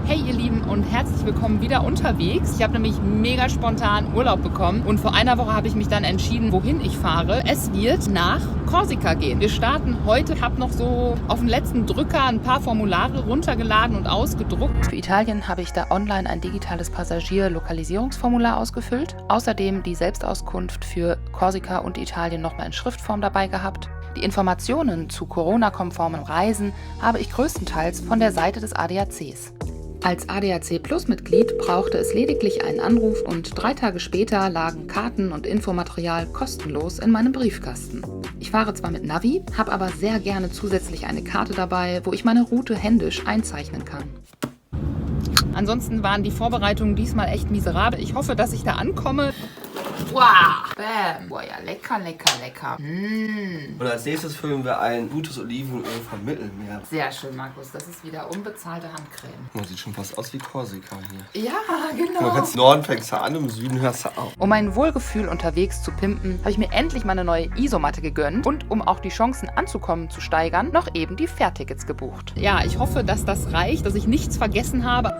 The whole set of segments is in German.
Hey ihr Lieben und herzlich willkommen wieder unterwegs. Ich habe nämlich mega spontan Urlaub bekommen und vor einer Woche habe ich mich dann entschieden, wohin ich fahre. Es wird nach Korsika gehen. Wir starten heute. Ich habe noch so auf den letzten Drücker ein paar Formulare runtergeladen und ausgedruckt. Für Italien habe ich da online ein digitales Passagier-Lokalisierungsformular ausgefüllt. Außerdem die Selbstauskunft für Korsika und Italien nochmal in Schriftform dabei gehabt. Die Informationen zu Corona-konformen Reisen habe ich größtenteils von der Seite des ADACs. Als ADAC Plus-Mitglied brauchte es lediglich einen Anruf und 3 Tage später lagen Karten und Infomaterial kostenlos in meinem Briefkasten. Ich fahre zwar mit Navi, habe aber sehr gerne zusätzlich eine Karte dabei, wo ich meine Route händisch einzeichnen kann. Ansonsten waren die Vorbereitungen diesmal echt miserabel. Ich hoffe, dass ich da ankomme. Wow, bam. Boah, ja, lecker, lecker, lecker. Und als nächstes füllen wir ein gutes Olivenöl vom Mittelmeer. Sehr schön, Markus. Das ist wieder unbezahlte Handcreme. Das sieht schon fast aus wie Korsika hier. Ja, Du genau. kannst im Norden fängst du an, im Süden hörst du auf. Um mein Wohlgefühl unterwegs zu pimpen, habe ich mir endlich meine neue Isomatte gegönnt und um auch die Chancen anzukommen zu steigern, noch eben die Fährtickets gebucht. Ja, ich hoffe, dass das reicht, dass ich nichts vergessen habe.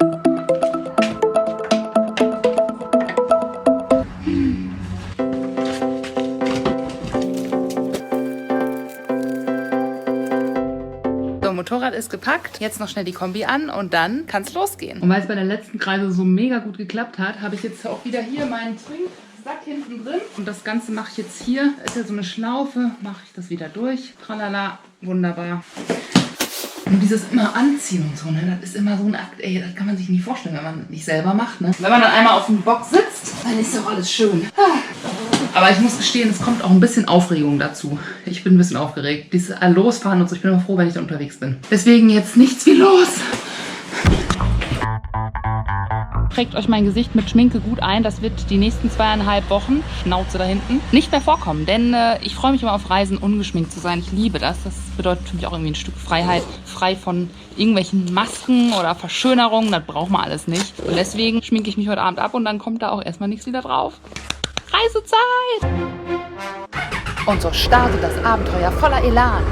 Motorrad ist gepackt, jetzt noch schnell die Kombi an und dann kann es losgehen. Und weil es bei der letzten Reise so mega gut geklappt hat, habe ich jetzt auch wieder hier meinen Trinksack hinten drin. Und das Ganze mache ich jetzt hier, ist ja so eine Schlaufe, mache ich das wieder durch. Tralala, wunderbar. Und dieses immer anziehen und so, ne, das ist immer so ein Akt, ey, das kann man sich nicht vorstellen, wenn man nicht selber macht, ne. Wenn man dann einmal auf dem Bock sitzt, dann ist doch alles schön. Aber ich muss gestehen, es kommt auch ein bisschen Aufregung dazu. Ich bin ein bisschen aufgeregt. Dieses Losfahren und so, ich bin immer froh, wenn ich da unterwegs bin. Deswegen jetzt nichts wie los. Prägt euch mein Gesicht mit Schminke gut ein. Das wird die nächsten 2,5 Wochen, Schnauze da hinten, nicht mehr vorkommen. Denn ich freue mich immer auf Reisen, ungeschminkt zu sein. Ich liebe das. Das bedeutet für mich auch irgendwie ein Stück Freiheit. Frei von irgendwelchen Masken oder Verschönerungen. Das braucht man alles nicht. Und deswegen schminke ich mich heute Abend ab und dann kommt da auch erstmal nichts wieder drauf. Reisezeit! Und so startet das Abenteuer voller Elan.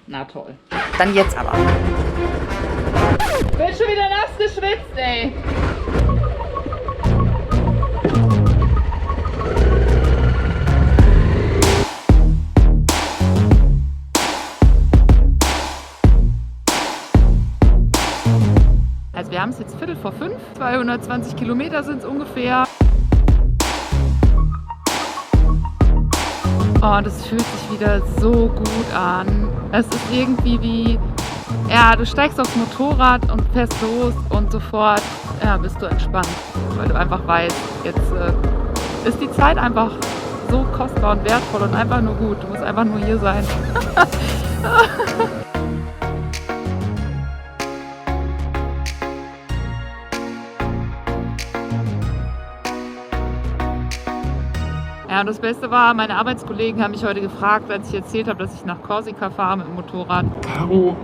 Na toll. Dann jetzt aber. Bin schon wieder nass geschwitzt, ey. Also wir haben es jetzt 4:45. 220 Kilometer sind es ungefähr. Oh, das fühlt sich wieder so gut an. Es ist irgendwie wie, ja, du steigst aufs Motorrad und fährst los und sofort, ja, bist du entspannt. Weil du einfach weißt, jetzt ist die Zeit einfach so kostbar und wertvoll und einfach nur gut. Du musst einfach nur hier sein. Ja, und das Beste war, meine Arbeitskollegen haben mich heute gefragt, als ich erzählt habe, dass ich nach Korsika fahre mit dem Motorrad. Caro,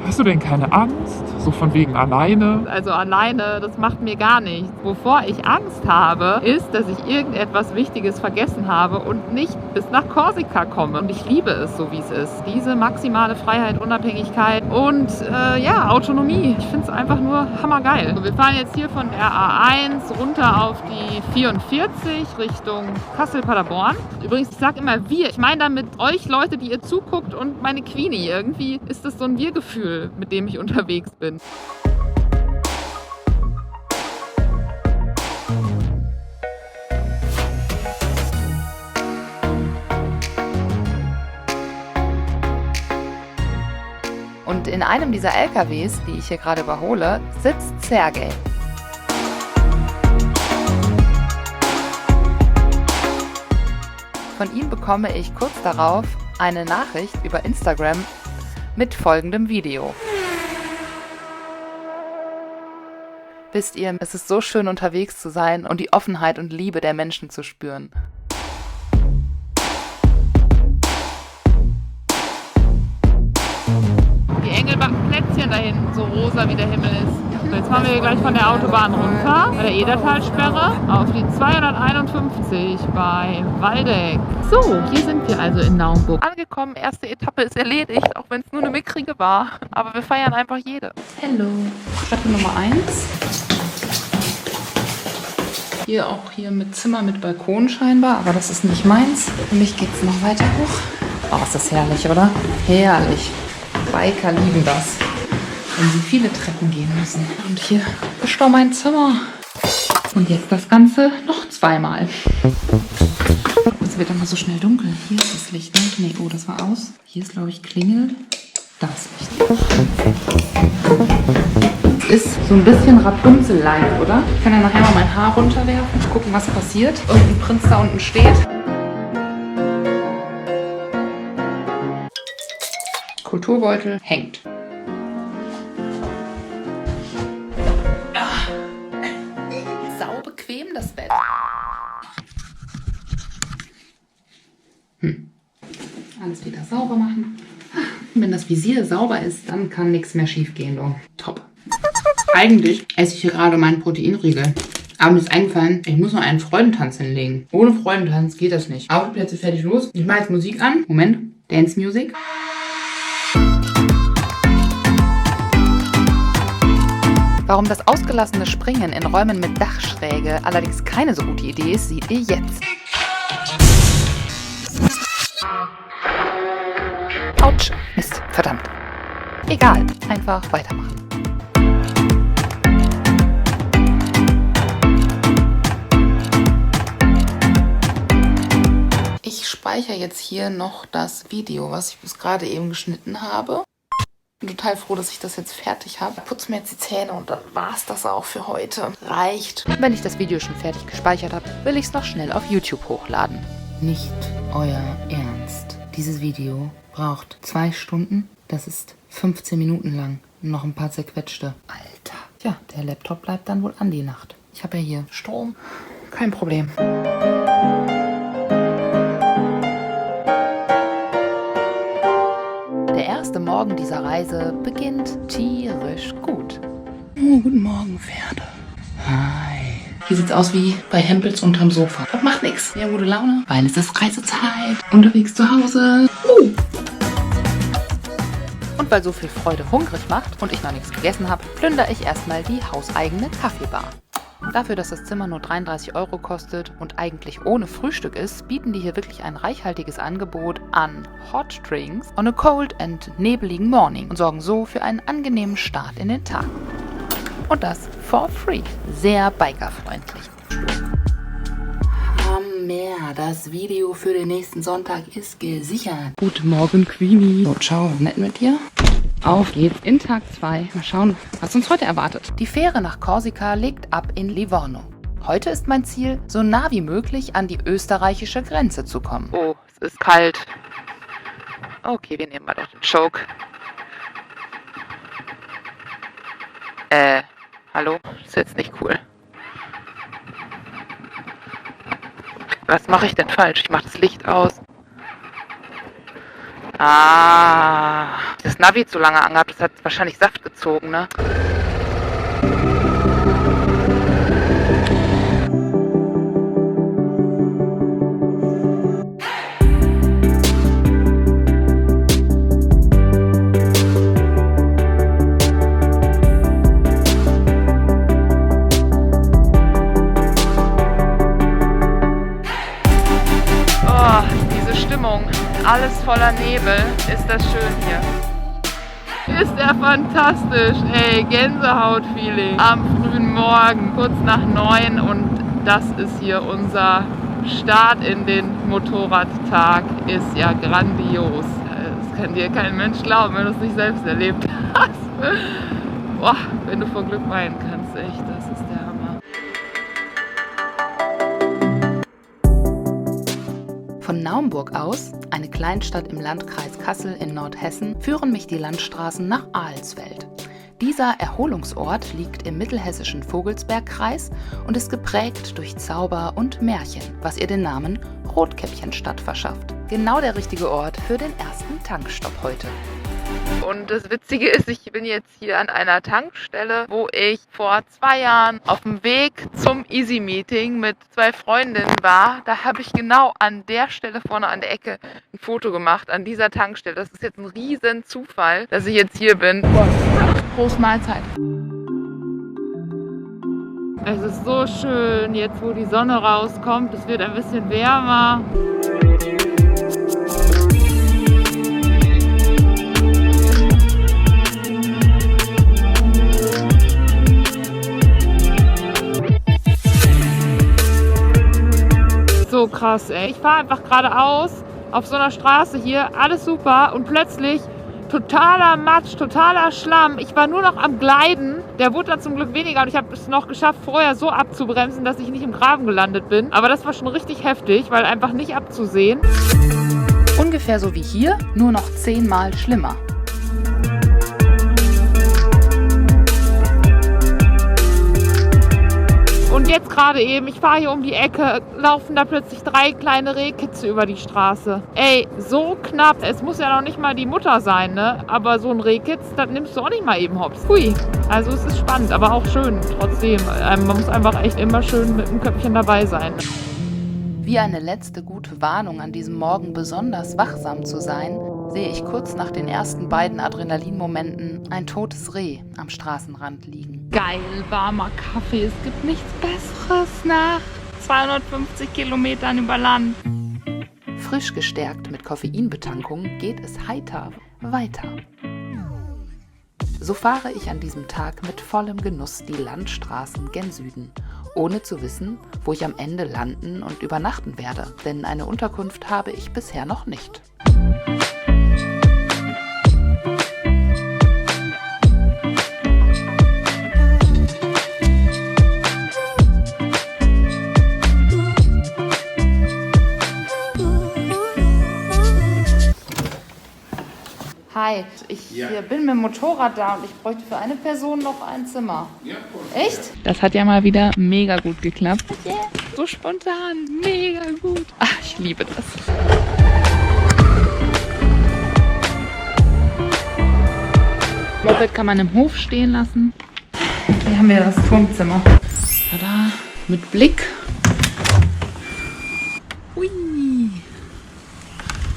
hast du denn keine Angst? So von wegen alleine? Also alleine, das macht mir gar nichts. Wovor ich Angst habe, ist, dass ich irgendetwas Wichtiges vergessen habe und nicht bis nach Korsika komme. Und ich liebe es, so wie es ist. Diese maximale Freiheit, Unabhängigkeit und ja, Autonomie. Ich finde es einfach nur hammergeil. Wir fahren jetzt hier von der A1 runter auf die 44 Richtung Kassel-Paderborn. Übrigens, ich sage immer wir. Ich meine damit euch Leute, die ihr zuguckt und meine Queenie. Irgendwie ist das so ein Wir-Gefühl, mit dem ich unterwegs bin. Und in einem dieser LKWs, die ich hier gerade überhole, sitzt Sergej. Von ihm bekomme ich kurz darauf eine Nachricht über Instagram mit folgendem Video. Wisst ihr, es ist so schön unterwegs zu sein und die Offenheit und Liebe der Menschen zu spüren. Die Engel backen Plätzchen da hinten, so rosa wie der Himmel ist. laufen. Jetzt fahren wir hier gleich von der Autobahn runter, bei der Edertalsperre, auf die 251 bei Waldeck. So, hier sind wir also in Naumburg angekommen. Erste Etappe ist erledigt, auch wenn es nur eine mickrige war. Aber wir feiern einfach jede. Hello, Treppe Nummer 1. Hier auch mit Zimmer mit Balkon scheinbar, aber das ist nicht meins. Für mich geht es noch weiter hoch. Oh, ist das herrlich, oder? Herrlich. Biker lieben das, wenn sie viele Treppen gehen müssen. Und hier ist schon mein Zimmer. Und jetzt das Ganze noch zweimal. Es wird immer so schnell dunkel. Hier ist das Licht. Nee, oh, das war aus. Hier ist, glaube ich, Klingel. Da ist Licht. Ist so ein bisschen Rapunzel-like, oder? Ich kann ja nachher mal mein Haar runterwerfen, gucken, was passiert. Irgendein Prinz da unten steht. Kulturbeutel hängt. Sau bequem das Bett. Alles wieder sauber machen. Wenn das Visier sauber ist, dann kann nichts mehr schief gehen. Oh. Top. Eigentlich esse ich hier gerade meinen Proteinriegel. Aber mir ist eingefallen, ich muss noch einen Freudentanz hinlegen. Ohne Freudentanz geht das nicht. Autoplätze fertig, los. Ich mache jetzt Musik an. Moment. Dance Music. Warum das ausgelassene Springen in Räumen mit Dachschräge allerdings keine so gute Idee ist, seht ihr jetzt. Autsch, Mist, verdammt. Egal, einfach weitermachen. Ich speichere jetzt hier noch das Video, was ich bis gerade eben geschnitten habe. Ich bin total froh, dass ich das jetzt fertig habe. Ich putze mir jetzt die Zähne und dann war es das auch für heute. Reicht. Wenn ich das Video schon fertig gespeichert habe, will ich es noch schnell auf YouTube hochladen. Nicht euer Ernst. Dieses Video braucht 2 Stunden. Das ist 15 Minuten lang. Noch ein paar zerquetschte. Alter. Ja, der Laptop bleibt dann wohl an die Nacht. Ich habe ja hier Strom. Kein Problem. Der erste Morgen dieser Reise beginnt tierisch gut. Oh, guten Morgen, Pferde. Hi. Hier sieht's aus wie bei Hempels unterm Sofa. Das macht nichts. Wir haben gute Laune, weil es ist Reisezeit. Unterwegs zu Hause. Und weil so viel Freude hungrig macht und ich noch nichts gegessen habe, plündere ich erstmal die hauseigene Kaffeebar. Dafür, dass das Zimmer nur 33 € kostet und eigentlich ohne Frühstück ist, bieten die hier wirklich ein reichhaltiges Angebot an Hot Drinks on a cold and nebeligen morning und sorgen so für einen angenehmen Start in den Tag. Und das for free. Sehr bikerfreundlich. Mehr. Das Video für den nächsten Sonntag ist gesichert. Guten Morgen, Queenie. So, ciao. Nett mit dir. Auf geht's in Tag 2. Mal schauen, was uns heute erwartet. Die Fähre nach Korsika legt ab in Livorno. Heute ist mein Ziel, so nah wie möglich an die österreichische Grenze zu kommen. Oh, es ist kalt. Okay, wir nehmen mal doch den Choke. Hallo? Das ist jetzt nicht cool. Was mache ich denn falsch? Ich mache das Licht aus. Das Navi zu lange angehabt, das hat wahrscheinlich Saft gezogen, ne? Alles voller Nebel. Ist das schön hier. Ist ja fantastisch. Ey, Gänsehaut-Feeling. Am frühen Morgen, kurz nach 9 und das ist hier unser Start in den Motorradtag. Ist ja grandios. Das kann dir kein Mensch glauben, wenn du es nicht selbst erlebt hast. Boah, wenn du vor Glück weinen kannst, echt, das ist der Hammer. Von Naumburg aus, eine Kleinstadt im Landkreis Kassel in Nordhessen, führen mich die Landstraßen nach Alsfeld. Dieser Erholungsort liegt im mittelhessischen Vogelsbergkreis und ist geprägt durch Zauber und Märchen, was ihr den Namen Rotkäppchenstadt verschafft. Genau der richtige Ort für den ersten Tankstopp heute. Und das Witzige ist, ich bin jetzt hier an einer Tankstelle, wo ich vor 2 Jahren auf dem Weg zum Easy Meeting mit 2 Freundinnen war. Da habe ich genau an der Stelle vorne an der Ecke ein Foto gemacht, an dieser Tankstelle. Das ist jetzt ein riesen Zufall, dass ich jetzt hier bin. Prost Mahlzeit. Es ist so schön, jetzt wo die Sonne rauskommt. Es wird ein bisschen wärmer. So krass, ey. Ich fahre einfach geradeaus auf so einer Straße hier, alles super und plötzlich totaler Matsch, totaler Schlamm. Ich war nur noch am Gleiten. Der wurde dann zum Glück weniger und ich habe es noch geschafft, vorher so abzubremsen, dass ich nicht im Graben gelandet bin. Aber das war schon richtig heftig, weil einfach nicht abzusehen. Ungefähr so wie hier, nur noch 10-mal schlimmer. Und jetzt gerade eben, ich fahre hier um die Ecke, laufen da plötzlich 3 kleine Rehkitze über die Straße. Ey, so knapp. Es muss ja noch nicht mal die Mutter sein, ne? Aber so ein Rehkitz, das nimmst du auch nicht mal eben hops. Hui. Also es ist spannend, aber auch schön trotzdem. Man muss einfach echt immer schön mit dem Köpfchen dabei sein. Wie eine letzte gute Warnung, an diesem Morgen besonders wachsam zu sein, sehe ich kurz nach den ersten beiden Adrenalinmomenten ein totes Reh am Straßenrand liegen. Geil, warmer Kaffee. Es gibt nichts Besseres nach 250 Kilometern über Land. Frisch gestärkt mit Koffeinbetankung geht es heiter weiter. So fahre ich an diesem Tag mit vollem Genuss die Landstraßen gen Süden, ohne zu wissen, wo ich am Ende landen und übernachten werde, denn eine Unterkunft habe ich bisher noch nicht. Hi, ich bin mit dem Motorrad da und ich bräuchte für eine Person noch ein Zimmer. Ja, cool. Echt? Das hat ja mal wieder mega gut geklappt. Yeah. So spontan, mega gut. Ach, ich liebe das. Moped kann man im Hof stehen lassen. Hier haben wir das Turmzimmer. Tada, mit Blick. Hui.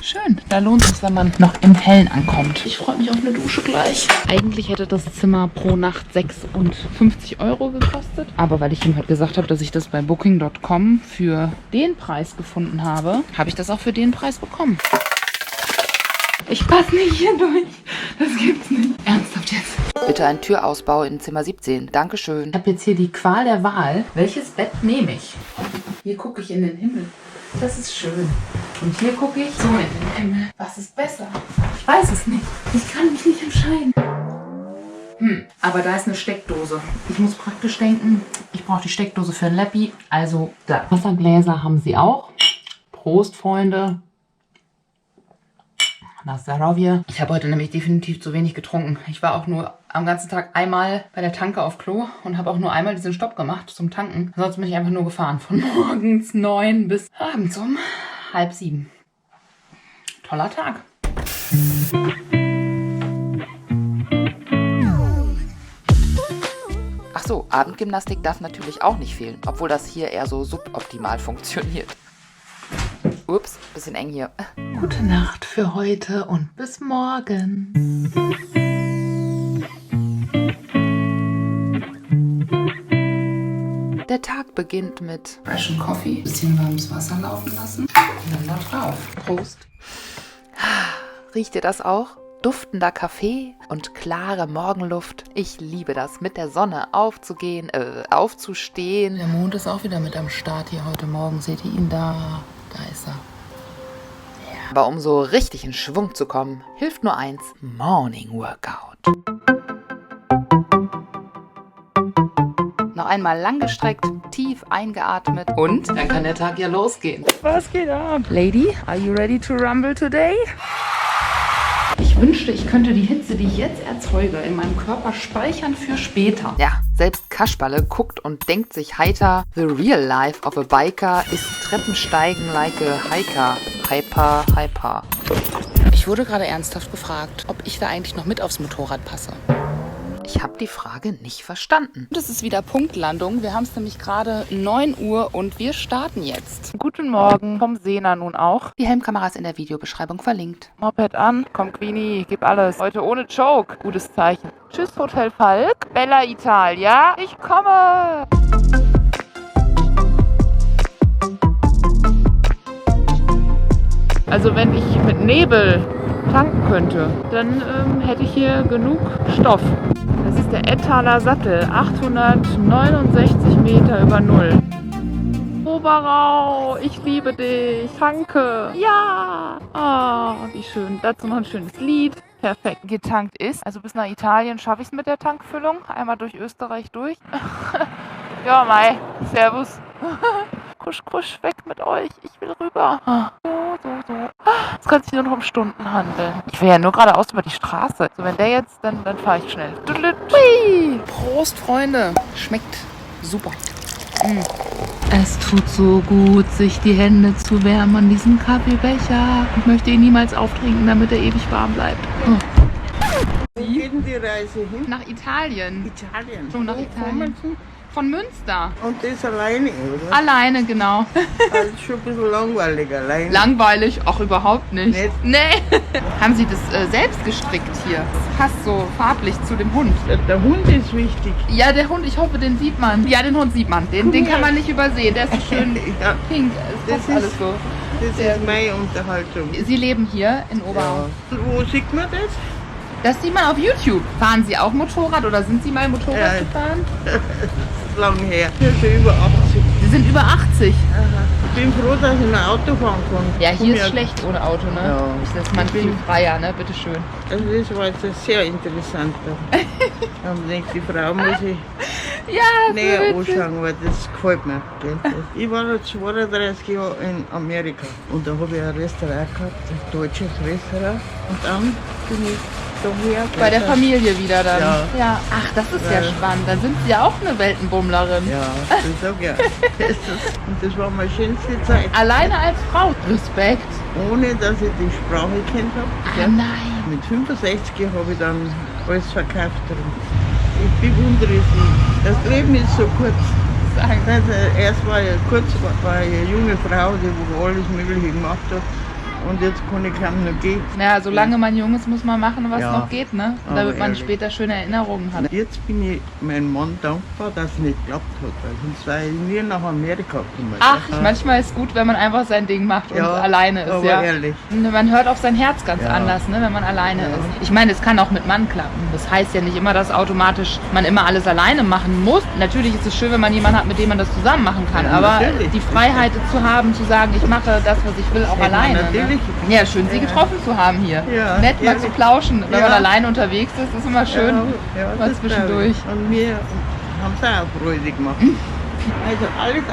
Schön, da lohnt es, wenn man noch im Hellen ankommt. Ich freue mich auf eine Dusche gleich. Eigentlich hätte das Zimmer pro Nacht 56 € gekostet. Aber weil ich ihm halt gesagt habe, dass ich das bei Booking.com für den Preis gefunden habe, habe ich das auch für den Preis bekommen. Ich passe nicht hier durch. Das gibt's nicht. Ernsthaft jetzt. Bitte ein Türausbau in Zimmer 17. Dankeschön. Ich habe jetzt hier die Qual der Wahl. Welches Bett nehme ich? Hier gucke ich in den Himmel. Das ist schön. Und hier gucke ich so in den Himmel. Was ist besser? Ich weiß es nicht. Ich kann mich nicht entscheiden. Aber da ist eine Steckdose. Ich muss praktisch denken, ich brauche die Steckdose für ein Läppi. Also da. Wassergläser haben sie auch. Prost, Freunde. Na, Sarovia. Ich habe heute nämlich definitiv zu wenig getrunken. Ich war auch nur am ganzen Tag einmal bei der Tanke auf Klo und habe auch nur einmal diesen Stopp gemacht zum Tanken. Ansonsten bin ich einfach nur gefahren. Von morgens 9 bis abends um 6:30. Toller Tag. Ach so, Abendgymnastik darf natürlich auch nicht fehlen, obwohl das hier eher so suboptimal funktioniert. Ups, bisschen eng hier. Gute Nacht für heute und bis morgen. Der Tag beginnt mit Freshen Coffee, bisschen warmes Wasser laufen lassen und dann da drauf. Prost. Riecht ihr das auch? Duftender Kaffee und klare Morgenluft. Ich liebe das, mit der Sonne aufzustehen. Der Mond ist auch wieder mit am Start hier heute Morgen. Seht ihr ihn da? Da ist er. Aber um so richtig in Schwung zu kommen, hilft nur eins: Morning Workout. Noch einmal langgestreckt, tief eingeatmet und dann kann der Tag ja losgehen. Was geht ab? Lady, are you ready to rumble today? Ich wünschte, ich könnte die Hitze, die ich jetzt erzeuge, in meinem Körper speichern für später. Ja, selbst Kasperle guckt und denkt sich heiter: The real life of a biker ist Treppensteigen like a hiker. Hyper. Ich Ich wurde gerade ernsthaft gefragt, ob ich da eigentlich noch mit aufs Motorrad passe. Ich habe die Frage nicht verstanden. Das ist wieder Punktlandung. Wir haben es nämlich gerade 9 Uhr und wir starten jetzt. Guten Morgen, vom Sena nun auch. Die Helmkamera ist in der Videobeschreibung verlinkt. Moped an, komm Queenie, gib alles. Heute ohne Choke, gutes Zeichen. Tschüss Hotel Falk, Bella Italia, ich komme. Also wenn ich mit Nebel tanken könnte, dann hätte ich hier genug Stoff. Das ist der Ettaler Sattel, 869 Meter über Null. Oberau, ich liebe dich, danke, ja. Oh, wie schön, dazu noch ein schönes Lied. Perfekt, getankt ist. Also bis nach Italien schaffe ich es mit der Tankfüllung. Einmal durch Österreich durch. Ja, Mai, servus. Kusch, kusch, weg mit euch, ich will rüber. So. Es kann sich nur noch um Stunden handeln. Ich will ja nur geradeaus über die Straße. So, wenn der jetzt, dann fahre ich schnell. Hui. Prost, Freunde. Schmeckt super. Es tut so gut, sich die Hände zu wärmen an diesem Kaffeebecher. Ich möchte ihn niemals auftrinken, damit er ewig warm bleibt. Wo geht denn die Reise hin? Nach Italien. Italien. Schon nach Wo Italien. kommen Sie? Von Münster. Und das alleine, oder? Alleine, genau. Also schon ein bisschen langweilig alleine. Langweilig? Auch überhaupt nicht. Nicht? Nee. Haben Sie das selbst gestrickt hier? Das passt so farblich zu dem Hund. Der Hund ist wichtig. Ja, der Hund, ich hoffe, den sieht man. Ja, den Hund sieht man. Den kann man nicht übersehen. Der ist so schön Ja, pink. Es Das passt ist- alles so. das ist meine Unterhaltung. Sie leben hier in Oberau. Und wo sieht man das? Das sieht man auf YouTube. Fahren Sie auch Motorrad oder sind Sie mal Motorrad Ja. gefahren? Das ist lang her. Ich bin schon über 80. Sie sind über 80. Ich bin froh, dass ich ein Auto fahren kann. Ja, Komm hier ist ja- schlecht ohne Auto, ne? Ja. Das ist man Ich bin- viel freier, ne? Bitteschön. Also das war jetzt sehr interessant. Und denkt, die Frau muss ich Ja, näher anschauen, weil das gefällt mir. Gell? Ich war jetzt 32 Jahre in Amerika und da habe ich ein Restaurant gehabt, ein deutsches Restaurant. Und dann bin ich daher. Bei der Familie wieder dann. Ja. Ach, das ist ja Ja. spannend. Dann sind Sie ja auch eine Weltenbummlerin. Ja, das sag ich ja. Und das war meine schönste Zeit. Alleine als Frau. Respekt. Ohne dass ich die Sprache kennt habe. Ah, nein. Mit 65 habe ich dann alles verkauft. Und ich bewundere sie. Das Leben ist so kurz. Sagen. Also erst war ich eine junge Frau, die wo alles Mögliche gemacht hat. Und jetzt kann ich kaum noch gehen. Ja, solange man jung ist, muss man machen, was Ja. noch geht, ne? Aber Damit man ehrlich. später schöne Erinnerungen hat. Jetzt bin ich meinem Mann dankbar, dass es nicht geklappt hat. Weil sonst wäre ich nie nach Amerika gekommen. Ach, manchmal ist gut, wenn man einfach sein Ding macht und alleine ist, aber ja. ehrlich. Man hört auf sein Herz ganz Ja. anders, ne, wenn man alleine ist. Ich meine, es kann auch mit Mann klappen. Das heißt ja nicht immer, dass automatisch man immer alles alleine machen muss. Natürlich ist es schön, wenn man jemanden hat, mit dem man das zusammen machen kann. Ja, aber natürlich. die Freiheit zu haben, zu sagen, ich mache das, was ich will, auch Ja, alleine. natürlich. Ne? Ja, schön, Sie getroffen zu haben hier. Ja, Nett mal ehrlich. zu plauschen. Wenn Ja. man alleine unterwegs ist, ist immer schön. Ja, mal das zwischendurch. glaub ich. Und wir haben es auch Freude gemacht. Also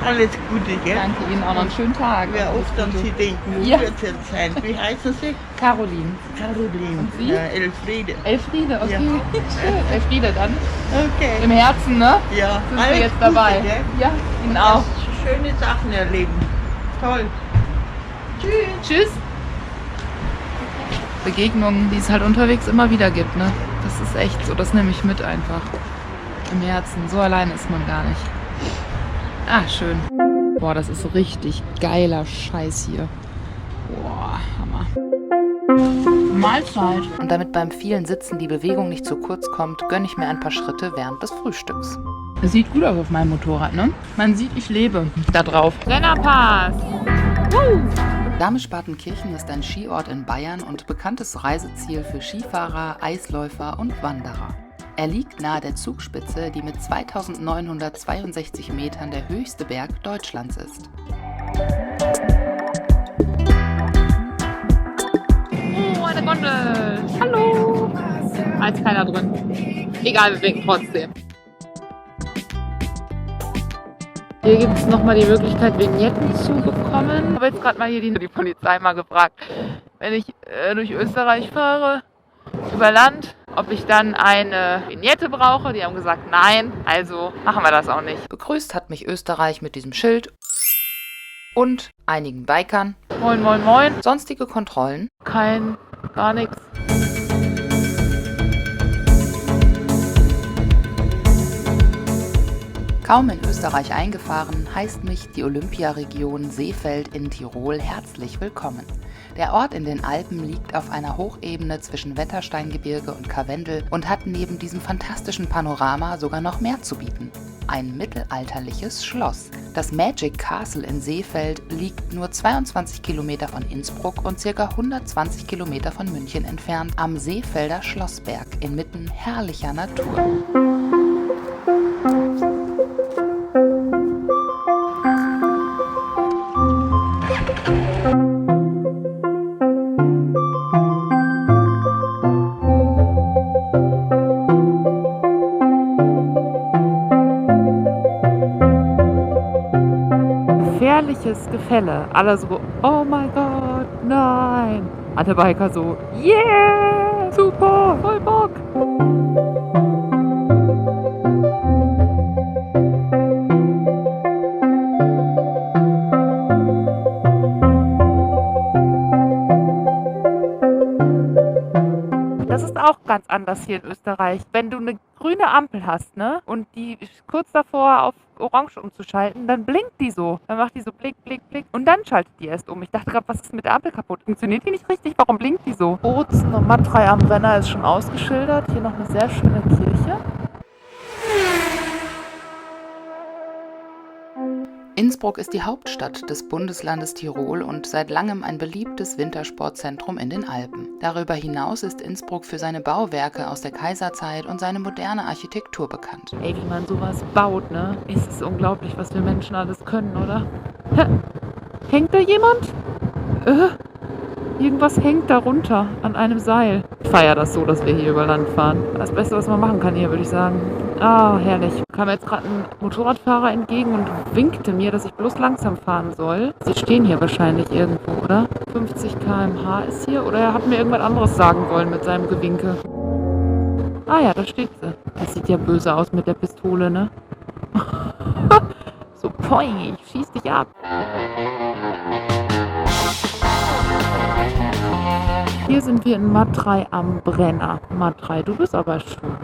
alles Gute, gell? Danke Ihnen auch noch einen schönen Tag. Wer Alles oft an Gute. Sie denken, wo Ja. wird es jetzt sein? Wie heißen Sie? Caroline. Caroline. Und Sie? Elfriede. Elfriede, okay. Ja. Schön. Elfriede dann. Okay. Im Herzen, ne? Ja, Sind Sie jetzt dabei? Gute, gell? Ja, Ihnen auch. Schöne Sachen erleben. Toll. Tschüss. Tschüss. Begegnungen, die es halt unterwegs immer wieder gibt, ne? Das ist echt so, das nehme ich mit einfach. Im Herzen. So alleine ist man gar nicht. Ah, schön. Boah, das ist richtig geiler Scheiß hier. Boah, Hammer. Mahlzeit. Und damit beim vielen Sitzen die Bewegung nicht zu kurz kommt, gönne ich mir ein paar Schritte während des Frühstücks. Das sieht gut aus auf meinem Motorrad, ne? Man sieht, ich lebe da drauf. Rennerpass! Garmisch-Partenkirchen ist ein Skiort in Bayern und bekanntes Reiseziel für Skifahrer, Eisläufer und Wanderer. Er liegt nahe der Zugspitze, die mit 2962 Metern der höchste Berg Deutschlands ist. Oh, eine Gondel! Hallo! Da ist keiner drin. Egal, wir winken trotzdem. Hier gibt es nochmal die Möglichkeit, Vignetten zu bekommen. Ich habe jetzt gerade mal hier die Polizei mal gefragt, wenn ich durch Österreich fahre, über Land, ob ich dann eine Vignette brauche. Die haben gesagt, nein, also machen wir das auch nicht. Begrüßt hat mich Österreich mit diesem Schild und einigen Bikern, Moin, moin, moin. sonstige Kontrollen Gar nichts. Kaum in Österreich eingefahren, heißt mich die Olympiaregion Seefeld in Tirol herzlich willkommen. Der Ort in den Alpen liegt auf einer Hochebene zwischen Wettersteingebirge und Karwendel und hat neben diesem fantastischen Panorama sogar noch mehr zu bieten. Ein mittelalterliches Schloss. Das Magic Castle in Seefeld liegt nur 22 Kilometer von Innsbruck und ca. 120 Kilometer von München entfernt am Seefelder Schlossberg inmitten herrlicher Natur. Gefährliches Gefälle. Alle so, oh mein Gott, nein. Alle Biker so, yeah, super, voll Bock. Das ist auch ganz anders hier in Österreich. Wenn du eine grüne Ampel hast, ne, und die ist kurz davor auf Orange umzuschalten, dann blinkt die so. Dann macht die so Blick, Blick, Blick und dann schaltet die erst um. Ich dachte gerade, was ist mit der Ampel kaputt? Funktioniert die nicht richtig? Warum blinkt die so? Bozen und Matrei am Brenner ist schon ausgeschildert. Hier noch eine sehr schöne Kirche. Innsbruck ist die Hauptstadt des Bundeslandes Tirol und seit langem ein beliebtes Wintersportzentrum in den Alpen. Darüber hinaus ist Innsbruck für seine Bauwerke aus der Kaiserzeit und seine moderne Architektur bekannt. Ey, wie man sowas baut, ne? Es ist unglaublich, was wir Menschen alles können, oder? Hängt da jemand? Irgendwas hängt da runter an einem Seil. Ich feiere das so, dass wir hier über Land fahren. Das Beste, was man machen kann hier, würde ich sagen. Ah, herrlich. Kam jetzt gerade ein Motorradfahrer entgegen und winkte mir, dass ich bloß langsam fahren soll. Sie stehen hier wahrscheinlich irgendwo, oder? 50 km/h ist hier. Oder er hat mir irgendwas anderes sagen wollen mit seinem Gewinke. Ah ja, da steht sie. Das sieht ja böse aus mit der Pistole, ne? So, poing, ich schieß dich ab. Hier sind wir in Matrei am Brenner. Matrei, du bist aber schön.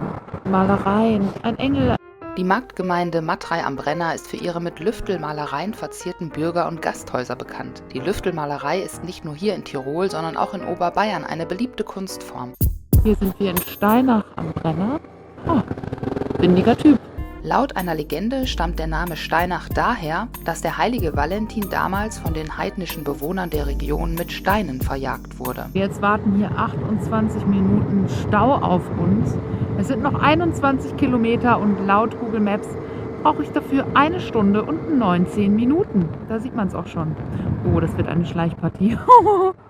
Malereien, ein Engel. Die Marktgemeinde Matrei am Brenner ist für ihre mit Lüftelmalereien verzierten Bürger- und Gasthäuser bekannt. Die Lüftelmalerei ist nicht nur hier in Tirol, sondern auch in Oberbayern eine beliebte Kunstform. Hier sind wir in Steinach am Brenner. Oh, windiger Typ. Laut einer Legende stammt der Name Steinach daher, dass der heilige Valentin damals von den heidnischen Bewohnern der Region mit Steinen verjagt wurde. Jetzt warten hier 28 Minuten Stau auf uns. Es sind noch 21 Kilometer und laut Google Maps brauche ich dafür 1 Stunde und 19 Minuten. Da sieht man es auch schon. Oh, das wird eine Schleichpartie.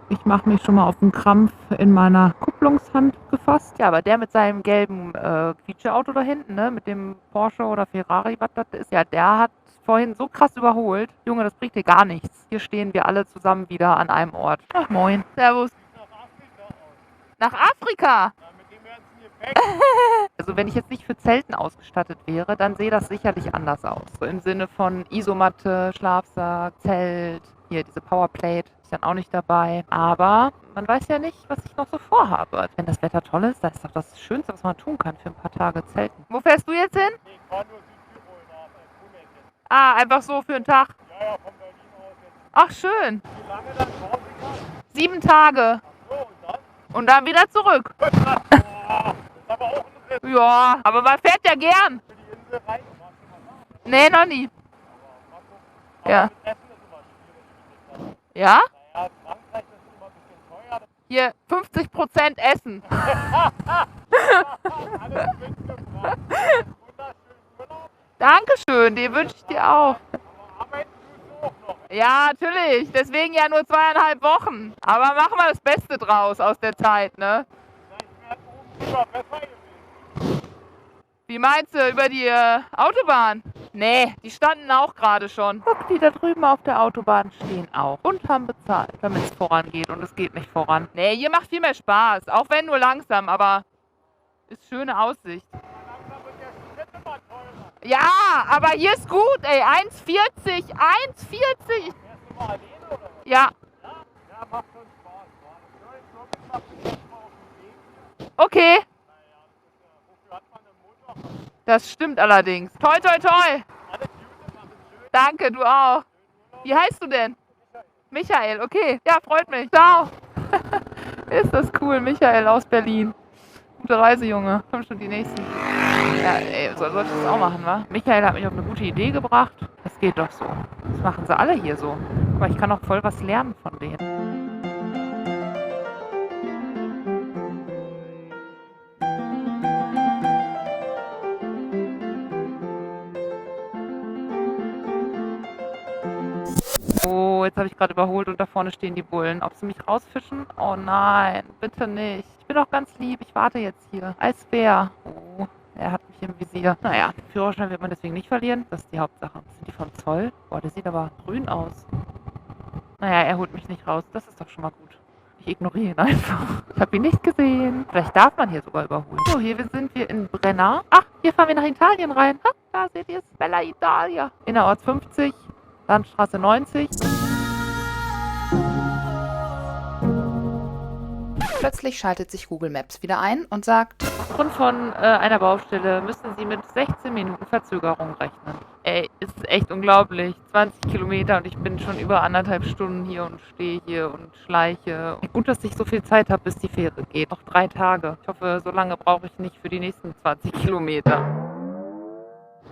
Ich mache mich schon mal auf den Krampf in meiner Kupplungshand gefasst. Ja, aber der mit seinem gelben Quietscheauto da hinten, ne, mit dem Porsche oder Ferrari, was das ist, ja, der hat vorhin so krass überholt. Junge, das bringt dir gar nichts. Hier stehen wir alle zusammen wieder an einem Ort. Ach, moin. Servus. Nach Afrika? Also wenn ich jetzt nicht für Zelten ausgestattet wäre, dann sähe das sicherlich anders aus. So im Sinne von Isomatte, Schlafsack, Zelt, hier diese Powerplate ist dann auch nicht dabei. Aber man weiß ja nicht, was ich noch so vorhabe. Wenn das Wetter toll ist, das ist doch das Schönste, was man tun kann für ein paar Tage Zelten. Wo fährst du jetzt hin? Ich fahre nur Südtirol nach Tunesien. Ah, einfach so für einen Tag. Ja, von Berlin aus jetzt. Ach, schön. Wie lange dann Korsika? 7 Tage. So, und dann? Und dann wieder zurück. Boah, das ist aber auch ein Ritt Ja, aber man fährt ja gern. für die Insel rein. Warst du mal da? Nee, noch nie. Aber Ja. mit Essen ist immer schwierig, finde ich. Ja? Naja, Frankreich ist immer ein bisschen teuer. Hier 50% Essen. Alles mitgebracht. Wunderschönen Urlaub. Dankeschön, den wünsche ich dir auch. Aber arbeiten tust du auch noch. Ja, natürlich. Deswegen ja nur 2,5 Wochen. Aber machen wir das Beste draus aus der Zeit, ne? Vielleicht wäre oben lieber besser gewesen. Wie meinst du, über die Autobahn? Nee, die standen auch gerade schon. Guck, die da drüben auf der Autobahn stehen auch. Und haben bezahlt, damit es vorangeht. Und es geht nicht voran. Nee, hier macht viel mehr Spaß. Auch wenn nur langsam, aber ist schöne Aussicht. Langsam wird der Sprit immer teurer. Ja, aber hier ist gut, ey. 1,40. 1,40. Fährst du mal alleine oder? Ja, Ja, macht schon Spaß. Ja, ich so gesagt, ich bin mal auf dem Weg. okay. Wofür hat man einen Motor? Das stimmt allerdings. Toi, toi, toi. Alles Gute, mach es schön. Danke, du auch. Wie heißt du denn? Michael, okay. Ja, freut mich. Ciao. Ist das cool, Michael aus Berlin. Gute Reise, Junge. Kommen schon die nächsten. Ja, ey, sollte ich das auch machen, wa? Michael hat mich auf eine gute Idee gebracht. Das geht doch so. Das machen sie alle hier so. Aber ich kann auch voll was lernen von denen. Oh, jetzt habe ich gerade überholt und da vorne stehen die Bullen. Ob sie mich rausfischen? Oh nein, bitte nicht. Ich bin doch ganz lieb, ich warte jetzt hier. Als Bär. Oh, er hat mich im Visier. Naja, den Führerschein wird man deswegen nicht verlieren. Das ist die Hauptsache. Sind die vom Zoll? Boah, der sieht aber grün aus. Naja, er holt mich nicht raus. Das ist doch schon mal gut. Ich ignoriere ihn einfach. Ich habe ihn nicht gesehen. Vielleicht darf man hier sogar überholen. So, hier sind wir in Brenna. Ach, hier fahren wir nach Italien rein. Ha, da seht ihr es. Bella Italia. Innerorts 50. Landstraße 90. Plötzlich schaltet sich Google Maps wieder ein und sagt: Aufgrund von einer Baustelle müssen Sie mit 16 Minuten Verzögerung rechnen. Ey, ist echt unglaublich. 20 Kilometer und ich bin schon über 1,5 Stunden hier und stehe hier und schleiche. Gut, dass ich so viel Zeit habe, bis die Fähre geht. Noch 3 Tage. Ich hoffe, so lange brauche ich nicht für die nächsten 20 Kilometer.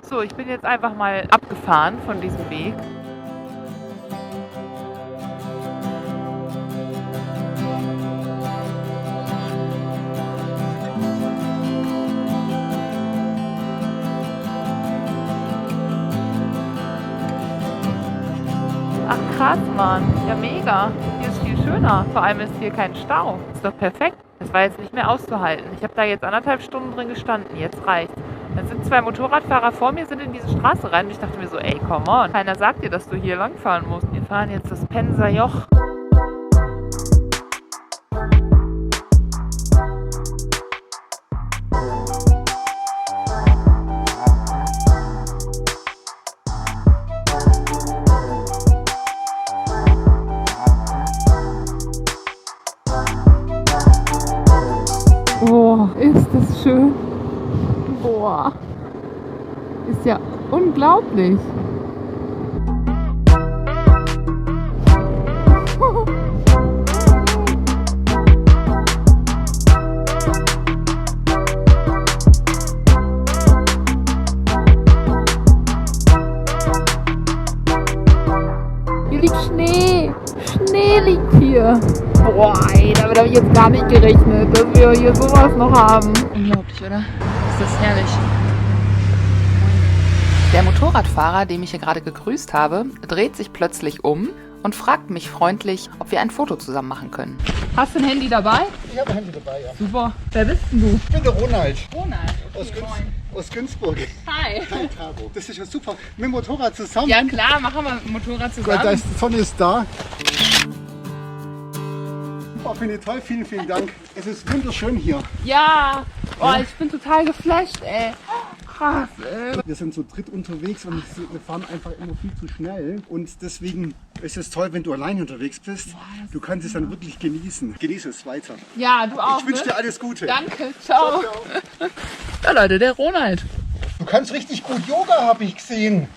So, ich bin jetzt einfach mal abgefahren von diesem Weg. Ach krass, Mann. Ja, mega. Hier ist viel schöner. Vor allem ist hier kein Stau. Ist doch perfekt. Das war jetzt nicht mehr auszuhalten. Ich habe da jetzt 1,5 Stunden drin gestanden. Jetzt reicht's. Dann sind 2 Motorradfahrer vor mir, sind in diese Straße rein. Und ich dachte mir so, ey, come on. Keiner sagt dir, dass du hier langfahren musst. Wir fahren jetzt das Penzer Joch. Boah, ist das schön. Boah. Ist ja unglaublich. Hier liegt Schnee. Schnee liegt hier. Boah, ey, damit habe ich jetzt gar nicht gerechnet, dass wir hier sowas noch haben. Unglaublich, oder? Ist das herrlich. Der Motorradfahrer, dem ich hier gerade gegrüßt habe, dreht sich plötzlich um und fragt mich freundlich, ob wir ein Foto zusammen machen können. Hast du ein Handy dabei? Ich habe ein Handy dabei, ja. Super. Wer bist denn du? Ich bin der Ronald Ronald. aus Günzburg. Hi. Hi, Tabo. Das ist ja super. Mit dem Motorrad zusammen. Ja klar, machen wir ein Motorrad Gott, zusammen. die Sonne ist da. Super, finde ich toll. Vielen, vielen Dank. Es ist wunderschön hier. Ja. Oh, ich bin total geflasht, ey. Krass, ey. Wir sind zu dritt unterwegs und wir fahren einfach immer viel zu schnell. Und deswegen ist es toll, wenn du alleine unterwegs bist. Du kannst es dann wirklich genießen. Genieße es weiter. Ja, du auch. Ich wünsche ne? dir alles Gute. Danke, ciao. Ja, Leute, der Ronald. Du kannst richtig gut Yoga, habe ich gesehen.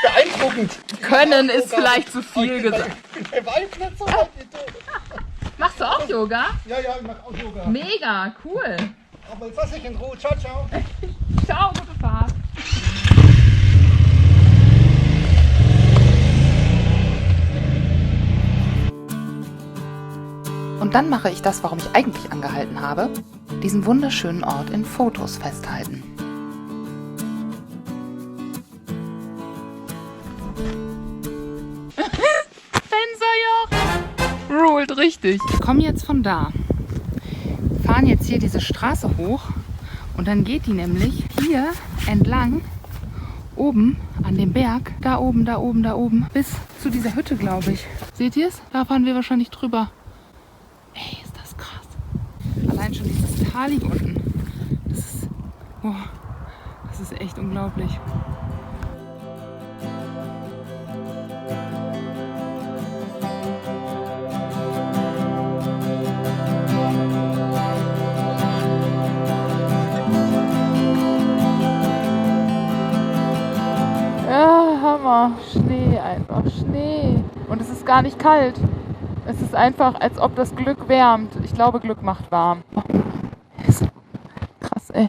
Beeindruckend. Können ist vielleicht zu viel gesagt. Der Weib nicht so weit wie du. Machst du auch Yoga? Ja, ja, ich mache auch Yoga. Mega, cool. Aber jetzt lass ich in Ruhe. Ciao, ciao. Ciao, gute Fahrt. Und dann mache ich das, warum ich eigentlich angehalten habe: diesen wunderschönen Ort in Fotos festhalten. Penserjoch. Ruled richtig. Wir kommen jetzt von da, fahren jetzt hier diese Straße hoch und dann geht die nämlich hier entlang, oben an dem Berg, da oben, da oben, da oben, bis zu dieser Hütte, glaube ich. Seht ihr es? Da fahren wir wahrscheinlich drüber. Ey, ist das krass. Allein schon dieses Tal hier unten. Das ist echt unglaublich. Oh, Schnee, einfach Schnee. Und es ist gar nicht kalt. Es ist einfach, als ob das Glück wärmt. Ich glaube, Glück macht warm. Oh, krass, ey.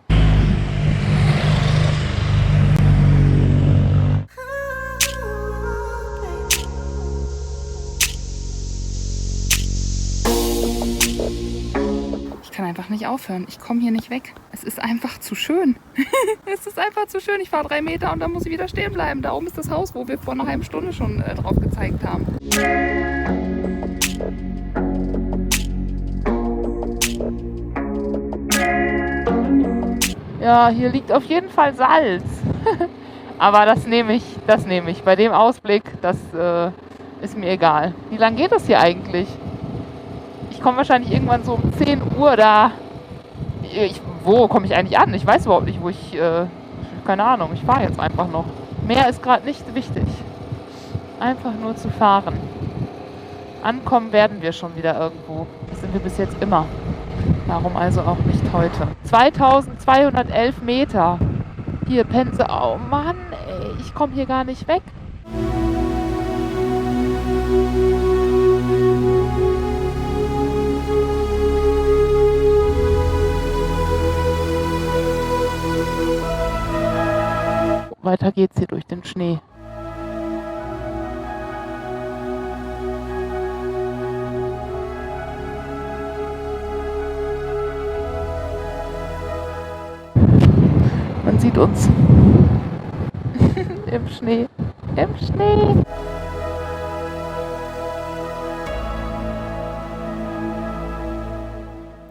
Ich kann einfach nicht aufhören. Ich komme hier nicht weg. Es ist einfach zu schön. Es ist einfach zu schön. Ich fahre 3 Meter und dann muss ich wieder stehen bleiben. Da oben ist das Haus, wo wir vor einer halben Stunde schon drauf gezeigt haben. Ja, hier liegt auf jeden Fall Salz. Aber das nehme ich. Bei dem Ausblick, das ist mir egal. Wie lange geht das hier eigentlich? Ich komme wahrscheinlich irgendwann so um 10 Uhr da. Wo komme ich eigentlich an? Ich weiß überhaupt nicht, wo ich... keine Ahnung, ich fahre jetzt einfach noch. Mehr ist gerade nicht wichtig. Einfach nur zu fahren. Ankommen werden wir schon wieder irgendwo. Das sind wir bis jetzt immer. Warum also auch nicht heute? 2211 Meter. Hier, Penze. Oh Mann, ey, ich komme hier gar nicht weg. Weiter geht's hier durch den Schnee. Man sieht uns im Schnee. Im Schnee.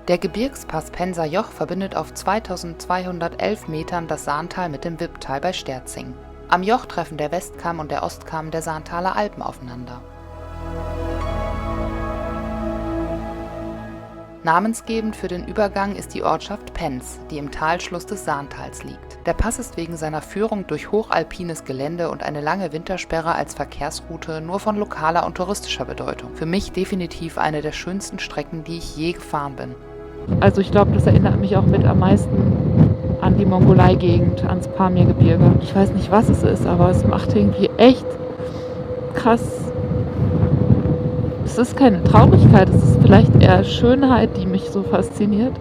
Der Gebirgspass Penzer Joch verbindet auf 2211 Metern das Saantal mit dem Wipptal bei Sterzing. Am Joch treffen der Westkamm und der Ostkamm der Saantaler Alpen aufeinander. Namensgebend für den Übergang ist die Ortschaft Penz, die im Talschluss des Saantals liegt. Der Pass ist wegen seiner Führung durch hochalpines Gelände und eine lange Wintersperre als Verkehrsroute nur von lokaler und touristischer Bedeutung. Für mich definitiv eine der schönsten Strecken, die ich je gefahren bin. Also ich glaube, das erinnert mich auch mit am meisten an die Mongolei-Gegend, ans Pamirgebirge. Ich weiß nicht, was es ist, aber es macht irgendwie echt krass. Es ist keine Traurigkeit, es ist vielleicht eher Schönheit, die mich so fasziniert.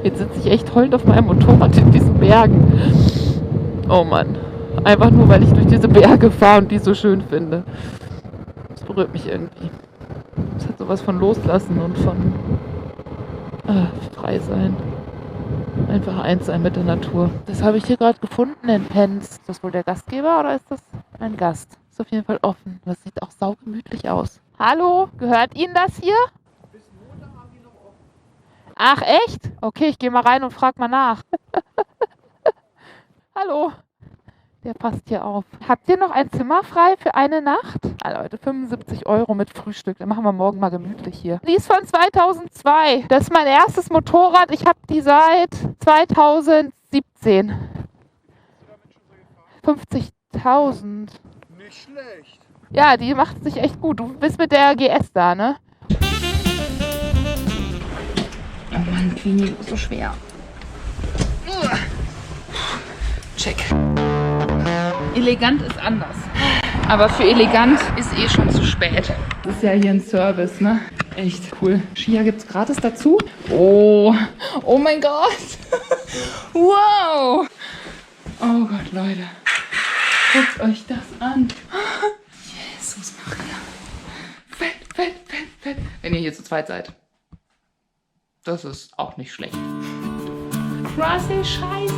Jetzt sitze ich echt heulend auf meinem Motorrad in diesen Bergen. Oh Mann. Einfach nur, weil ich durch diese Berge fahre und die so schön finde. Das berührt mich irgendwie. Es hat sowas von Loslassen und von frei sein. Einfach eins sein mit der Natur. Das habe ich hier gerade gefunden in Penz. Ist das wohl der Gastgeber oder ist das ein Gast? Ist auf jeden Fall offen. Das sieht auch saugemütlich aus. Hallo, gehört Ihnen das hier? Bis Montag haben die noch offen. Ach echt? Okay, ich gehe mal rein und frage mal nach. Hallo. Der passt hier auf. Habt ihr noch ein Zimmer frei für eine Nacht? Ah, Leute, 75 € mit Frühstück. Dann machen wir morgen mal gemütlich hier. Die ist von 2002. Das ist mein erstes Motorrad. Ich habe die seit 2017. 50.000. Nicht schlecht. Ja, die macht sich echt gut. Du bist mit der GS da, ne? Oh Mann, Queenie, so schwer. Check. Elegant ist anders. Aber für elegant ist eh schon zu spät. Das ist ja hier ein Service, ne? Echt cool. Skier gibt's gratis dazu. Oh mein Gott. Wow. Oh Gott, Leute. Guckt euch das an. Jesus Maria. Fett. Wenn ihr hier zu zweit seid. Das ist auch nicht schlecht. Krasse Scheiße.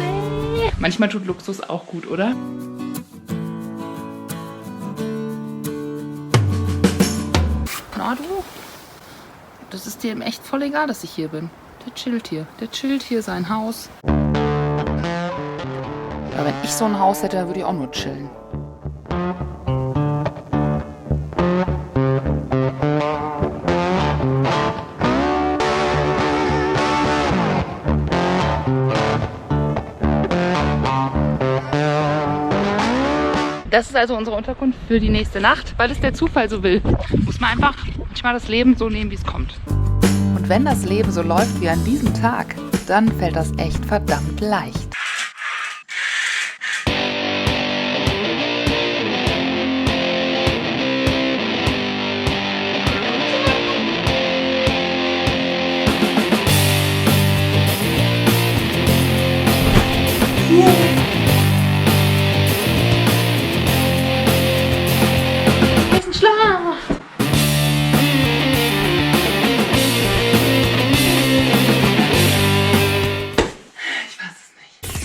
Manchmal tut Luxus auch gut, oder? Na du? Das ist dir echt voll egal, dass ich hier bin. Der chillt hier. Der chillt hier sein Haus. Aber wenn ich so ein Haus hätte, dann würde ich auch nur chillen. Das ist also unsere Unterkunft für die nächste Nacht, weil es der Zufall so will. Muss man einfach manchmal das Leben so nehmen, wie es kommt. Und wenn das Leben so läuft wie an diesem Tag, dann fällt das echt verdammt leicht.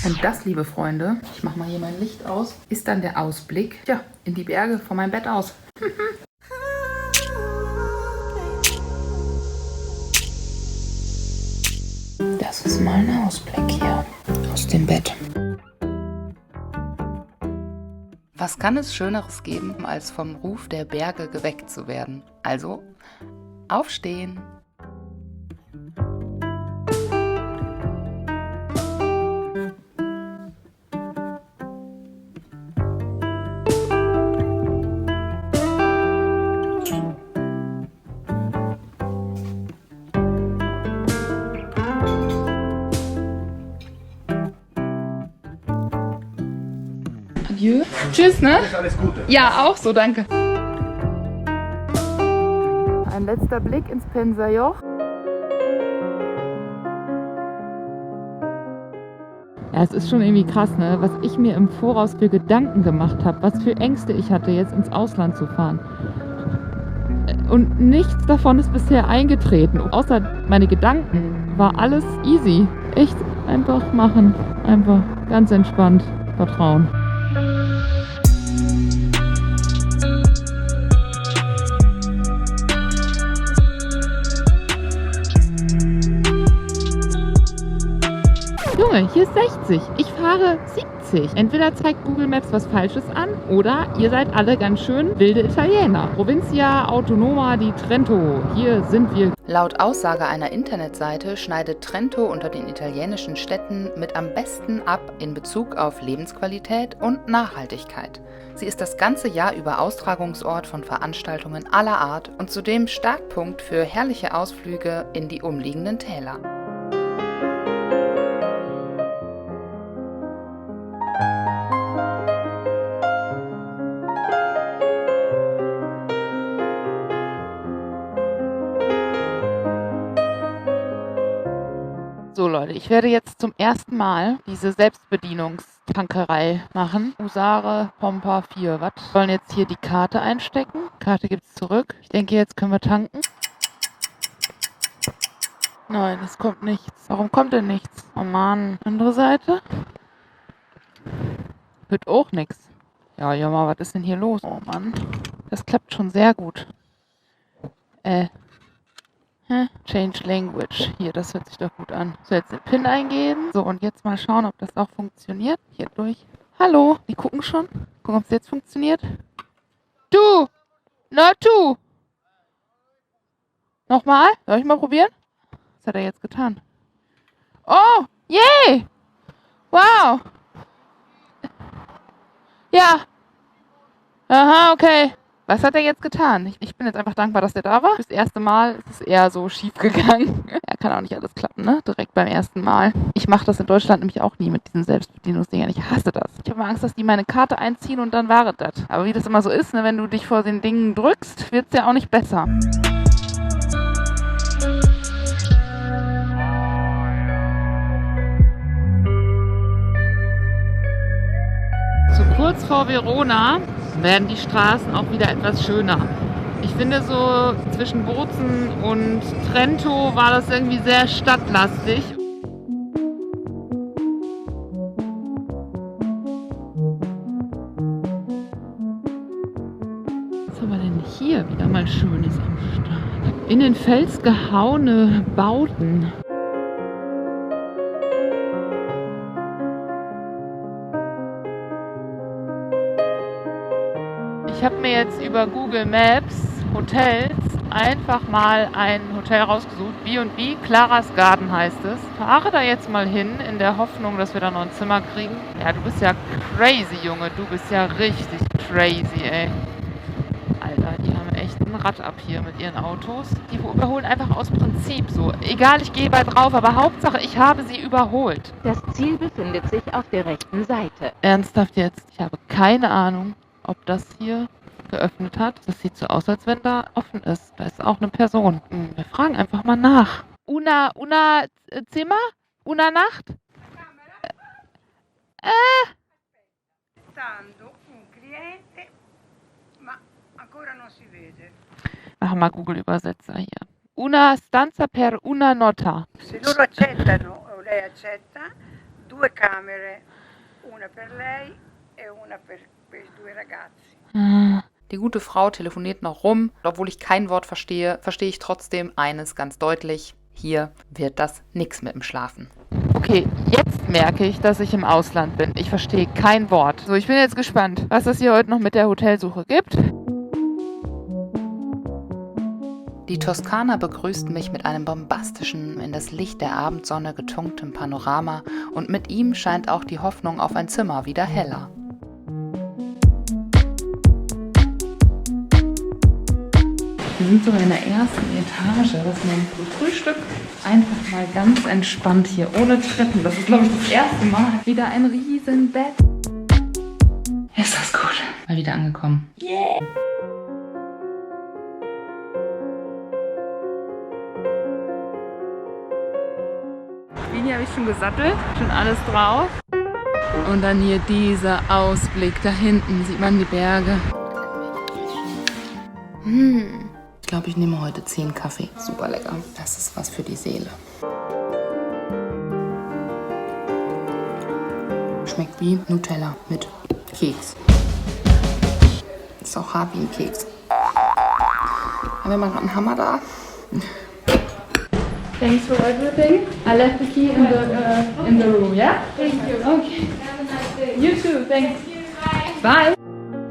Und das, liebe Freunde, ich mache mal hier mein Licht aus, ist dann der Ausblick, ja, in die Berge von meinem Bett aus. Das ist mal ein Ausblick hier aus dem Bett. Was kann es Schöneres geben, als vom Ruf der Berge geweckt zu werden? Also, aufstehen! Adieu. Tschüss, ne? Alles Gute. Ja, auch so, danke. Ein letzter Blick ins Pensajoch. Ja, es ist schon irgendwie krass, ne? Was ich mir im Voraus für Gedanken gemacht habe, was für Ängste ich hatte, jetzt ins Ausland zu fahren. Und nichts davon ist bisher eingetreten. Außer meine Gedanken war alles easy. Echt einfach machen. Einfach ganz entspannt vertrauen. Junge, hier ist 60. Ich fahre 70. Entweder zeigt Google Maps was Falsches an oder ihr seid alle ganz schön wilde Italiener. Provincia Autonoma di Trento. Hier sind wir. Laut Aussage einer Internetseite schneidet Trento unter den italienischen Städten mit am besten ab in Bezug auf Lebensqualität und Nachhaltigkeit. Sie ist das ganze Jahr über Austragungsort von Veranstaltungen aller Art und zudem Startpunkt für herrliche Ausflüge in die umliegenden Täler. So Leute, ich werde jetzt zum ersten Mal diese Selbstbedienungstankerei machen. Usare Pompa 4 Watt. Wir wollen jetzt hier die Karte einstecken. Karte gibt's zurück. Ich denke, jetzt können wir tanken. Nein, es kommt nichts. Warum kommt denn nichts? Oh Mann. Andere Seite. Wird auch nichts. Ja, Jammer, was ist denn hier los? Oh Mann. Das klappt schon sehr gut. Change Language. Hier, das hört sich doch gut an. So, jetzt den PIN eingeben. So, und jetzt mal schauen, ob das auch funktioniert. Hier durch. Hallo, die gucken schon. Gucken, ob es jetzt funktioniert. Du! Na, du! Nochmal? Soll ich mal probieren? Was hat er jetzt getan? Oh! Yay! Wow! Ja! Aha, okay. Was hat er jetzt getan? Ich bin jetzt einfach dankbar, dass er da war. Das erste Mal ist es eher so schief gegangen. Ja, kann auch nicht alles klappen, ne? Direkt beim ersten Mal. Ich mache das in Deutschland nämlich auch nie mit diesen Selbstbedienungsdingern. Ich hasse das. Ich habe Angst, dass die meine Karte einziehen und dann war es das. Aber wie das immer so ist, ne, wenn du dich vor den Dingen drückst, wird es ja auch nicht besser. So kurz vor Verona werden die Straßen auch wieder etwas schöner. Ich finde so zwischen Bozen und Trento war das irgendwie sehr stadtlastig. Was haben wir denn hier wieder mal Schönes am Start? In den Fels gehauene Bauten. Ich habe mir jetzt über Google Maps Hotels einfach mal ein Hotel rausgesucht. B&B, Claras Garden heißt es. Fahre da jetzt mal hin, in der Hoffnung, dass wir da noch ein Zimmer kriegen. Ja, du bist ja crazy, Junge. Du bist ja richtig crazy, ey. Alter, die haben echt ein Rad ab hier mit ihren Autos. Die überholen einfach aus Prinzip so. Egal, ich gehe bald drauf, aber Hauptsache, ich habe sie überholt. Das Ziel befindet sich auf der rechten Seite. Ernsthaft jetzt? Ich habe keine Ahnung, ob das hier geöffnet hat. Das sieht so aus, als wenn da offen ist. Da ist auch eine Person. Wir fragen einfach mal nach. Una Zimmer? Una Nacht? aspettando un cliente, ma ancora non si vede. Machen mal Google-Übersetzer hier. Una stanza per una nota. Se loro accettano, o lei accetta, 2 camere, una per lei e una per i 2 ragazzi. Die gute Frau telefoniert noch rum. Obwohl ich kein Wort verstehe, verstehe ich trotzdem eines ganz deutlich. Hier wird das nix mit dem Schlafen. Okay, jetzt merke ich, dass ich im Ausland bin. Ich verstehe kein Wort. So, ich bin jetzt gespannt, was es hier heute noch mit der Hotelsuche gibt. Die Toskana begrüßt mich mit einem bombastischen, in das Licht der Abendsonne getunktem Panorama und mit ihm scheint auch die Hoffnung auf ein Zimmer wieder heller. Wir sind sogar in der ersten Etage. Das ist mein Frühstück. Einfach mal ganz entspannt hier, ohne Treppen. Das ist, glaube ich, das erste Mal. Wieder ein Riesenbett. Ist das gut. Mal wieder angekommen. Yeah! Hier habe ich schon gesattelt, schon alles drauf. Und dann hier dieser Ausblick, da hinten sieht man die Berge. Ich glaube, ich nehme heute 10 Kaffee. Super lecker. Das ist was für die Seele. Schmeckt wie Nutella mit Keks. Ist auch hart wie ein Keks. Haben wir mal einen Hammer da? Thanks for everything. I left the key in the room, yeah? Thank you. Okay. Have a nice day. You too, thanks. Bye.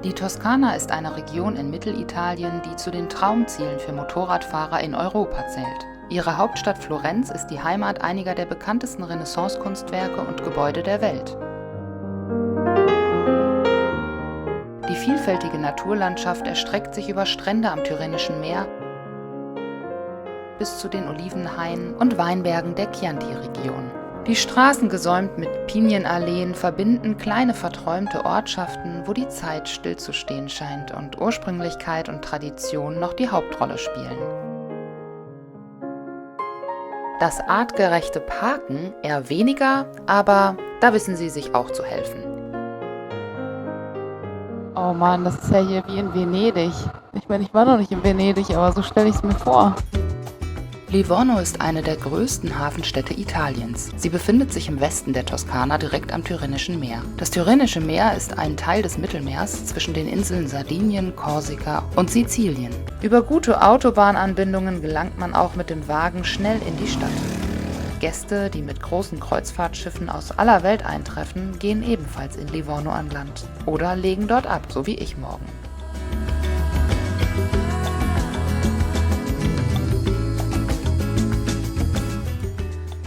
Die Toskana ist eine Region in Mittelitalien, die zu den Traumzielen für Motorradfahrer in Europa zählt. Ihre Hauptstadt Florenz ist die Heimat einiger der bekanntesten Renaissance-Kunstwerke und Gebäude der Welt. Die vielfältige Naturlandschaft erstreckt sich über Strände am Tyrrhenischen Meer bis zu den Olivenhainen und Weinbergen der Chianti-Region. Die Straßen, gesäumt mit Pinienalleen, verbinden kleine verträumte Ortschaften, wo die Zeit stillzustehen scheint und Ursprünglichkeit und Tradition noch die Hauptrolle spielen. Das artgerechte Parken eher weniger, aber da wissen sie sich auch zu helfen. Oh Mann, das ist ja hier wie in Venedig. Ich meine, ich war noch nicht in Venedig, aber so stelle ich es mir vor. Livorno ist eine der größten Hafenstädte Italiens. Sie befindet sich im Westen der Toskana direkt am Tyrrhenischen Meer. Das Tyrrhenische Meer ist ein Teil des Mittelmeers zwischen den Inseln Sardinien, Korsika und Sizilien. Über gute Autobahnanbindungen gelangt man auch mit dem Wagen schnell in die Stadt. Gäste, die mit großen Kreuzfahrtschiffen aus aller Welt eintreffen, gehen ebenfalls in Livorno an Land oder legen dort ab, so wie ich morgen.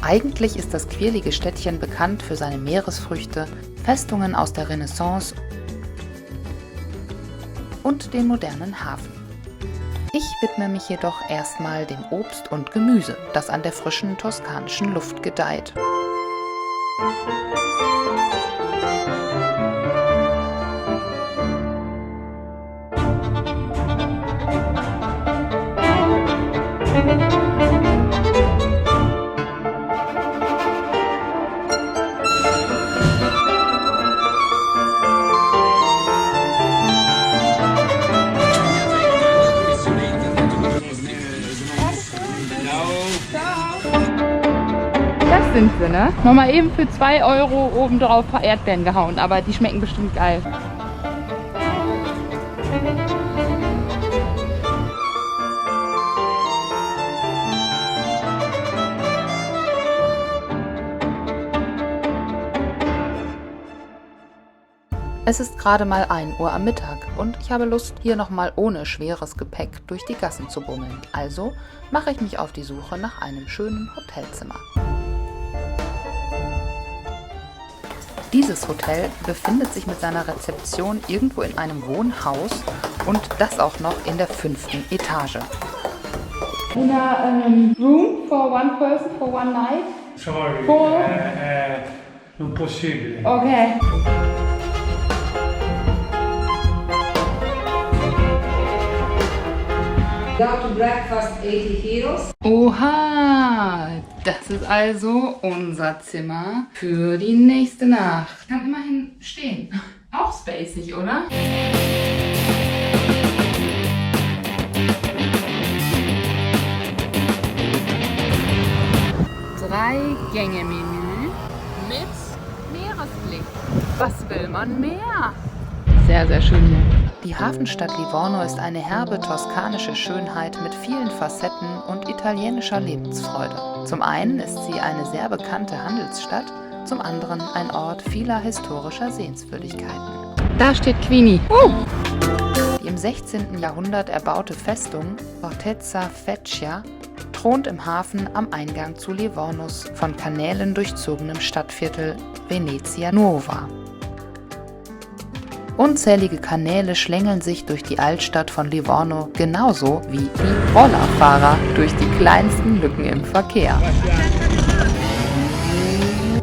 Eigentlich ist das quirlige Städtchen bekannt für seine Meeresfrüchte, Festungen aus der Renaissance und den modernen Hafen. Ich widme mich jedoch erstmal dem Obst und Gemüse, das an der frischen toskanischen Luft gedeiht. Sind sie, ne? Nochmal eben für 2 € obendrauf ein paar Erdbeeren gehauen, aber die schmecken bestimmt geil. Es ist gerade mal 1 Uhr am Mittag und ich habe Lust, hier nochmal ohne schweres Gepäck durch die Gassen zu bummeln. Also mache ich mich auf die Suche nach einem schönen Hotelzimmer. Dieses Hotel befindet sich mit seiner Rezeption irgendwo in einem Wohnhaus und das auch noch in der 5. Etage. Una room for one person for one night? Sorry, non possibile. Okay. Go to breakfast 80 euros. Oha, das ist also unser Zimmer für die nächste Nacht. Kann immerhin stehen. Auch spacig, oder? Drei-Gänge-Menü mit Meeresblick. Was will man mehr? Sehr, sehr schön hier. Die Hafenstadt Livorno ist eine herbe toskanische Schönheit mit vielen Facetten und italienischer Lebensfreude. Zum einen ist sie eine sehr bekannte Handelsstadt, zum anderen ein Ort vieler historischer Sehenswürdigkeiten. Da steht Queenie. Die im 16. Jahrhundert erbaute Festung Fortezza Vecchia thront im Hafen am Eingang zu Livornos von Kanälen durchzogenem Stadtviertel Venezia Nuova. Unzählige Kanäle schlängeln sich durch die Altstadt von Livorno, genauso wie die Rollerfahrer durch die kleinsten Lücken im Verkehr.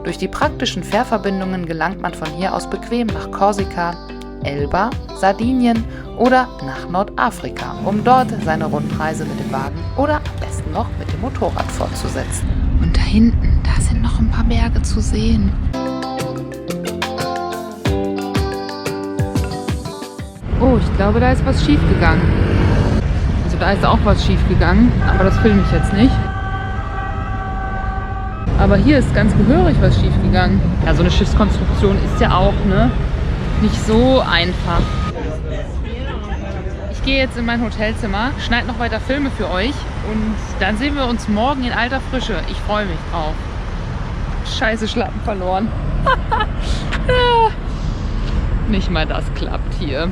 Durch die praktischen Fährverbindungen gelangt man von hier aus bequem nach Korsika, Elba, Sardinien oder nach Nordafrika, um dort seine Rundreise mit dem Wagen oder am besten noch mit dem Motorrad fortzusetzen. Und da hinten, da sind noch ein paar Berge zu sehen. Oh, ich glaube, da ist was schief gegangen. Also da ist auch was schief gegangen, aber das filme ich jetzt nicht. Aber hier ist ganz gehörig was schief gegangen. Ja, so eine Schiffskonstruktion ist ja auch, ne, nicht so einfach. Ich gehe jetzt in mein Hotelzimmer, schneide noch weiter Filme für euch und dann sehen wir uns morgen in alter Frische. Ich freue mich drauf. Scheiße, Schlappen verloren. Ja. Nicht mal das klappt hier.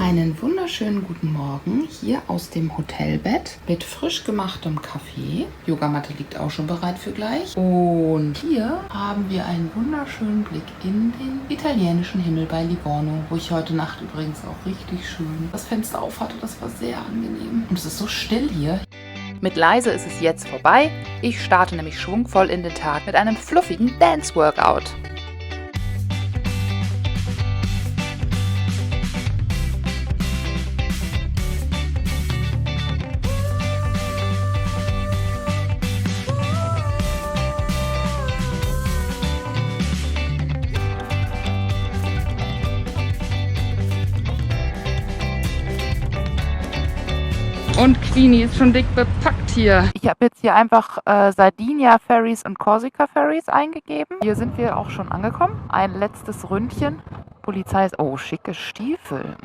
Einen wunderschönen guten Morgen hier aus dem Hotelbett mit frisch gemachtem Kaffee. Yogamatte liegt auch schon bereit für gleich. Und hier haben wir einen wunderschönen Blick in den italienischen Himmel bei Livorno, wo ich heute Nacht übrigens auch richtig schön das Fenster auf hatte. Das war sehr angenehm. Und es ist so still hier. Mit leise ist es jetzt vorbei. Ich starte nämlich schwungvoll in den Tag mit einem fluffigen Dance-Workout. Und Queenie ist schon dick bepackt hier. Ich habe jetzt hier einfach Sardinia Ferries und Korsika Ferries eingegeben. Hier sind wir auch schon angekommen. Ein letztes Ründchen. Polizei ist... Oh, schicke Stiefel.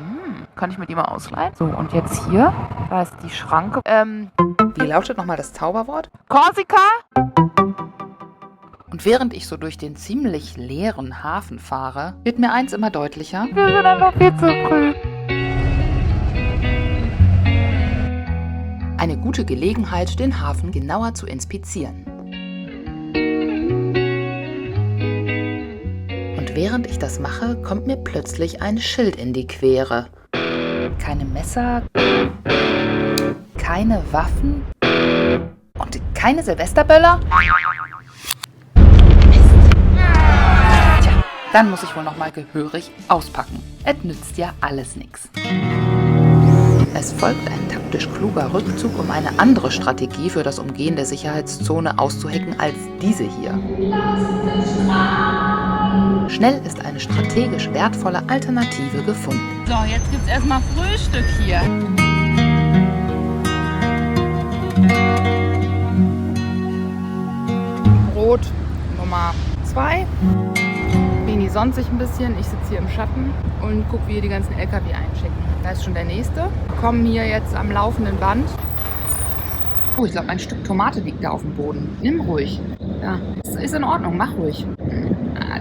Kann ich mir die mal ausleihen? So, und jetzt hier. Da ist die Schranke. Wie lautet nochmal das Zauberwort? Korsika? Und während ich so durch den ziemlich leeren Hafen fahre, wird mir eins immer deutlicher. Wir sind einfach viel zu früh. Eine gute Gelegenheit, den Hafen genauer zu inspizieren. Und während ich das mache, kommt mir plötzlich ein Schild in die Quere. Keine Messer, keine Waffen und keine Silvesterböller? Mist. Tja, dann muss ich wohl nochmal gehörig auspacken. Es nützt ja alles nichts. Es folgt ein taktisch kluger Rückzug, um eine andere Strategie für das Umgehen der Sicherheitszone auszuhecken als diese hier. Schnell ist eine strategisch wertvolle Alternative gefunden. So, jetzt gibt's erstmal Frühstück hier. Brot Nummer 2. Beni sonnt sich ein bisschen. Ich sitze hier im Schatten und gucke, wie hier die ganzen LKW einchecken. Da ist schon der nächste. Wir kommen hier jetzt am laufenden Band. Oh, ich glaube, ein Stück Tomate liegt da auf dem Boden. Nimm ruhig. Ja, ist in Ordnung, mach ruhig.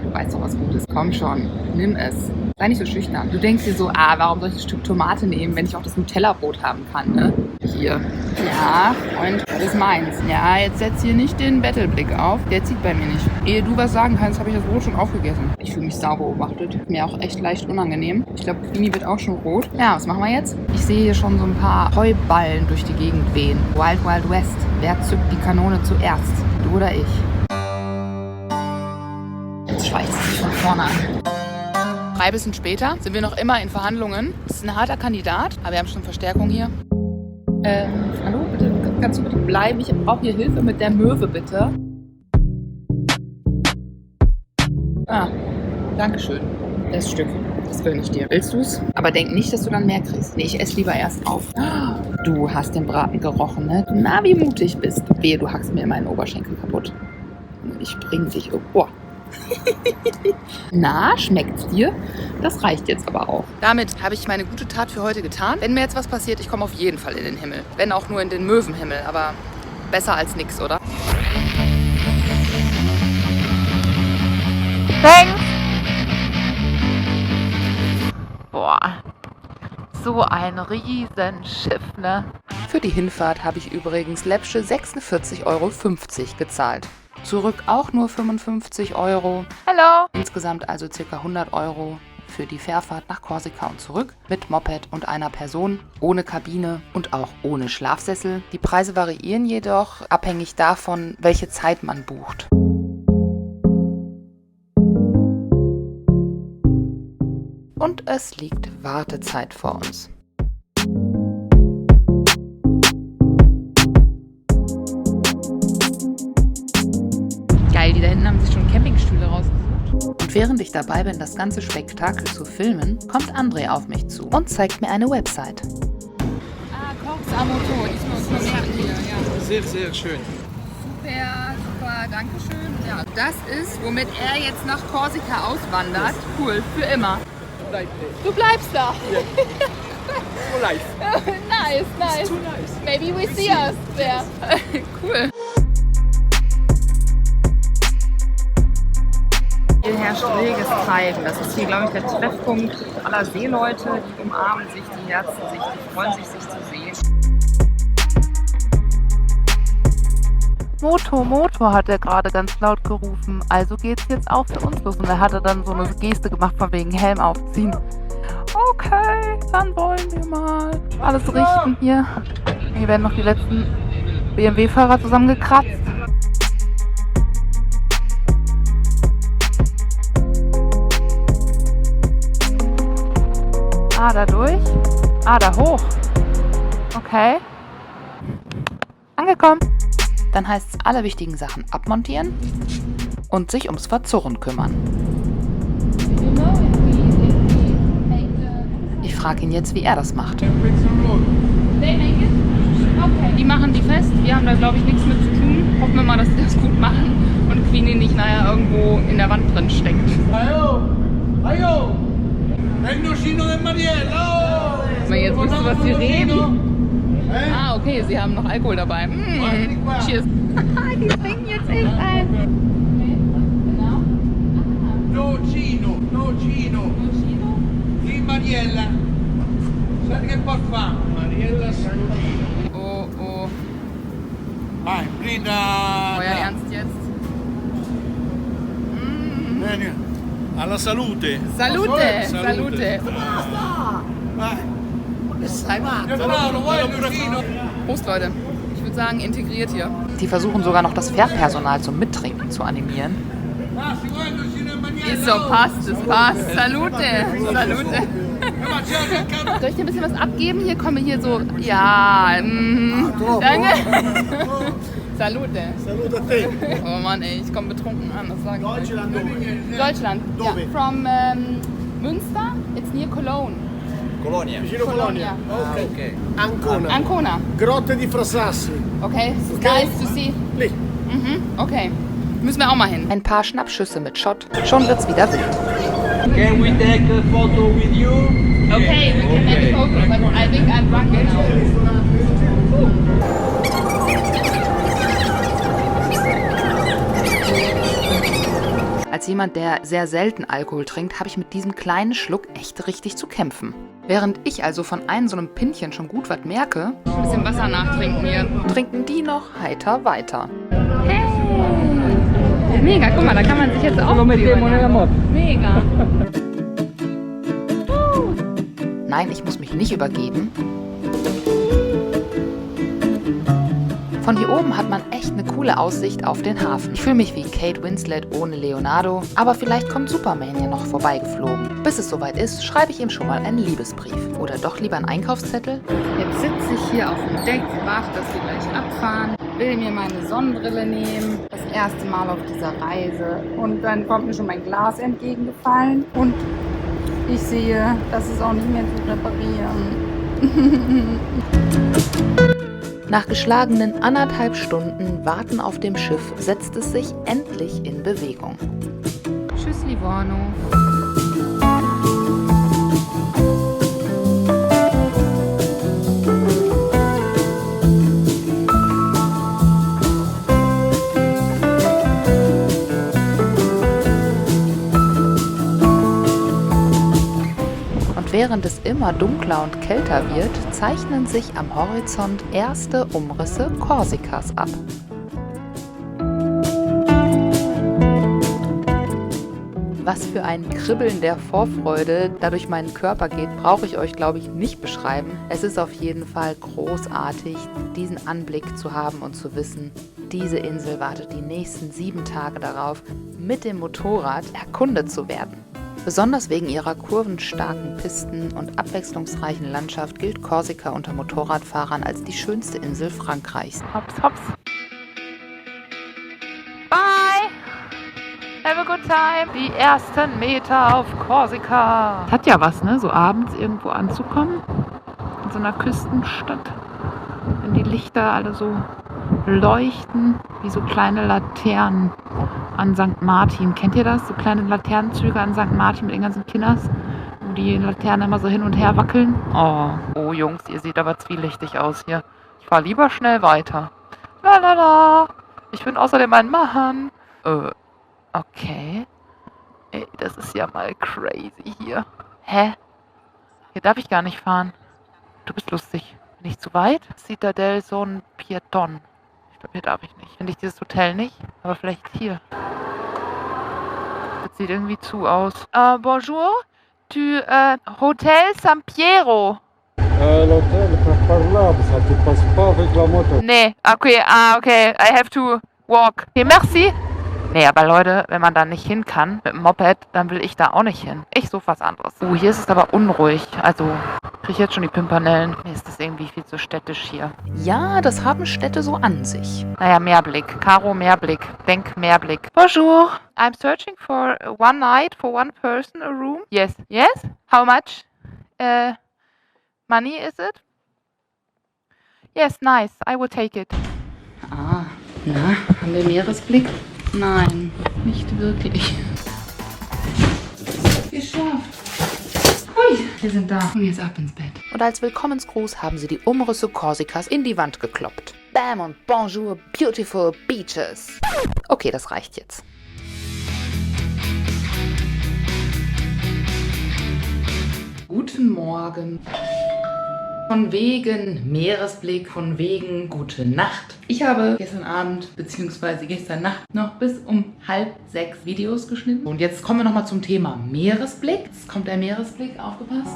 Du weißt doch, was gut ist. Komm schon, nimm es. Sei nicht so schüchtern. Du denkst dir so, warum soll ich ein Stück Tomate nehmen, wenn ich auch das Nutella-Brot haben kann, ne? Hier. Ja, Freund, das ist meins. Ja, jetzt setz hier nicht den Battleblick auf. Der zieht bei mir nicht. Ehe du was sagen kannst, habe ich das Brot schon aufgegessen. Ich fühle mich sau beobachtet. Mir auch echt leicht unangenehm. Ich glaube, Queenie wird auch schon rot. Ja, was machen wir jetzt? Ich sehe hier schon so ein paar Heuballen durch die Gegend wehen. Wild Wild West. Wer zückt die Kanone zuerst? Du oder ich? Jetzt schweißt es sich von vorne an. 3 Bissen später sind wir noch immer in Verhandlungen. Das ist ein harter Kandidat, aber wir haben schon Verstärkung hier. Hallo, bitte Kannst du bitte bleiben? Ich brauche hier Hilfe mit der Möwe, bitte. Ah, dankeschön. Das Stück. Das gönne ich dir. Willst du's? Aber denk nicht, dass du dann mehr kriegst. Nee, ich esse lieber erst auf. Du hast den Braten gerochen, ne? Na, wie mutig bist. Wehe, du hackst mir meinen Oberschenkel kaputt. Ich bring dich irgendwo. Na, schmeckt's dir? Das reicht jetzt aber auch. Damit habe ich meine gute Tat für heute getan. Wenn mir jetzt was passiert, ich komme auf jeden Fall in den Himmel. Wenn auch nur in den Möwenhimmel. Aber besser als nix, oder? Thanks. Boah, so ein Riesenschiff, ne? Für die Hinfahrt habe ich übrigens läppsche 46,50 € gezahlt. Zurück auch nur 55 €. Hallo. Insgesamt also ca. 100 € für die Fährfahrt nach Korsika und zurück. Mit Moped und einer Person, ohne Kabine und auch ohne Schlafsessel. Die Preise variieren jedoch abhängig davon, welche Zeit man bucht. Und es liegt Wartezeit vor uns. Geil, die da hinten haben sich schon Campingstühle rausgesucht. Und während ich dabei bin, das ganze Spektakel zu filmen, kommt André auf mich zu und zeigt mir eine Website. Ah, Kochsamoto. Ich muss mal merken hier, ja. Sehr, sehr schön. Super, super, danke schön. Ja, das ist, womit er jetzt nach Korsika auswandert. Cool, für immer. Du bleibst da. Yeah. For life. Nice, nice. Too nice. Maybe we see us there. Cool. Hier herrscht reges Treiben. Das ist hier, glaube ich, der Treffpunkt aller Seeleute. Die umarmen sich, die herzen sich, die freuen sich, sich zu sehen. Moto, Motor, hat er gerade ganz laut gerufen. Also geht's jetzt auch für uns los. Und er hatte dann so eine Geste gemacht von wegen Helm aufziehen. Okay, dann wollen wir mal alles richten hier. Hier werden noch die letzten BMW-Fahrer zusammengekratzt. Ah, da durch. Ah, da hoch. Okay. Angekommen. Dann heißt es alle wichtigen Sachen abmontieren und sich ums Verzurren kümmern. Ich frage ihn jetzt, wie er das macht. Die machen die fest. Wir haben da, glaube ich, nichts mit zu tun. Hoffen wir mal, dass die das gut machen und Queenie nicht nachher irgendwo in der Wand drin steckt. Jetzt wisst ihr, was sie reden. Ah, okay, sie haben noch Alkohol dabei. Cheers. Die trinken jetzt echt ein. No Cino. Sì, Mariella. Sai che può fare? Mariella Salutino. Oh, oh. Vai, brinda. Euer Ernst jetzt? Bene. Alla salute. Salute, salute. Vai. Prost, Leute. Ich würde sagen, integriert hier. Die versuchen sogar noch das Fährpersonal zum Mittrinken zu animieren. Ist so, passt, es passt. Salute, salute. Soll ich dir ein bisschen was abgeben? Hier komme hier so. Ja, danke. Salute. Salute a te. Oh Mann, ey, ich komme betrunken an. Das sage ich. Deutschland dove? Deutschland. Dove? Ja. From Münster, it's near Cologne. Colonia. Vicino Colonia. Okay. Ancona. Ancona. Grotte di Frasassi. Okay, nice to see. Lì. Okay. Müssen wir auch mal hin. Ein paar Schnappschüsse mit Shot, schon wird's wieder wild. Can we take a photo with you? Okay, we can make a photo, but I think I'm drunk now. Als jemand, der sehr selten Alkohol trinkt, habe ich mit diesem kleinen Schluck echt richtig zu kämpfen. Während ich also von einem so einem Pinchen schon gut was merke, Ein bisschen Wasser nachtrinken hier. trinken die noch heiter weiter. Hey! Mega, guck mal, da kann man sich jetzt auch Mega. Nein, ich muss mich nicht übergeben. Von hier oben hat man echt eine coole Aussicht auf den Hafen. Ich fühle mich wie Kate Winslet ohne Leonardo, aber vielleicht kommt Superman ja noch vorbeigeflogen. Bis es soweit ist, schreibe ich ihm schon mal einen Liebesbrief. Oder doch lieber einen Einkaufszettel? Jetzt sitze ich hier auf dem Deck, warte, dass wir gleich abfahren, will mir meine Sonnenbrille nehmen. Das erste Mal auf dieser Reise. Und dann kommt mir schon mein Glas entgegengefallen. Und ich sehe, das ist auch nicht mehr zu reparieren. Nach geschlagenen 1,5 Stunden Warten auf dem Schiff setzt es sich endlich in Bewegung. Tschüss, Livorno. Während es immer dunkler und kälter wird, zeichnen sich am Horizont erste Umrisse Korsikas ab. Was für ein Kribbeln der Vorfreude da durch meinen Körper geht, brauche ich euch, glaube ich, nicht beschreiben. Es ist auf jeden Fall großartig, diesen Anblick zu haben und zu wissen, diese Insel wartet die nächsten 7 Tage darauf, mit dem Motorrad erkundet zu werden. Besonders wegen ihrer kurvenstarken Pisten und abwechslungsreichen Landschaft gilt Korsika unter Motorradfahrern als die schönste Insel Frankreichs. Hops, hops. Bye! Have a good time. Die ersten Meter auf Korsika. Hat ja was, ne? So abends irgendwo anzukommen. In so einer Küstenstadt. Wenn die Lichter alle so leuchten, wie so kleine Laternen an St. Martin. Kennt ihr das? So kleine Laternenzüge an St. Martin mit den ganzen Kinders, wo die Laternen immer so hin und her wackeln. Oh Jungs, ihr seht aber zwielichtig aus hier. Ich fahr lieber schnell weiter. Lalala. Ich bin außerdem ein Mann. Okay. Ey, das ist ja mal crazy hier. Hä? Hier darf ich gar nicht fahren. Du bist lustig. Bin ich zu weit? Citadel Son Pieton. Ich glaube, hier darf ich nicht. Finde ich dieses Hotel nicht, aber vielleicht hier. Das sieht irgendwie zu aus. Bonjour. Tu, Hotel San Piero. L'hôtel per parlare, ça tu passes pas avec la moto. Nee, okay, okay. I have to walk. Okay, merci. Nee, aber Leute, wenn man da nicht hin kann mit dem Moped, dann will ich da auch nicht hin. Ich suche was anderes. Hier ist es aber unruhig. Also, kriege ich jetzt schon die Pimpernellen. Mir ist das irgendwie viel zu städtisch hier. Ja, das haben Städte so an sich. Naja, Meerblick. Caro, Meerblick. Denk Meerblick. Bonjour. I'm searching for one night, for one person, a room. Yes. Yes? How much? Money is it? Yes, nice. I will take it. Ah, na, haben wir Meeresblick? Nein, nicht wirklich. Geschafft. Hui, wir sind da. Und jetzt ab ins Bett. Und als Willkommensgruß haben sie die Umrisse Korsikas in die Wand gekloppt. Bam und bonjour, beautiful beaches. Okay, das reicht jetzt. Guten Morgen. Von wegen Meeresblick, von wegen gute Nacht. Ich habe gestern Abend bzw. gestern Nacht noch bis um 5:30 Videos geschnitten. Und jetzt kommen wir nochmal zum Thema Meeresblick. Jetzt kommt der Meeresblick, aufgepasst.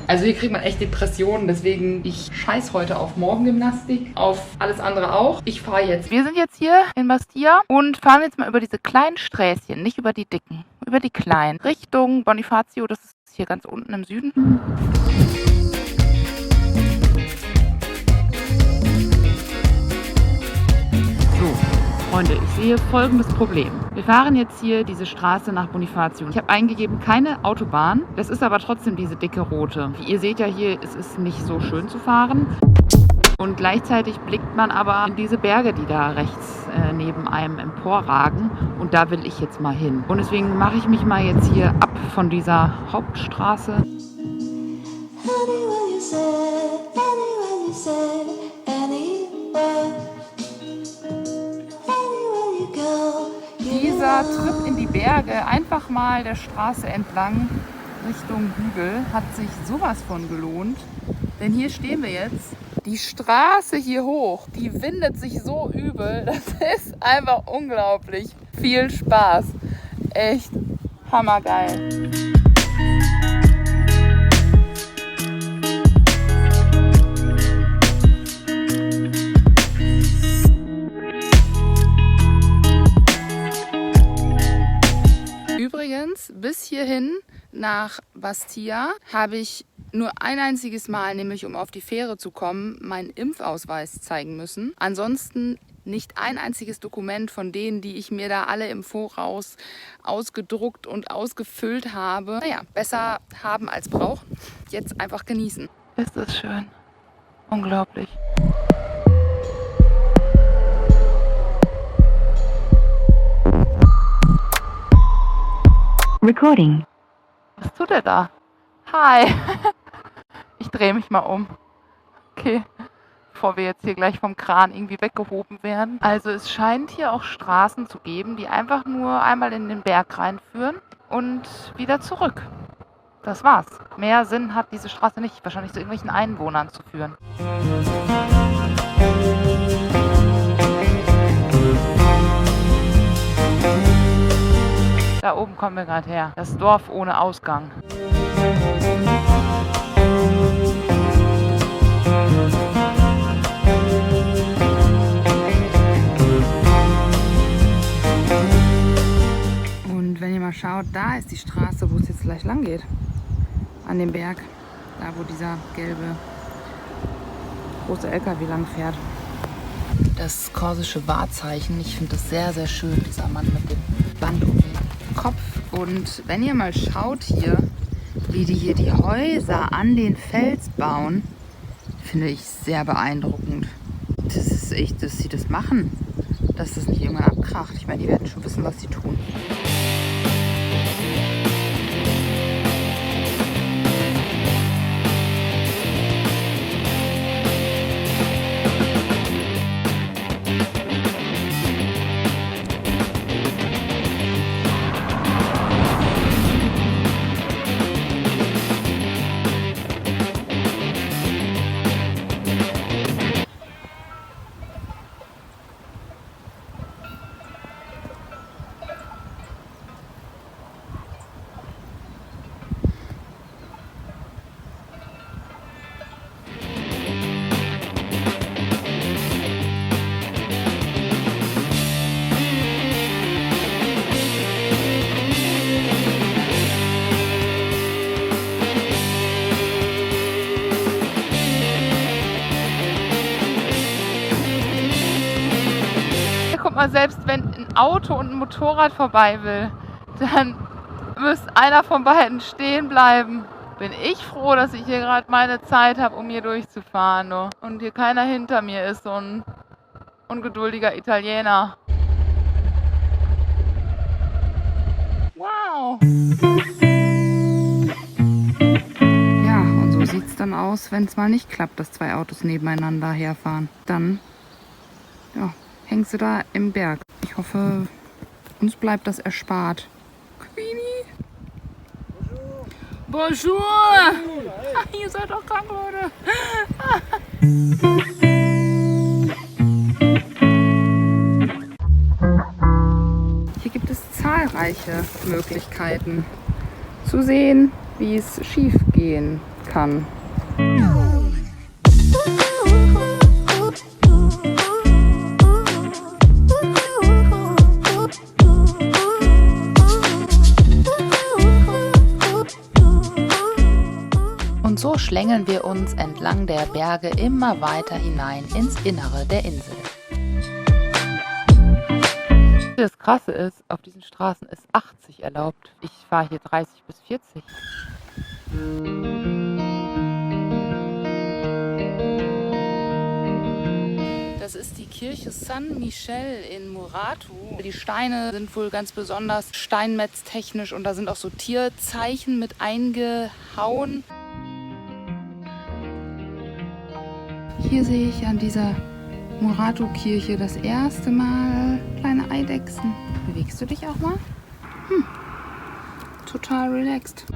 Also hier kriegt man echt Depressionen, deswegen ich scheiß heute auf Morgengymnastik, auf alles andere auch. Ich fahre jetzt. Wir sind jetzt hier in Bastia und fahren jetzt mal über diese kleinen Sträßchen, nicht über die dicken, über die kleinen. Richtung Bonifacio, das ist hier ganz unten im Süden. So, Freunde, ich sehe folgendes Problem. Wir fahren jetzt hier diese Straße nach Bonifacio. Ich habe eingegeben, keine Autobahn. Das ist aber trotzdem diese dicke rote. Wie ihr seht ja hier, es ist nicht so schön zu fahren. Und gleichzeitig blickt man aber in diese Berge, die da rechts neben einem emporragen. Und da will ich jetzt mal hin. Und deswegen mache ich mich mal jetzt hier ab von dieser Hauptstraße. Dieser Trip in die Berge, einfach mal der Straße entlang Richtung Hügel, hat sich sowas von gelohnt. Denn hier stehen wir jetzt. Die Straße hier hoch, die windet sich so übel. Das ist einfach unglaublich. Viel Spaß. Echt hammergeil. nach Bastia habe ich nur ein einziges Mal, nämlich um auf die Fähre zu kommen, meinen Impfausweis zeigen müssen. Ansonsten nicht ein einziges Dokument von denen, die ich mir da alle im Voraus ausgedruckt und ausgefüllt habe. Naja, besser haben als brauchen. Jetzt einfach genießen. Ist das schön. Unglaublich. Recording. Was tut er da? Hi. Ich drehe mich mal um. Okay. Bevor wir jetzt hier gleich vom Kran irgendwie weggehoben werden. Also es scheint hier auch Straßen zu geben, die einfach nur einmal in den Berg reinführen und wieder zurück. Das war's. Mehr Sinn hat diese Straße nicht, wahrscheinlich zu irgendwelchen Einwohnern zu führen. Da oben kommen wir gerade her. Das Dorf ohne Ausgang. Und wenn ihr mal schaut, da ist die Straße, wo es jetzt gleich lang geht. An dem Berg. Da, wo dieser gelbe große LKW lang fährt. Das korsische Wahrzeichen. Ich finde das sehr, sehr schön, dieser Mann mit dem Band um den Kopf. Und wenn ihr mal schaut hier, wie die hier die Häuser an den Fels bauen, finde ich sehr beeindruckend. Das ist echt, dass sie das machen, dass das nicht irgendwann abkracht. Ich meine, die werden schon wissen, was sie tun. Guck mal, selbst wenn ein Auto und ein Motorrad vorbei will, dann müsste einer von beiden stehen bleiben. Bin ich froh, dass ich hier gerade meine Zeit habe, um hier durchzufahren. Du. Und hier keiner hinter mir ist, so ein ungeduldiger Italiener. Wow! Ja, und so sieht es dann aus, wenn es mal nicht klappt, dass zwei Autos nebeneinander herfahren. Dann ja, hängst du da im Berg. Ich hoffe, uns bleibt das erspart. Queenie? Bonjour! Bonjour. Ihr seid doch krank, Leute. Hier gibt es zahlreiche Möglichkeiten zu sehen, wie es schief gehen kann. Und so schlängeln wir uns entlang der Berge immer weiter hinein ins Innere der Insel. Das Krasse ist, auf diesen Straßen ist 80 erlaubt. Ich fahre hier 30 bis 40. Das ist die Kirche San Michele in Muratu. Die Steine sind wohl ganz besonders steinmetztechnisch und da sind auch so Tierzeichen mit eingehauen. Hier sehe ich an dieser Muratu-Kirche das erste Mal kleine Eidechsen. Bewegst du dich auch mal? Total relaxed.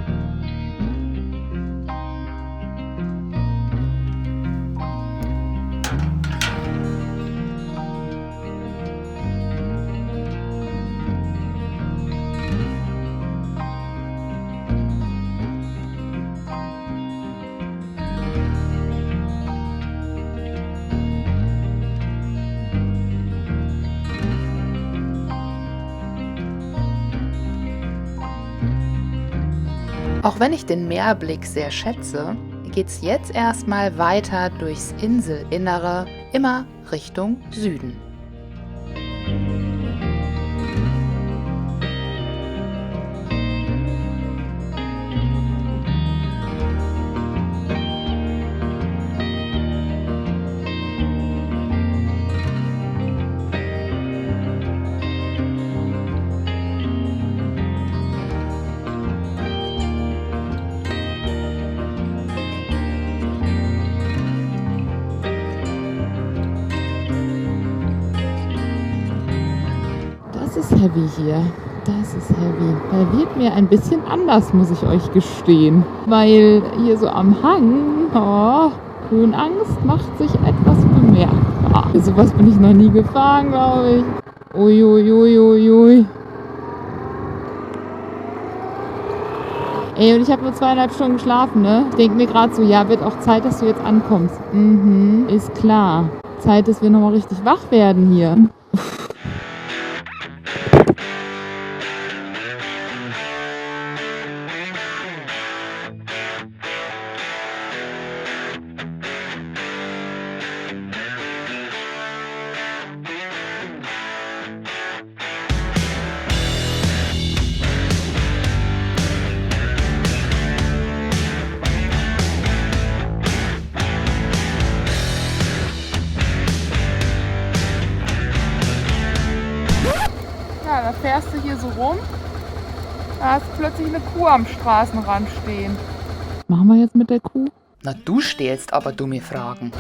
Auch wenn ich den Meerblick sehr schätze, geht's jetzt erstmal weiter durchs Inselinnere, immer Richtung Süden. Das ist heavy hier. Das ist heavy. Da wird mir ein bisschen anders, muss ich euch gestehen. Weil hier so am Hang, Höhenangst macht sich etwas bemerkbar. Sowas bin ich noch nie gefahren, glaube ich. Uiuiuiui. Ey, und ich habe nur 2,5 Stunden geschlafen, ne? Ich denke mir gerade so, ja, wird auch Zeit, dass du jetzt ankommst. Mhm, ist klar. Zeit, dass wir nochmal richtig wach werden hier. Ja, da fährst du hier so rum, da hast du plötzlich eine Kuh am Straßenrand stehen. Machen wir jetzt mit der Kuh? Na, du stellst aber dumme Fragen.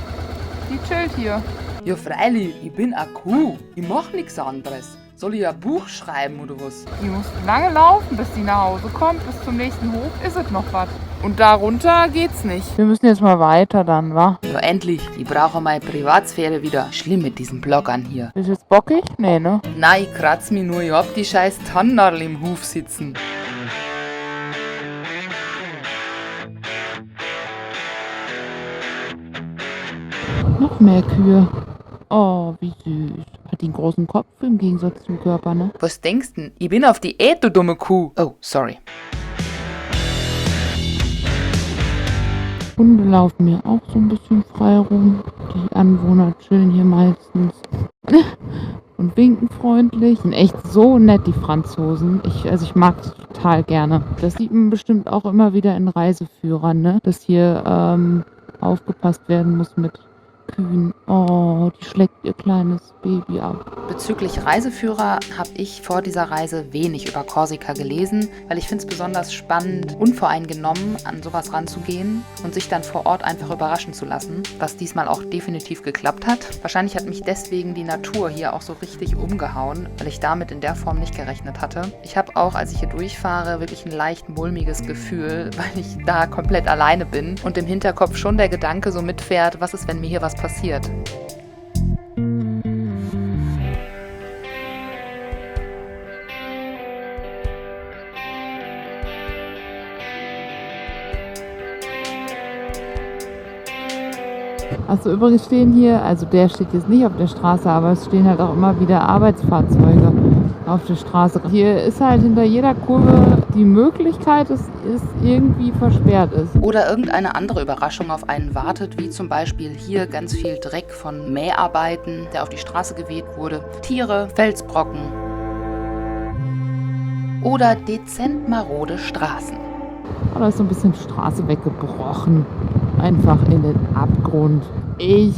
Die chillt hier. Ja, freilich, ich bin eine Kuh. Ich mach nichts anderes. Soll ich ein Buch schreiben oder was? Die muss lange laufen, bis die nach Hause kommt. Bis zum nächsten Hof ist es noch was. Und darunter geht's nicht. Wir müssen jetzt mal weiter dann, wa? Ja, endlich. Ich brauche meine Privatsphäre wieder. Schlimm mit diesen Bloggern hier. Bist du jetzt bockig? Nee, ne? Nein, ich kratz mich nur. Ich hab die scheiß Tannennadeln im Hof sitzen. Noch mehr Kühe. Oh, wie süß. Hat die einen großen Kopf im Gegensatz zum Körper, ne? Was denkst du? Ich bin auf Diät, du dumme Kuh. Oh, sorry. Hunde laufen mir auch so ein bisschen frei rum. Die Anwohner chillen hier meistens. Und winken freundlich. Sind echt so nett, die Franzosen. Ich mag es total gerne. Das sieht man bestimmt auch immer wieder in Reiseführern, ne? Dass hier aufgepasst werden muss mit Kühen. Oh, die schlägt ihr kleines Baby ab. Bezüglich Reiseführer habe ich vor dieser Reise wenig über Korsika gelesen, weil ich finde es besonders spannend, unvoreingenommen an sowas ranzugehen und sich dann vor Ort einfach überraschen zu lassen, was diesmal auch definitiv geklappt hat. Wahrscheinlich hat mich deswegen die Natur hier auch so richtig umgehauen, weil ich damit in der Form nicht gerechnet hatte. Ich habe auch, als ich hier durchfahre, wirklich ein leicht mulmiges Gefühl, weil ich da komplett alleine bin und im Hinterkopf schon der Gedanke so mitfährt, was ist, wenn mir hier was passiert. Achso, übrigens stehen hier, also der steht jetzt nicht auf der Straße, aber es stehen halt auch immer wieder Arbeitsfahrzeuge auf der Straße. Hier ist halt hinter jeder Kurve die Möglichkeit, dass es irgendwie versperrt ist. Oder irgendeine andere Überraschung auf einen wartet, wie zum Beispiel hier ganz viel Dreck von Mäharbeiten, der auf die Straße geweht wurde, Tiere, Felsbrocken oder dezent marode Straßen. Da ist so ein bisschen Straße weggebrochen. Einfach in den Abgrund. Ich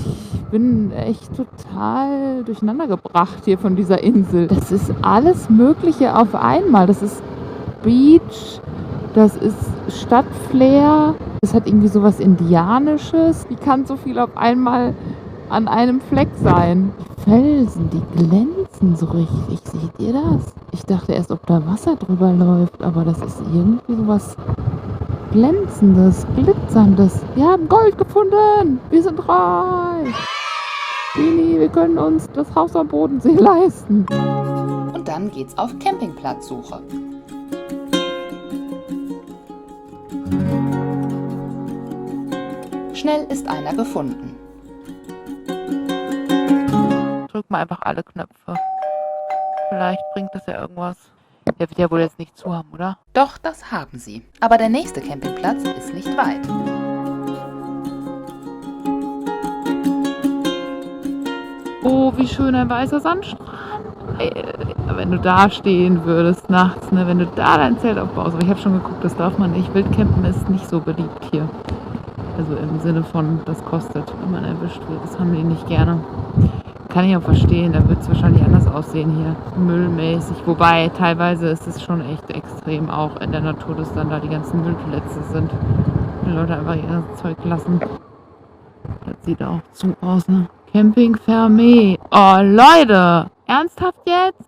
bin echt total durcheinander gebracht hier von dieser Insel. Das ist alles Mögliche auf einmal. Das ist Beach, das ist Stadtflair, das hat irgendwie sowas Indianisches. Wie kann so viel auf einmal an einem Fleck sein? Die Felsen, die glänzen so richtig. Seht ihr das? Ich dachte erst, ob da Wasser drüber läuft, aber das ist irgendwie sowas Glänzendes, Glitzerndes. Wir haben Gold gefunden. Wir sind reich. Bini, wir können uns das Haus am Bodensee leisten. Und dann geht's auf Campingplatzsuche. Schnell ist einer gefunden. Drück mal einfach alle Knöpfe. Vielleicht bringt das ja irgendwas. Der wird ja wohl jetzt nicht zu haben, oder? Doch, das haben sie. Aber der nächste Campingplatz ist nicht weit. Oh, wie schön ein weißer Sandstrand. Wenn du da stehen würdest nachts, ne, wenn du da dein Zelt aufbaust. Aber ich habe schon geguckt, das darf man nicht. Wildcampen ist nicht so beliebt hier. Also im Sinne von, das kostet, wenn man erwischt wird. Das haben die nicht gerne. Kann ich auch verstehen, da wird es wahrscheinlich anders aussehen hier. Müllmäßig. Wobei teilweise ist es schon echt extrem auch in der Natur, dass dann da die ganzen Müllplätze sind. Die Leute einfach ihr ganzes Zeug lassen. Das sieht auch zu aus, ne? Camping Fermé. Oh, Leute! Ernsthaft jetzt?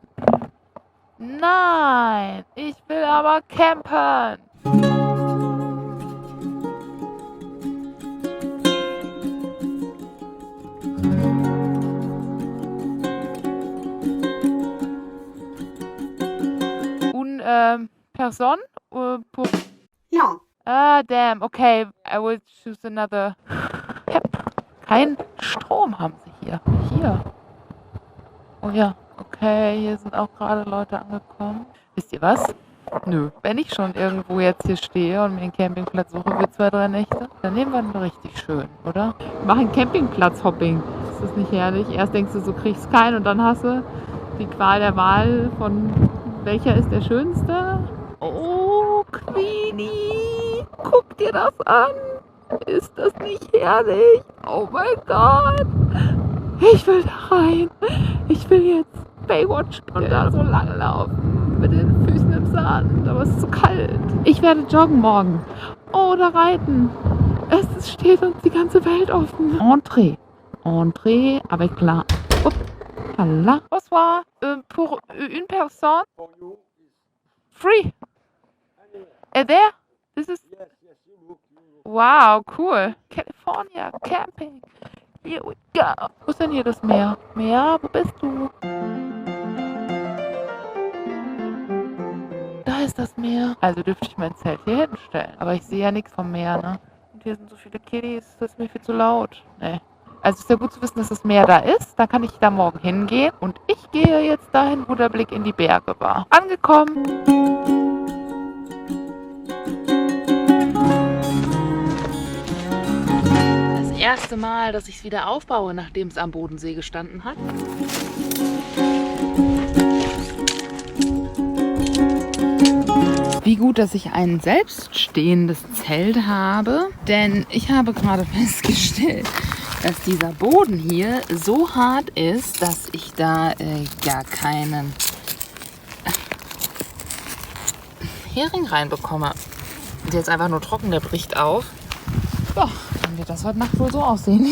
Nein! Ich will aber campen! Person? No. Ah, damn. Okay, I will choose another. Kein Strom haben sie hier. Hier. Oh ja, okay, hier sind auch gerade Leute angekommen. Wisst ihr was? Nö. Wenn ich schon irgendwo jetzt hier stehe und mir einen Campingplatz suche für 2-3 Nächte, dann nehmen wir einen richtig schön, oder? Wir machen Campingplatz-Hopping. Ist das nicht herrlich? Erst denkst du, kriegst keinen und dann hast du die Qual der Wahl von welcher ist der schönste? Oh, Queenie, guck dir das an. Ist das nicht herrlich? Oh mein Gott. Ich will da rein. Ich will jetzt Baywatch und da so lang laufen mit den Füßen im Sand. Aber es ist zu kalt. Ich werde joggen morgen. Oder reiten. Es steht uns die ganze Welt offen. Entree. Entree avec la... Voilà. Bonsoir. Pour une personne. Free. There? This is... Wow, cool. California Camping. Here we go. Wo ist denn hier das Meer? Meer, wo bist du? Da ist das Meer. Also dürfte ich mein Zelt hier hinstellen. Aber ich sehe ja nichts vom Meer, ne? Und hier sind so viele Kiddies. Das ist mir viel zu laut. Nee. Also ist ja gut zu wissen, dass das Meer da ist. Da kann ich da morgen hingehen. Und ich gehe jetzt dahin, wo der Blick in die Berge war. Angekommen. Das erste Mal, dass ich es wieder aufbaue, nachdem es am Bodensee gestanden hat. Wie gut, dass ich ein selbststehendes Zelt habe. Denn ich habe gerade festgestellt, dass dieser Boden hier so hart ist, dass ich da gar keinen Hering reinbekomme. Der ist einfach nur trocken, der bricht auf. Doch, dann wird das heute Nacht wohl so aussehen.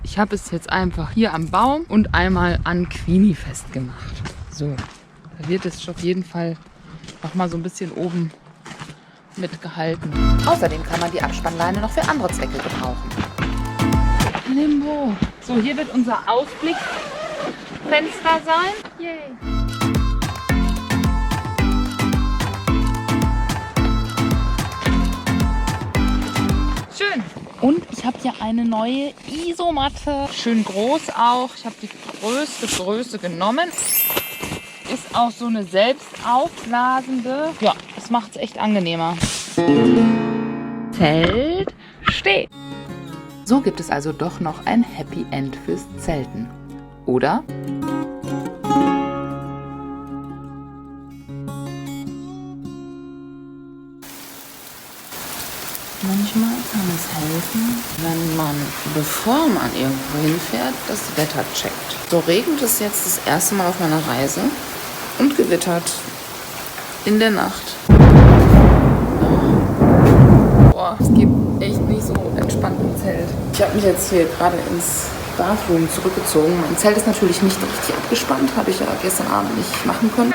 Ich habe es jetzt einfach hier am Baum und einmal an Queenie festgemacht. So, da wird es auf jeden Fall noch mal so ein bisschen oben mitgehalten. Außerdem kann man die Abspannleine noch für andere Zwecke gebrauchen. Limbo. So, hier wird unser Ausblickfenster sein. Yay. Schön. Und ich habe hier eine neue Isomatte. Schön groß auch. Ich habe die größte Größe genommen. Ist auch so eine selbst aufblasende. Ja, das macht es echt angenehmer. Zelt steht. So gibt es also doch noch ein Happy End fürs Zelten. Oder? Manchmal kann es helfen, wenn man, bevor man irgendwo hinfährt, das Wetter checkt. So regnet es jetzt das erste Mal auf meiner Reise und gewittert in der Nacht. Boah, es gibt echt nicht so entspannt im Zelt. Ich habe mich jetzt hier gerade ins Bathroom zurückgezogen. Mein Zelt ist natürlich nicht richtig abgespannt, habe ich ja gestern Abend nicht machen können.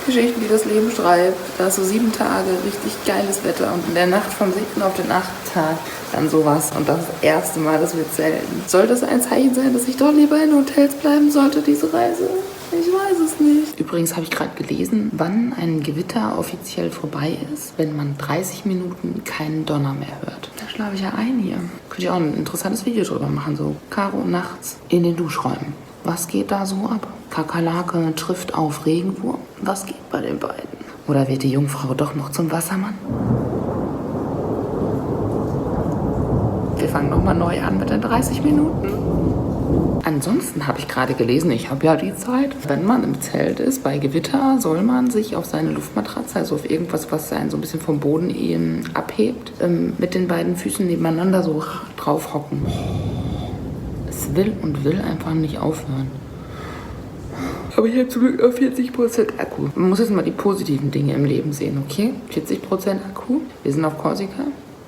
Geschichten, die das Leben schreibt. Da ist so 7 Tage richtig geiles Wetter und in der Nacht vom 7. auf den 8. Tag dann sowas. Und das ist das erste Mal, dass wir zelten. Soll das ein Zeichen sein, dass ich doch lieber in Hotels bleiben sollte, diese Reise? Ich weiß es nicht. Übrigens habe ich gerade gelesen, wann ein Gewitter offiziell vorbei ist, wenn man 30 Minuten keinen Donner mehr hört. Da schlafe ich ja ein hier. Könnt ihr auch ein interessantes Video drüber machen, so Karo nachts in den Duschräumen. Was geht da so ab? Kakerlake trifft auf Regenwurm. Was geht bei den beiden? Oder wird die Jungfrau doch noch zum Wassermann? Wir fangen nochmal neu an mit den 30 Minuten. Ansonsten habe ich gerade gelesen, ich habe ja die Zeit. Wenn man im Zelt ist, bei Gewitter, soll man sich auf seine Luftmatratze, also auf irgendwas, was einen so ein bisschen vom Boden abhebt, mit den beiden Füßen nebeneinander so drauf hocken. Es will einfach nicht aufhören. Aber ich habe zum Glück noch 40% Akku. Man muss jetzt mal die positiven Dinge im Leben sehen, okay? 40% Akku. Wir sind auf Korsika.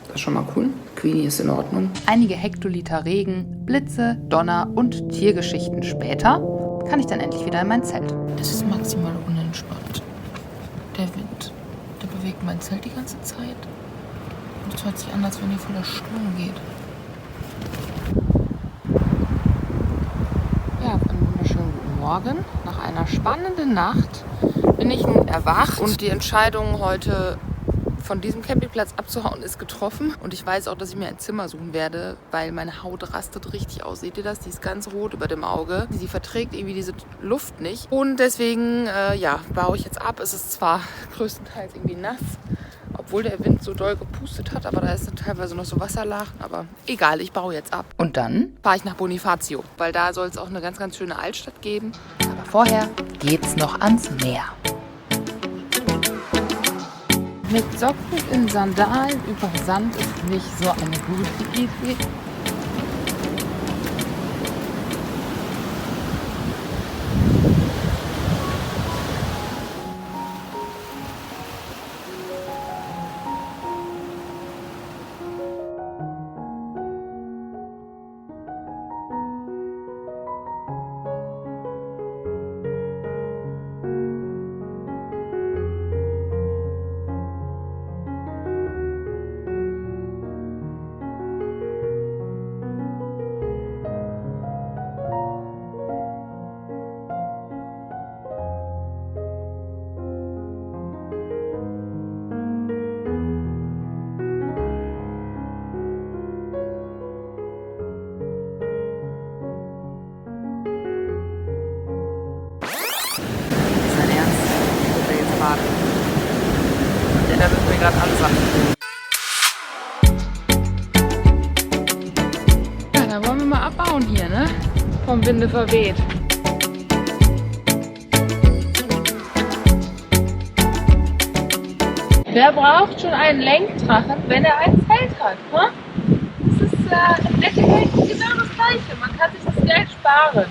Das ist schon mal cool. Queenie ist in Ordnung. Einige Hektoliter Regen, Blitze, Donner und Tiergeschichten später kann ich dann endlich wieder in mein Zelt. Es ist maximal unentspannt. Der Wind, der bewegt mein Zelt die ganze Zeit. Und es hört sich an, als wenn hier voller Sturm geht. Ja, einen wunderschönen guten Morgen. Nach einer spannenden Nacht bin ich nun erwacht und die Entscheidung heute von diesem Campingplatz abzuhauen ist getroffen. Und ich weiß auch, dass ich mir ein Zimmer suchen werde, weil meine Haut rastet richtig aus. Seht ihr das? Die ist ganz rot über dem Auge. Sie verträgt irgendwie diese Luft nicht. Und deswegen, baue ich jetzt ab. Es ist zwar größtenteils irgendwie nass, obwohl der Wind so doll gepustet hat, aber da ist teilweise noch so Wasserlachen. Aber egal, ich baue jetzt ab. Und dann fahre ich nach Bonifacio, weil da soll es auch eine ganz, ganz schöne Altstadt geben. Aber vorher geht's noch ans Meer. Mit Socken in Sandalen über Sand ist nicht so eine gute Idee. Der wird mir gerade ansagen. Ja, dann wollen wir mal abbauen hier, ne? Vom Winde verweht. Wer braucht schon einen Lenkdrachen, wenn er ein Zelt hat? Ne? Das ist im Endeffekt genau das Gleiche. Man kann sich das Geld sparen.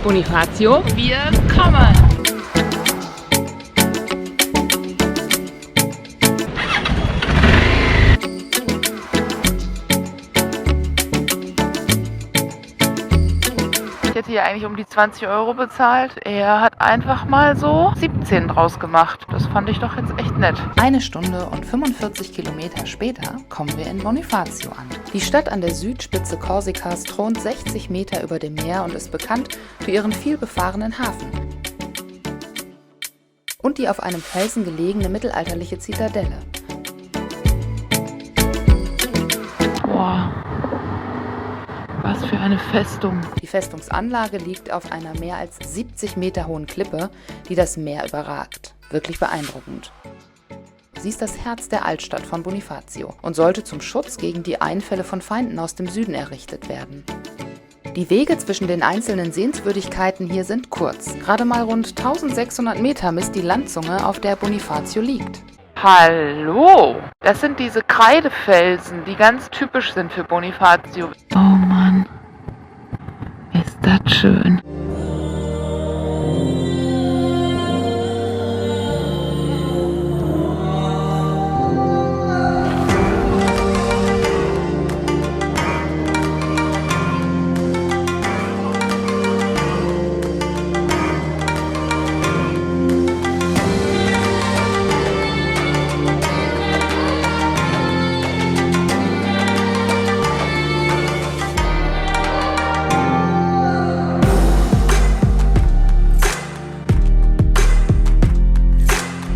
Bonifacio, wir kommen! Ich hätte hier eigentlich um die 20 € bezahlt. Er hat einfach mal so 17 draus gemacht. Das fand ich doch jetzt echt nett. 1 Stunde und 45 Kilometer später kommen wir in Bonifacio an. Die Stadt an der Südspitze Korsikas thront 60 Meter über dem Meer und ist bekannt für ihren vielbefahrenen Hafen. Und die auf einem Felsen gelegene mittelalterliche Zitadelle. Boah. Was für eine Festung. Die Festungsanlage liegt auf einer mehr als 70 Meter hohen Klippe, die das Meer überragt. Wirklich beeindruckend. Sie ist das Herz der Altstadt von Bonifacio und sollte zum Schutz gegen die Einfälle von Feinden aus dem Süden errichtet werden. Die Wege zwischen den einzelnen Sehenswürdigkeiten hier sind kurz. Gerade mal rund 1600 Meter misst die Landzunge, auf der Bonifacio liegt. Hallo! Das sind diese Kreidefelsen, die ganz typisch sind für Bonifacio. Oh Mann, ist das schön.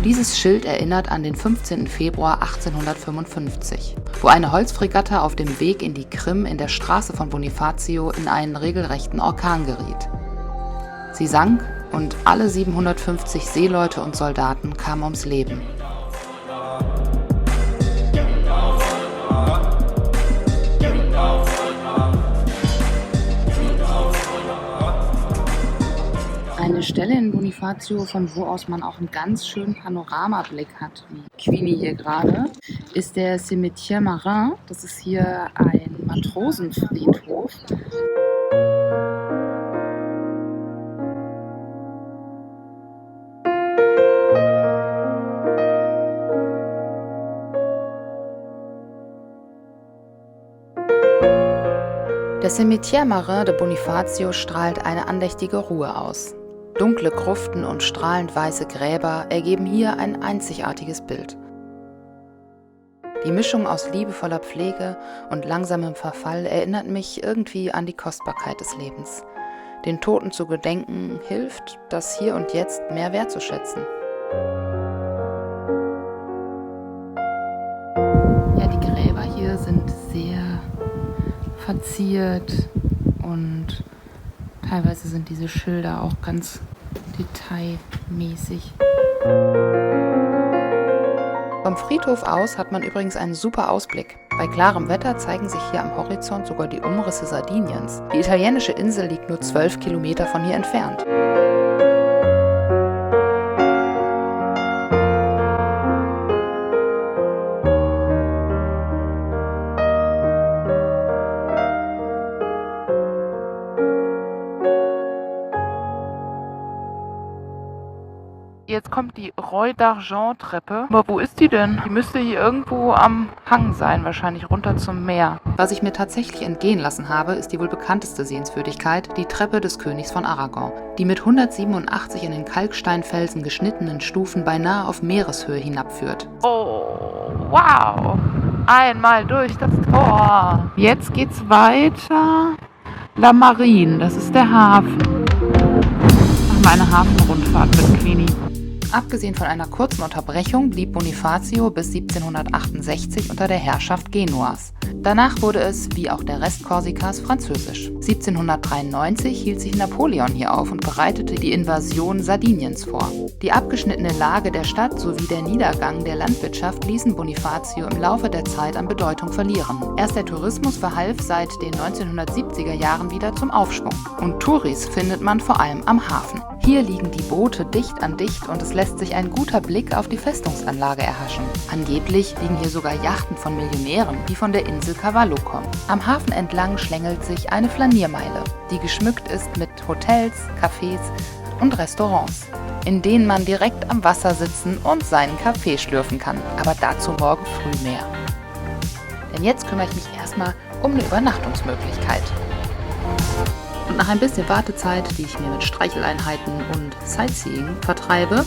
Dieses Schild erinnert an den 15. Februar 1855, wo eine Holzfregatte auf dem Weg in die Krim in der Straße von Bonifacio in einen regelrechten Orkan geriet. Sie sank und alle 750 Seeleute und Soldaten kamen ums Leben. Eine Stelle in Bonifacio, von wo aus man auch einen ganz schönen Panoramablick hat, wie Queenie hier gerade, ist der Cimetière Marin. Das ist hier ein Matrosenfriedhof. Der Cimetière Marin de Bonifacio strahlt eine andächtige Ruhe aus. Dunkle Gruften und strahlend weiße Gräber ergeben hier ein einzigartiges Bild. Die Mischung aus liebevoller Pflege und langsamem Verfall erinnert mich irgendwie an die Kostbarkeit des Lebens. Den Toten zu gedenken hilft, das Hier und Jetzt mehr wertzuschätzen. Ja, die Gräber hier sind sehr verziert und teilweise sind diese Schilder auch ganz detailmäßig. Vom Friedhof aus hat man übrigens einen super Ausblick. Bei klarem Wetter zeigen sich hier am Horizont sogar die Umrisse Sardiniens. Die italienische Insel liegt nur 12 Kilometer von hier entfernt. Jetzt kommt die Rue d'Argent Treppe. Aber wo ist die denn? Die müsste hier irgendwo am Hang sein, wahrscheinlich runter zum Meer. Was ich mir tatsächlich entgehen lassen habe, ist die wohl bekannteste Sehenswürdigkeit, die Treppe des Königs von Aragon, die mit 187 in den Kalksteinfelsen geschnittenen Stufen beinahe auf Meereshöhe hinabführt. Oh, wow! Einmal durch das Tor. Jetzt geht's weiter. La Marine, das ist der Hafen. Machen wir eine Hafenrundfahrt mit Queenie. Abgesehen von einer kurzen Unterbrechung blieb Bonifacio bis 1768 unter der Herrschaft Genuas. Danach wurde es, wie auch der Rest Korsikas, französisch. 1793 hielt sich Napoleon hier auf und bereitete die Invasion Sardiniens vor. Die abgeschnittene Lage der Stadt sowie der Niedergang der Landwirtschaft ließen Bonifacio im Laufe der Zeit an Bedeutung verlieren. Erst der Tourismus verhalf seit den 1970er Jahren wieder zum Aufschwung. Und Touris findet man vor allem am Hafen. Hier liegen die Boote dicht an dicht und es lässt sich ein guter Blick auf die Festungsanlage erhaschen. Angeblich liegen hier sogar Yachten von Millionären, die von der Insel Cavallo kommen. Am Hafen entlang schlängelt sich eine Flaniermeile, die geschmückt ist mit Hotels, Cafés und Restaurants, in denen man direkt am Wasser sitzen und seinen Kaffee schlürfen kann. Aber dazu morgen früh mehr. Denn jetzt kümmere ich mich erstmal um eine Übernachtungsmöglichkeit. Und nach ein bisschen Wartezeit, die ich mir mit Streicheleinheiten und Sightseeing vertreibe,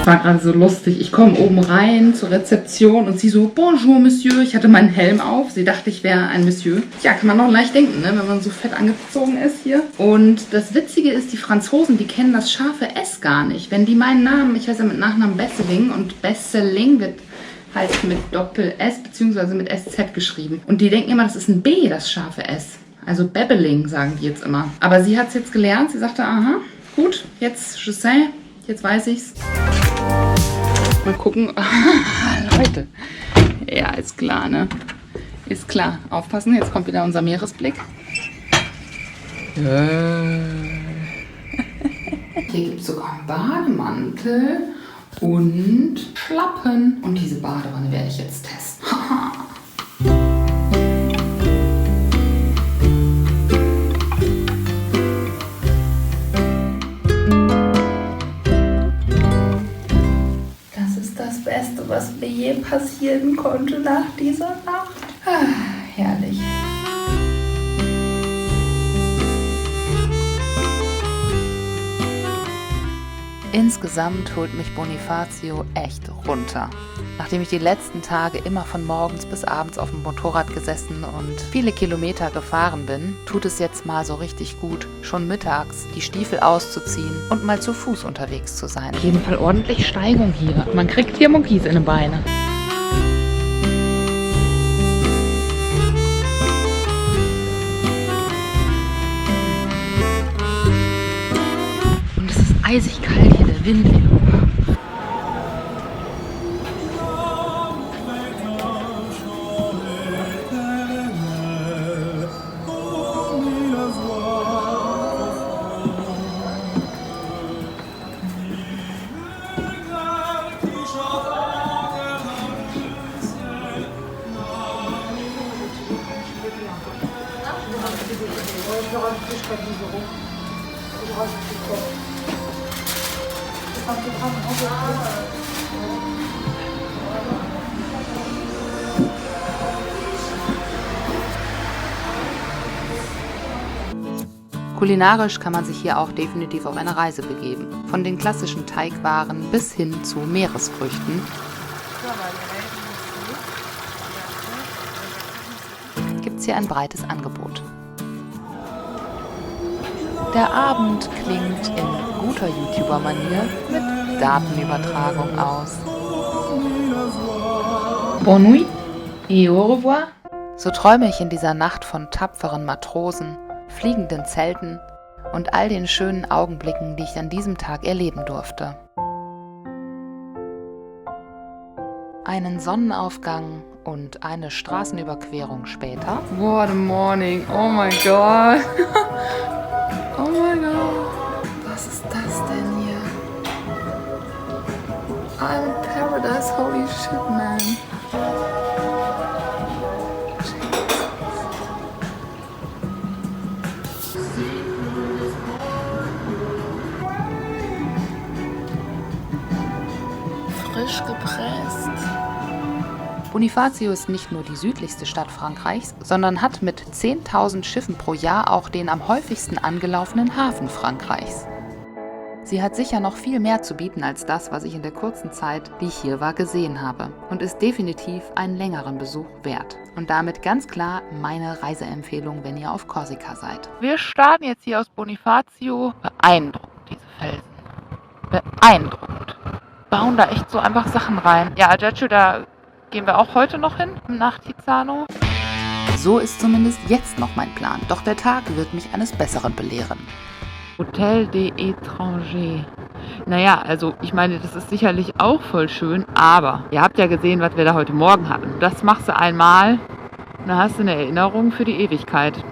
war gerade so lustig. Ich komme oben rein zur Rezeption und sie so, Bonjour, Monsieur. Ich hatte meinen Helm auf. Sie dachte, ich wäre ein Monsieur. Ja, kann man doch leicht denken, ne, wenn man so fett angezogen ist hier. Und das Witzige ist, die Franzosen, die kennen das scharfe S gar nicht. Wenn die meinen Namen, ich heiße ja mit Nachnamen Besseling und Besseling wird halt mit Doppel-S bzw. mit SZ geschrieben. Und die denken immer, das ist ein B, das scharfe S. Also Bebeling sagen die jetzt immer. Aber sie hat es jetzt gelernt. Sie sagte, aha, gut, jetzt, je sais, jetzt weiß ich's. Mal gucken. Leute. Ja, ist klar, ne? Ist klar. Aufpassen, jetzt kommt wieder unser Meeresblick. Hier gibt es sogar einen Bademantel und Schlappen. Und diese Badewanne werde ich jetzt testen. Das ist das Beste, was mir je passieren konnte nach dieser Nacht. Herrlich. Insgesamt holt mich Bonifacio echt runter. Nachdem ich die letzten Tage immer von morgens bis abends auf dem Motorrad gesessen und viele Kilometer gefahren bin, tut es jetzt mal so richtig gut, schon mittags die Stiefel auszuziehen und mal zu Fuß unterwegs zu sein. Auf jeden Fall ordentlich Steigung hier. Man kriegt hier Muckis in den Beinen. eisig kalt hier, der Wind. Kulinarisch kann man sich hier auch definitiv auf eine Reise begeben. Von den klassischen Teigwaren bis hin zu Meeresfrüchten gibt's hier ein breites Angebot. Der Abend klingt in guter YouTuber-Manier mit Datenübertragung aus. Bonne nuit et au revoir. So träume ich in dieser Nacht von tapferen Matrosen, fliegenden Zelten und all den schönen Augenblicken, die ich an diesem Tag erleben durfte. Einen Sonnenaufgang und eine Straßenüberquerung später. What a morning. Oh my God. Oh my God. Was ist das denn hier? I'm in paradise. Holy shit, man. Frisch gepresst. Bonifacio ist nicht nur die südlichste Stadt Frankreichs, sondern hat mit 10.000 Schiffen pro Jahr auch den am häufigsten angelaufenen Hafen Frankreichs. Sie hat sicher noch viel mehr zu bieten als das, was ich in der kurzen Zeit, die ich hier war, gesehen habe und ist definitiv einen längeren Besuch wert. Und damit ganz klar meine Reiseempfehlung, wenn ihr auf Korsika seid. Wir starten jetzt hier aus Bonifacio. Beeindruckend, diese Felsen. Beeindruckend. Bauen da echt so einfach Sachen rein. Ja, Ajaccio, da gehen wir auch heute noch hin, nach Tizzano. So ist zumindest jetzt noch mein Plan, doch der Tag wird mich eines Besseren belehren. Hotel des Étrangers. Naja, also ich meine, das ist sicherlich auch voll schön, aber ihr habt ja gesehen, was wir da heute Morgen hatten. Das machst du einmal, dann hast du eine Erinnerung für die Ewigkeit.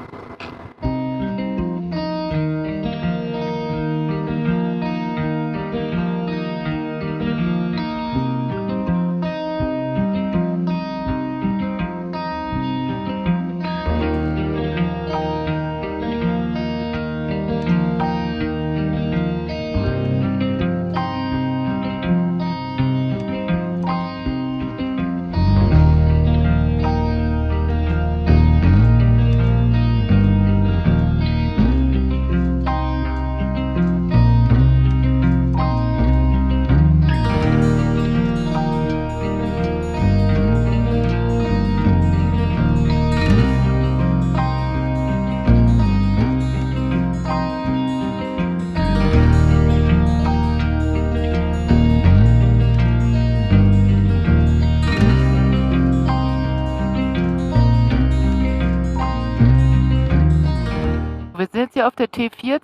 Wir sind jetzt hier auf der T40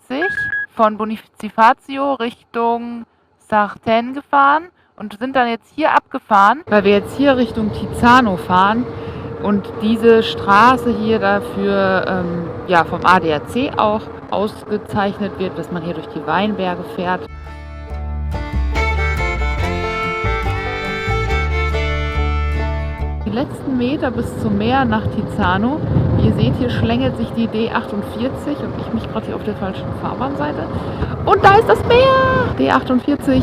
von Bonifacio Richtung Sartène gefahren und sind dann jetzt hier abgefahren, weil wir jetzt hier Richtung Tizzano fahren und diese Straße hier dafür vom ADAC auch ausgezeichnet wird, dass man hier durch die Weinberge fährt. Die letzten Meter bis zum Meer nach Tizzano. Wie ihr seht, hier schlängelt sich die D48 und ich mich gerade hier auf der falschen Fahrbahnseite. Und da ist das Meer! D48,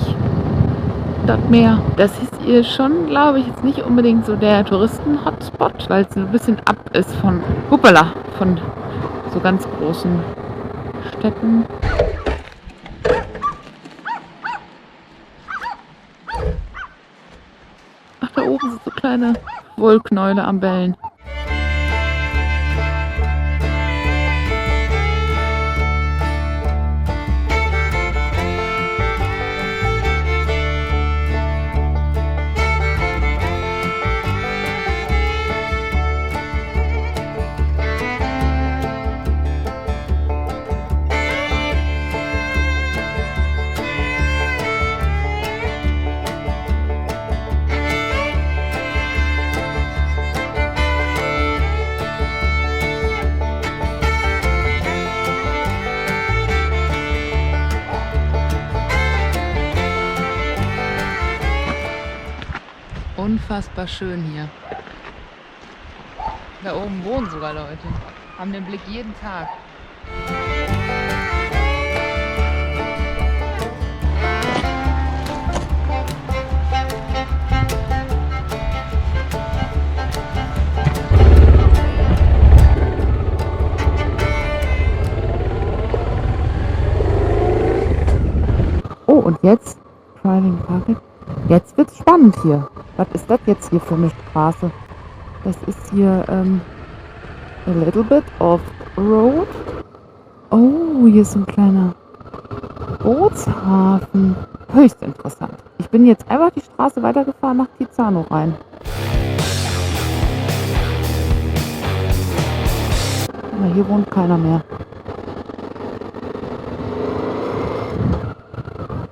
das Meer. Das ist hier schon, glaube ich, jetzt nicht unbedingt so der Touristen-Hotspot, weil es ein bisschen ab ist von so ganz großen Städten. Ach, da oben sind so kleine Wollknäule am Bellen. Unfassbar schön hier. Da oben wohnen sogar Leute. Haben den Blick jeden Tag. Oh, und jetzt, Driving Parking, jetzt wird's spannend hier. Was ist das jetzt hier für eine Straße? Das ist hier, a little bit of road. Oh, hier ist so ein kleiner Bootshafen. Höchst interessant. Ich bin jetzt einfach die Straße weitergefahren nach Tizano rein. Aber hier wohnt keiner mehr.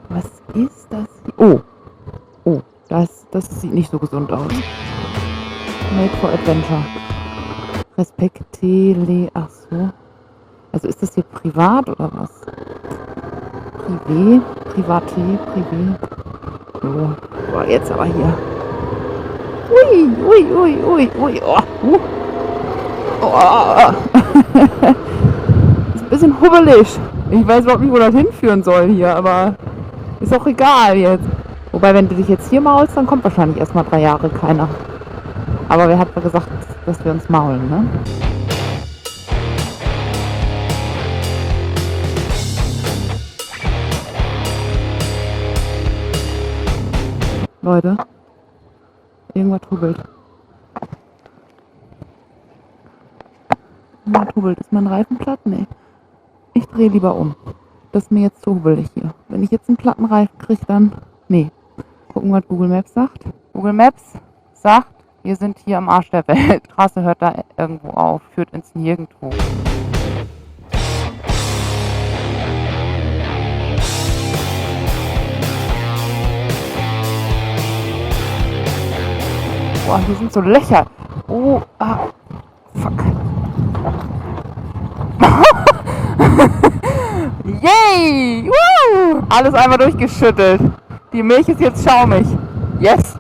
Was ist das hier? Oh, das sieht nicht so gesund aus. Made for Adventure. Respektele. Ach so. Also ist das hier privat oder was? Privé? Privé. Oh, jetzt aber hier. Ui. Oh. Oh. Ist ein bisschen hubbelig. Ich weiß überhaupt nicht, wo das hinführen soll hier, aber ist auch egal jetzt. Wobei, wenn du dich jetzt hier maulst, dann kommt wahrscheinlich erstmal 3 Jahre keiner. Aber wer hat gesagt, dass wir uns maulen, ne? Leute, irgendwas hubbelt. Ist mein Reifen platt? Nee. Ich drehe lieber um. Das ist mir jetzt zu hubbelig hier. Wenn ich jetzt einen platten Reifen kriege, dann... Nee. Gucken, was Google Maps sagt. Google Maps sagt, wir sind hier am Arsch der Welt. Die Straße hört da irgendwo auf, führt ins Nirgendwo. Boah, hier sind so Löcher. Oh, fuck. Yay! Woo! Alles einmal durchgeschüttelt. Die Milch ist jetzt schaumig. Yes!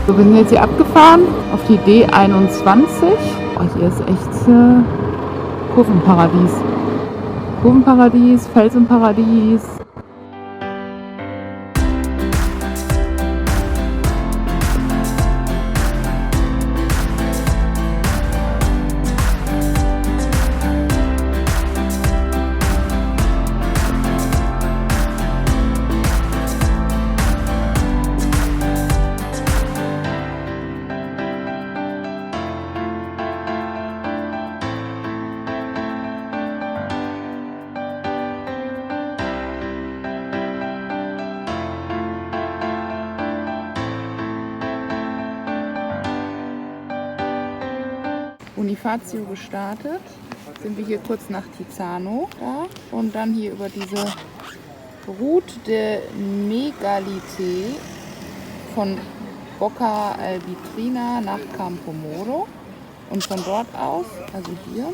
So, wir sind jetzt hier abgefahren auf die D21. Oh, hier ist echt Kurvenparadies. Kurvenparadies, Felsenparadies. Bonifacio gestartet, sind wir hier kurz nach Tizano und dann hier über diese Route de Megalité von Bocca Albitrina nach Campomoro und von dort aus, also hier,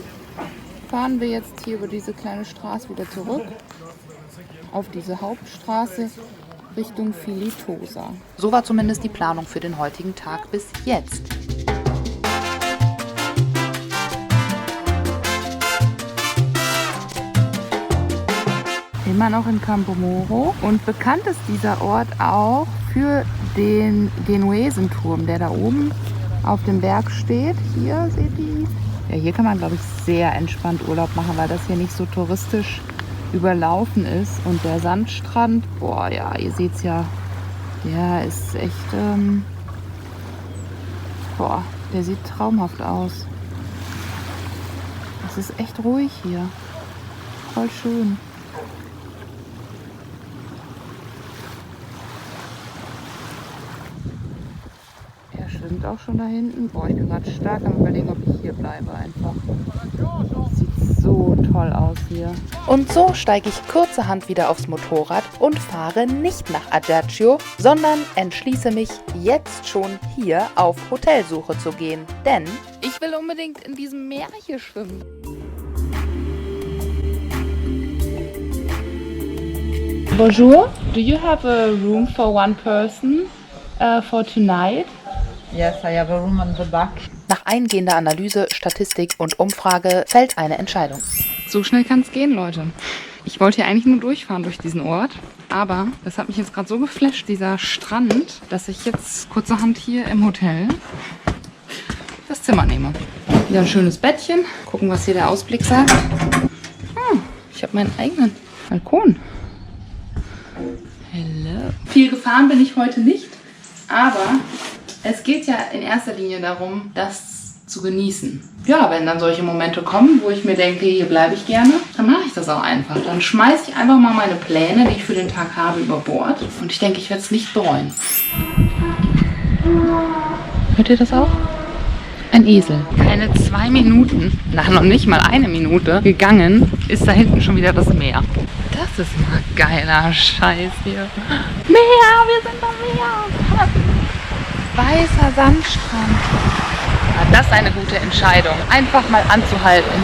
fahren wir jetzt hier über diese kleine Straße wieder zurück auf diese Hauptstraße Richtung Filitosa. So war zumindest die Planung für den heutigen Tag bis jetzt. Immer noch in Campomoro und bekannt ist dieser Ort auch für den Genuesenturm, der da oben auf dem Berg steht. Hier seht ihr. Ja, hier kann man, glaube ich, sehr entspannt Urlaub machen, weil das hier nicht so touristisch überlaufen ist. Und der Sandstrand, boah, ja, ihr seht es ja, der ist echt Boah, der sieht traumhaft aus. Es ist echt ruhig hier. Voll schön. Er schwimmt auch schon da hinten. Boah, ich bin gerade stark am Überlegen, ob ich hier bleibe einfach. Sieht so toll aus hier. Und so steige ich kurzerhand wieder aufs Motorrad und fahre nicht nach Ajaccio, sondern entschließe mich, jetzt schon hier auf Hotelsuche zu gehen. Denn ich will unbedingt in diesem Meer hier schwimmen. Bonjour, do you have a room for one person for tonight? Yes, I have a room on the back. nach eingehender Analyse, Statistik und Umfrage fällt eine Entscheidung. So schnell kann es gehen, Leute. Ich wollte hier eigentlich nur durchfahren durch diesen Ort, aber das hat mich jetzt gerade so geflasht, dieser Strand, dass ich jetzt kurzerhand hier im Hotel das Zimmer nehme. Wieder ein schönes Bettchen. Gucken, was hier der Ausblick sagt. Ich habe meinen eigenen Balkon. Hello. Viel gefahren bin ich heute nicht, aber es geht ja in erster Linie darum, das zu genießen. Ja, wenn dann solche Momente kommen, wo ich mir denke, hier bleibe ich gerne, dann mache ich das auch einfach. Dann schmeiße ich einfach mal meine Pläne, die ich für den Tag habe, über Bord. Und ich denke, ich werde es nicht bereuen. Hört ihr das auch? Ein Esel. Keine 2 Minuten, noch nicht mal 1 Minute gegangen, ist da hinten schon wieder das Meer. Das ist mal geiler Scheiß hier. Meer, wir sind am Meer. Weißer Sandstrand. Ja, das ist eine gute Entscheidung. Einfach mal anzuhalten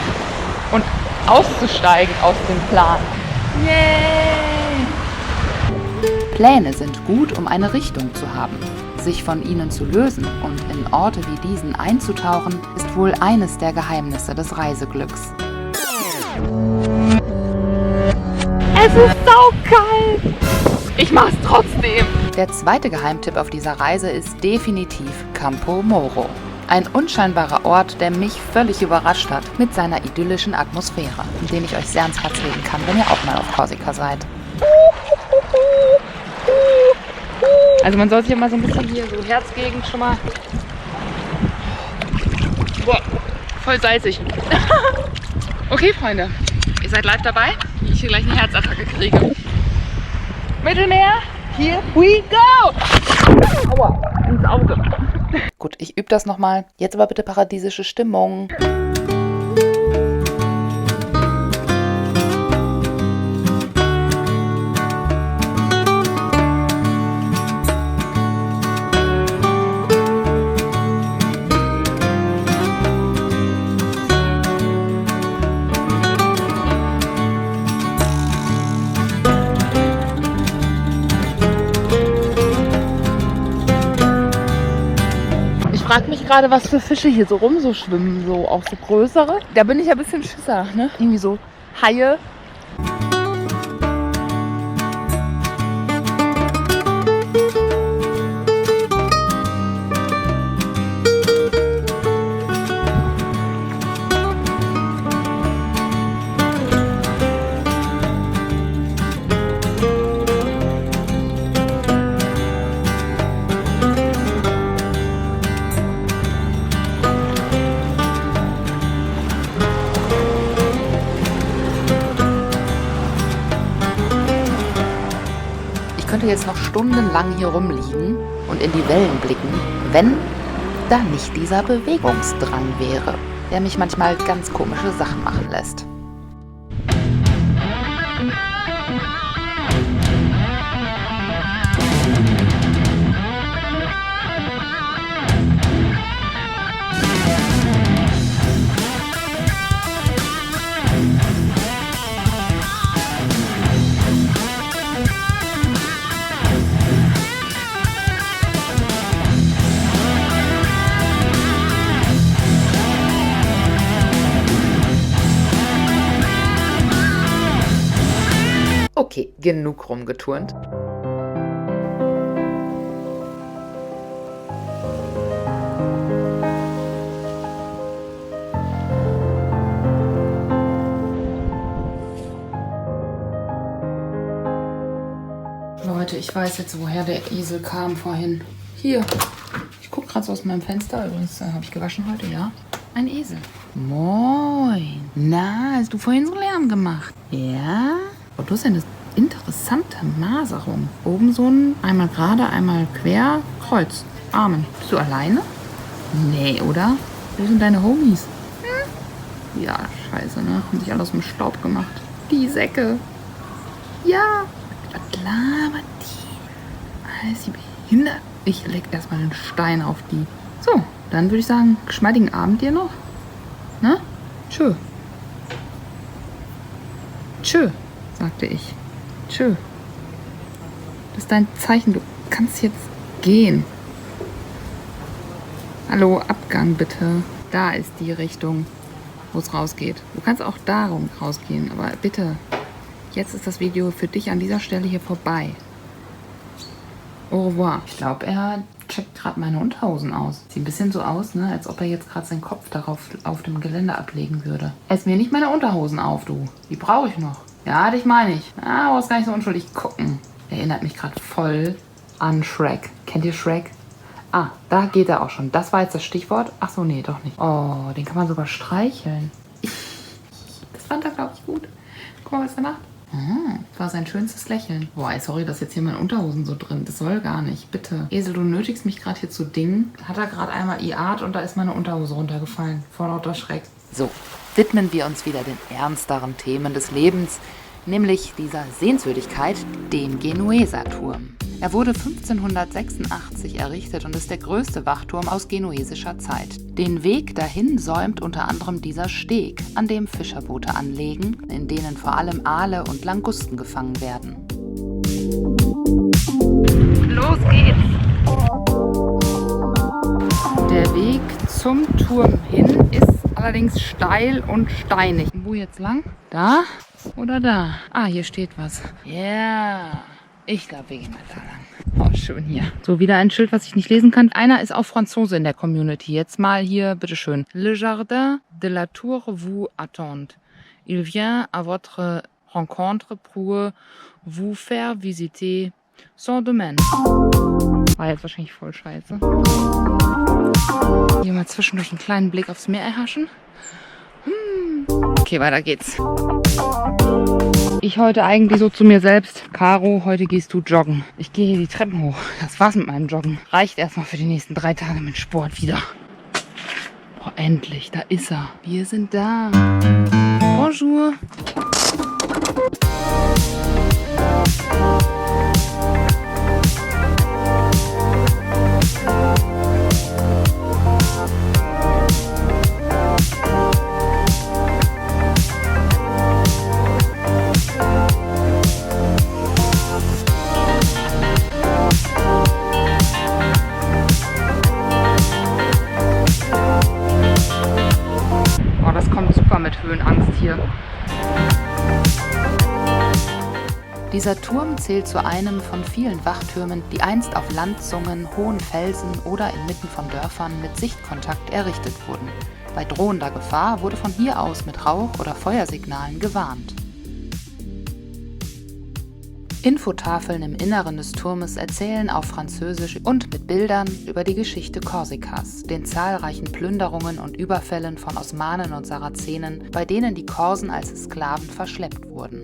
und auszusteigen aus dem Plan. Yay! Pläne sind gut, um eine Richtung zu haben. Sich von ihnen zu lösen und in Orte wie diesen einzutauchen, ist wohl eines der Geheimnisse des Reiseglücks. Es ist saukalt! Ich mach's trotzdem! Der zweite Geheimtipp auf dieser Reise ist definitiv Campo Moro. Ein unscheinbarer Ort, der mich völlig überrascht hat mit seiner idyllischen Atmosphäre, den ich euch sehr ans Herz legen kann, wenn ihr auch mal auf Korsika seid. Also man soll sich ja mal so ein bisschen hier so Herzgegend schon mal... Boah, voll salzig. Okay, Freunde, ihr seid live dabei, wie ich hier gleich eine Herzattacke kriege. Mittelmeer, here we go! Aua, ins Auge. Gut, ich übe das nochmal. Jetzt aber bitte paradiesische Stimmung. Ich frage mich gerade, was für Fische hier so schwimmen, so auch so größere. Da bin ich ja ein bisschen Schisser, ne? Irgendwie so Haie. Ich könnte jetzt noch stundenlang hier rumliegen und in die Wellen blicken, wenn da nicht dieser Bewegungsdrang wäre, der mich manchmal ganz komische Sachen machen lässt. Okay, genug rumgeturnt. Leute, ich weiß jetzt, woher der Esel kam vorhin. Hier. Ich guck gerade so aus meinem Fenster. Übrigens habe ich gewaschen heute, ja. Ein Esel. Moin. Na, hast du vorhin so Lärm gemacht? Ja? Oh, du hast eine interessante Maserung. Oben so ein, einmal gerade, einmal quer, Kreuz. Amen. Bist du alleine? Nee, oder? Wo sind deine Homies? Hm? Ja, scheiße, ne? Haben sich alle aus dem Staub gemacht. Die Säcke. Ja. Was labert die? Ist sie behindert? Ich leg erstmal den Stein auf die. So, dann würde ich sagen, geschmeidigen Abend dir noch. Ne? Tschö. Tschö, sagte ich. Tschö. Das ist dein Zeichen. Du kannst jetzt gehen. Hallo, Abgang bitte. Da ist die Richtung, wo es rausgeht. Du kannst auch darum rausgehen, aber bitte. Jetzt ist das Video für dich an dieser Stelle hier vorbei. Au revoir. Ich glaube, er checkt gerade meine Unterhosen aus. Sieht ein bisschen so aus, ne, als ob er jetzt gerade seinen Kopf darauf auf dem Gelände ablegen würde. Ess mir nicht meine Unterhosen auf, du. Die brauche ich noch. Ja, dich meine ich. Ah, brauchst gar nicht so unschuldig gucken. Erinnert mich gerade voll an Shrek. Kennt ihr Shrek? Ah, da geht er auch schon. Das war jetzt das Stichwort. Ach so, nee, doch nicht. Oh, den kann man sogar streicheln. Das fand er, glaube ich, gut. Guck mal, was er macht. Das war sein schönstes Lächeln. Boah, ey, sorry, dass jetzt hier meine Unterhosen so drin. Das soll gar nicht. Bitte. Esel, du nötigst mich gerade hier zu Dingen. Hat er gerade einmal iat und da ist meine Unterhose runtergefallen. Vor lauter Schreck. So, widmen wir uns wieder den ernsteren Themen des Lebens, nämlich dieser Sehenswürdigkeit, dem Genueser-Turm. Er wurde 1586 errichtet und ist der größte Wachturm aus genuesischer Zeit. Den Weg dahin säumt unter anderem dieser Steg, an dem Fischerboote anlegen, in denen vor allem Aale und Langusten gefangen werden. Los geht's! Der Weg zum Turm hin ist allerdings steil und steinig. Wo jetzt lang? Da oder da? Ah, hier steht was. Ja. Yeah. Ich glaube, wir gehen mal da lang. Oh, schön hier. So, wieder ein Schild, was ich nicht lesen kann. Einer ist auch Franzose in der Community. Jetzt mal hier, bitteschön. Le jardin de la tour vous attend. Il vient à votre rencontre pour vous faire visiter son domaine. War jetzt wahrscheinlich voll scheiße. Hier mal zwischendurch einen kleinen Blick aufs Meer erhaschen. Okay, weiter geht's. Ich heute eigentlich so zu mir selbst. Caro, heute gehst du joggen. Ich gehe hier die Treppen hoch. Das war's mit meinem Joggen. Reicht erstmal für die nächsten 3 Tage mit Sport wieder. Boah, endlich, da ist er. Wir sind da. Bonjour. Mit Höhenangst hier. Dieser Turm zählt zu einem von vielen Wachtürmen, die einst auf Landzungen, hohen Felsen oder inmitten von Dörfern mit Sichtkontakt errichtet wurden. Bei drohender Gefahr wurde von hier aus mit Rauch- oder Feuersignalen gewarnt. Infotafeln im Inneren des Turmes erzählen auf Französisch und mit Bildern über die Geschichte Korsikas, den zahlreichen Plünderungen und Überfällen von Osmanen und Sarazenen, bei denen die Korsen als Sklaven verschleppt wurden.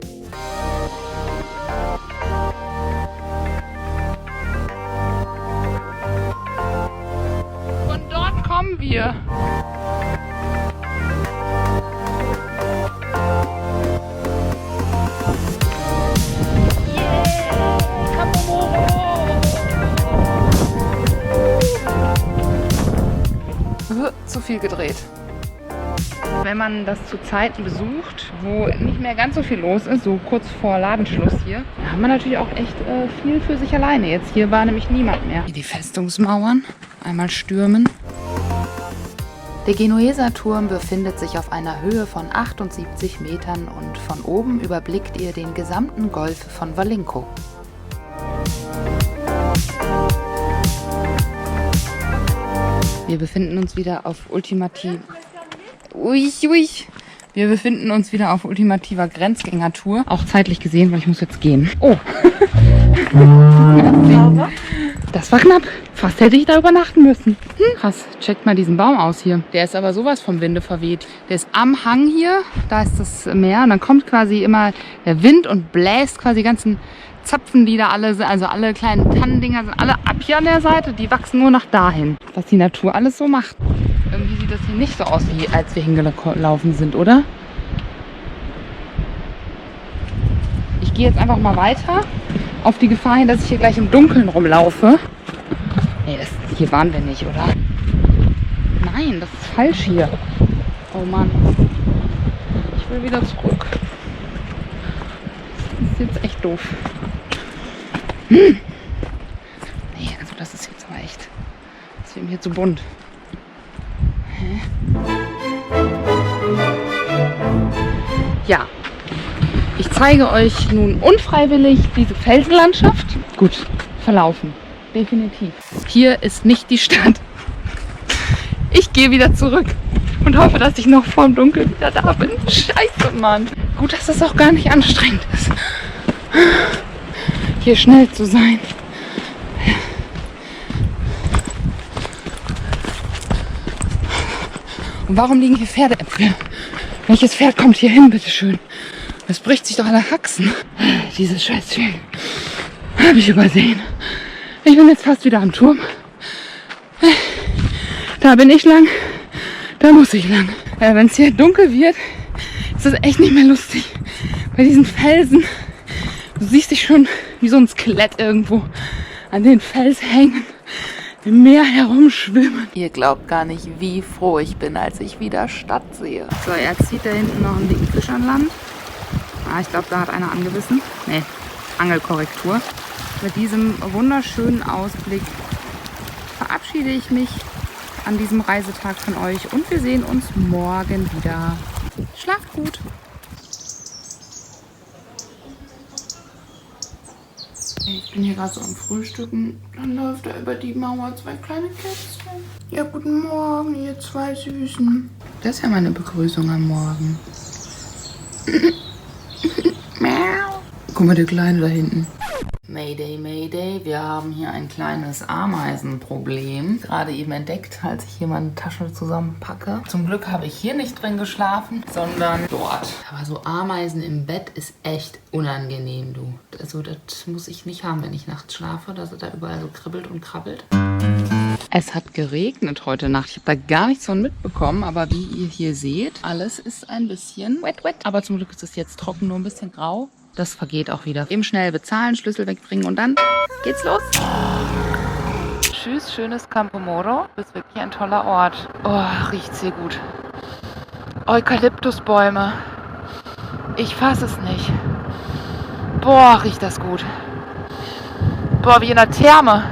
Von dort kommen wir. Zu viel gedreht. Wenn man das zu Zeiten besucht, wo nicht mehr ganz so viel los ist, so kurz vor Ladenschluss hier, da hat man natürlich auch echt viel für sich alleine. Jetzt hier war nämlich niemand mehr. Die Festungsmauern einmal stürmen. Der Genueser Turm befindet sich auf einer Höhe von 78 Metern und von oben überblickt ihr den gesamten Golf von Valinco. Wir befinden uns wieder auf Wir befinden uns wieder auf ultimativer Grenzgängertour. Auch zeitlich gesehen, weil ich muss jetzt gehen. Oh. Das war knapp. Fast hätte ich da übernachten müssen. Krass, checkt mal diesen Baum aus hier. Der ist aber sowas vom Winde verweht. Der ist am Hang hier, da ist das Meer. Und dann kommt quasi immer der Wind und bläst quasi die ganzen Zapfen, die da alle sind. Also alle kleinen Tannendinger sind alle ab hier an der Seite. Die wachsen nur nach dahin. Was die Natur alles so macht. Irgendwie sieht das hier nicht so aus, wie als wir hingelaufen sind, oder? Ich gehe jetzt einfach mal weiter. Auf die Gefahr hin, dass ich hier gleich im Dunkeln rumlaufe. Nee, hier waren wir nicht, oder? Nein, das ist falsch hier. Oh Mann. Ich will wieder zurück. Das ist jetzt echt doof. Nee, also das ist jetzt aber echt... Das wird mir hier zu bunt. Hä? Ja. Ich zeige euch nun unfreiwillig diese Felsenlandschaft. Gut, verlaufen. Definitiv. Hier ist nicht die Stadt. Ich gehe wieder zurück und hoffe, dass ich noch vorm Dunkeln wieder da bin. Scheiße, Mann. Gut, dass das auch gar nicht anstrengend ist, hier schnell zu sein. Und warum liegen hier Pferdeäpfel? Welches Pferd kommt hier hin, bitteschön? Das bricht sich doch alle Haxen. Dieses Scheißchen habe ich übersehen. Ich bin jetzt fast wieder am Turm. Da bin ich lang. Da muss ich lang. Wenn es hier dunkel wird, ist das echt nicht mehr lustig. Bei diesen Felsen, du siehst dich schon wie so ein Skelett irgendwo an den Fels hängen, im Meer herumschwimmen. Ihr glaubt gar nicht, wie froh ich bin, als ich wieder Stadt sehe. So, er zieht da hinten noch einen dicken Fisch an Land. Ah, ich glaube, da hat einer angebissen. Nee, Angelkorrektur. Mit diesem wunderschönen Ausblick verabschiede ich mich an diesem Reisetag von euch und wir sehen uns morgen wieder. Schlaft gut! Ich bin hier gerade so am Frühstücken. Dann läuft da über die Mauer 2 kleine Kätzchen. Ja, guten Morgen, ihr 2 Süßen. Das ist ja meine Begrüßung am Morgen. Guck mal, der Kleine da hinten. Mayday, Mayday, wir haben hier ein kleines Ameisenproblem. Gerade eben entdeckt, als ich hier meine Tasche zusammenpacke. Zum Glück habe ich hier nicht drin geschlafen, sondern dort. Aber so Ameisen im Bett ist echt unangenehm, du. Also das muss ich nicht haben, wenn ich nachts schlafe, dass es da überall so kribbelt und krabbelt. Es hat geregnet heute Nacht. Ich habe da gar nichts von mitbekommen, aber wie ihr hier seht, alles ist ein bisschen wet. Aber zum Glück ist es jetzt trocken, nur ein bisschen grau. Das vergeht auch wieder. Eben schnell bezahlen, Schlüssel wegbringen und dann geht's los. Tschüss, schönes Campo Moro. Du bist wirklich ein toller Ort. Oh, riecht sehr gut. Eukalyptusbäume. Ich fasse es nicht. Boah, riecht das gut. Boah, wie in der Therme.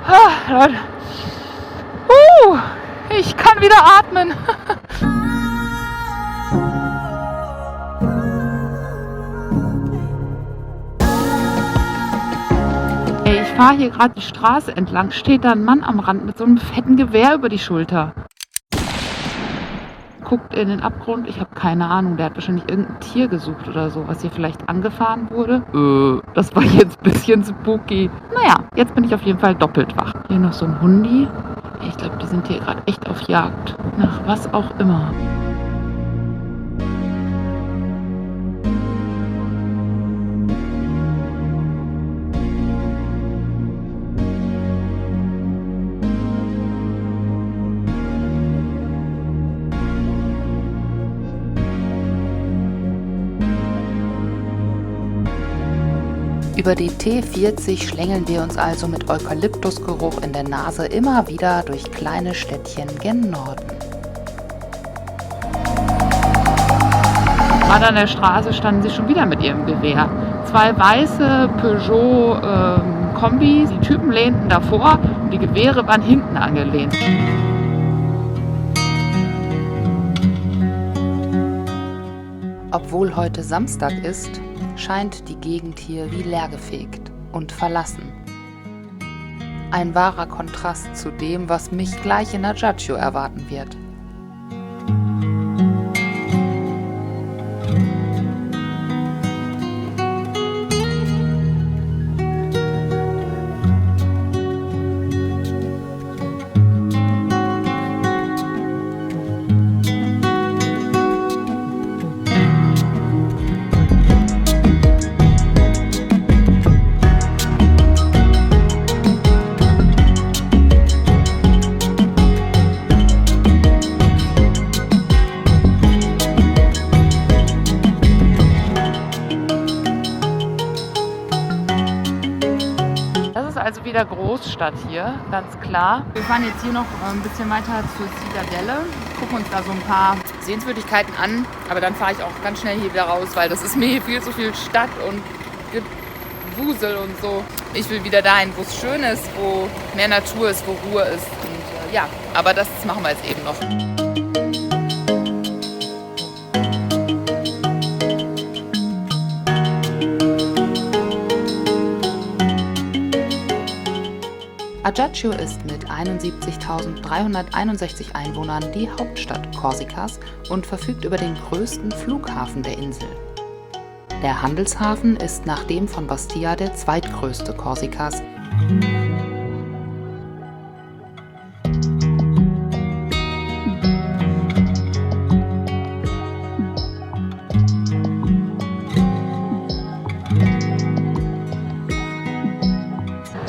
Ah, Leute. Ich kann wieder atmen. Ich fahre hier gerade die Straße entlang, steht da ein Mann am Rand mit so einem fetten Gewehr über die Schulter. Guckt in den Abgrund, ich habe keine Ahnung, der hat wahrscheinlich irgendein Tier gesucht oder so, was hier vielleicht angefahren wurde. Das war jetzt ein bisschen spooky. Naja, jetzt bin ich auf jeden Fall doppelt wach. Hier noch so ein Hundi. Ich glaube, die sind hier gerade echt auf Jagd. Nach was auch immer. Über die T40 schlängeln wir uns also mit Eukalyptusgeruch in der Nase immer wieder durch kleine Städtchen gen Norden. Gerade an der Straße standen sie schon wieder mit ihrem Gewehr. 2 weiße Peugeot-Kombis, die Typen lehnten davor und die Gewehre waren hinten angelehnt. Obwohl heute Samstag ist, scheint die Gegend hier wie leergefegt und verlassen. Ein wahrer Kontrast zu dem, was mich gleich in Ajaccio erwarten wird. Altstadt hier, ganz klar. Wir fahren jetzt hier noch ein bisschen weiter zur Zitadelle, gucken uns da so ein paar Sehenswürdigkeiten an, aber dann fahre ich auch ganz schnell hier wieder raus, weil das ist mir hier viel zu viel Stadt und Gewusel und so. Ich will wieder dahin, wo es schön ist, wo mehr Natur ist, wo Ruhe ist und ja, aber das machen wir jetzt eben noch. Ajaccio ist mit 71.361 Einwohnern die Hauptstadt Korsikas und verfügt über den größten Flughafen der Insel. Der Handelshafen ist nach dem von Bastia der zweitgrößte Korsikas.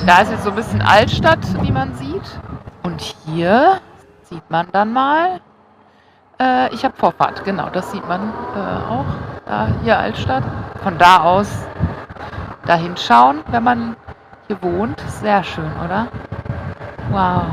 Da ist jetzt so ein bisschen Altstadt, wie man sieht. Und hier sieht man dann mal, ich habe Vorfahrt, genau, das sieht man auch. Da, hier Altstadt. Von da aus dahin schauen, wenn man hier wohnt. Sehr schön, oder? Wow.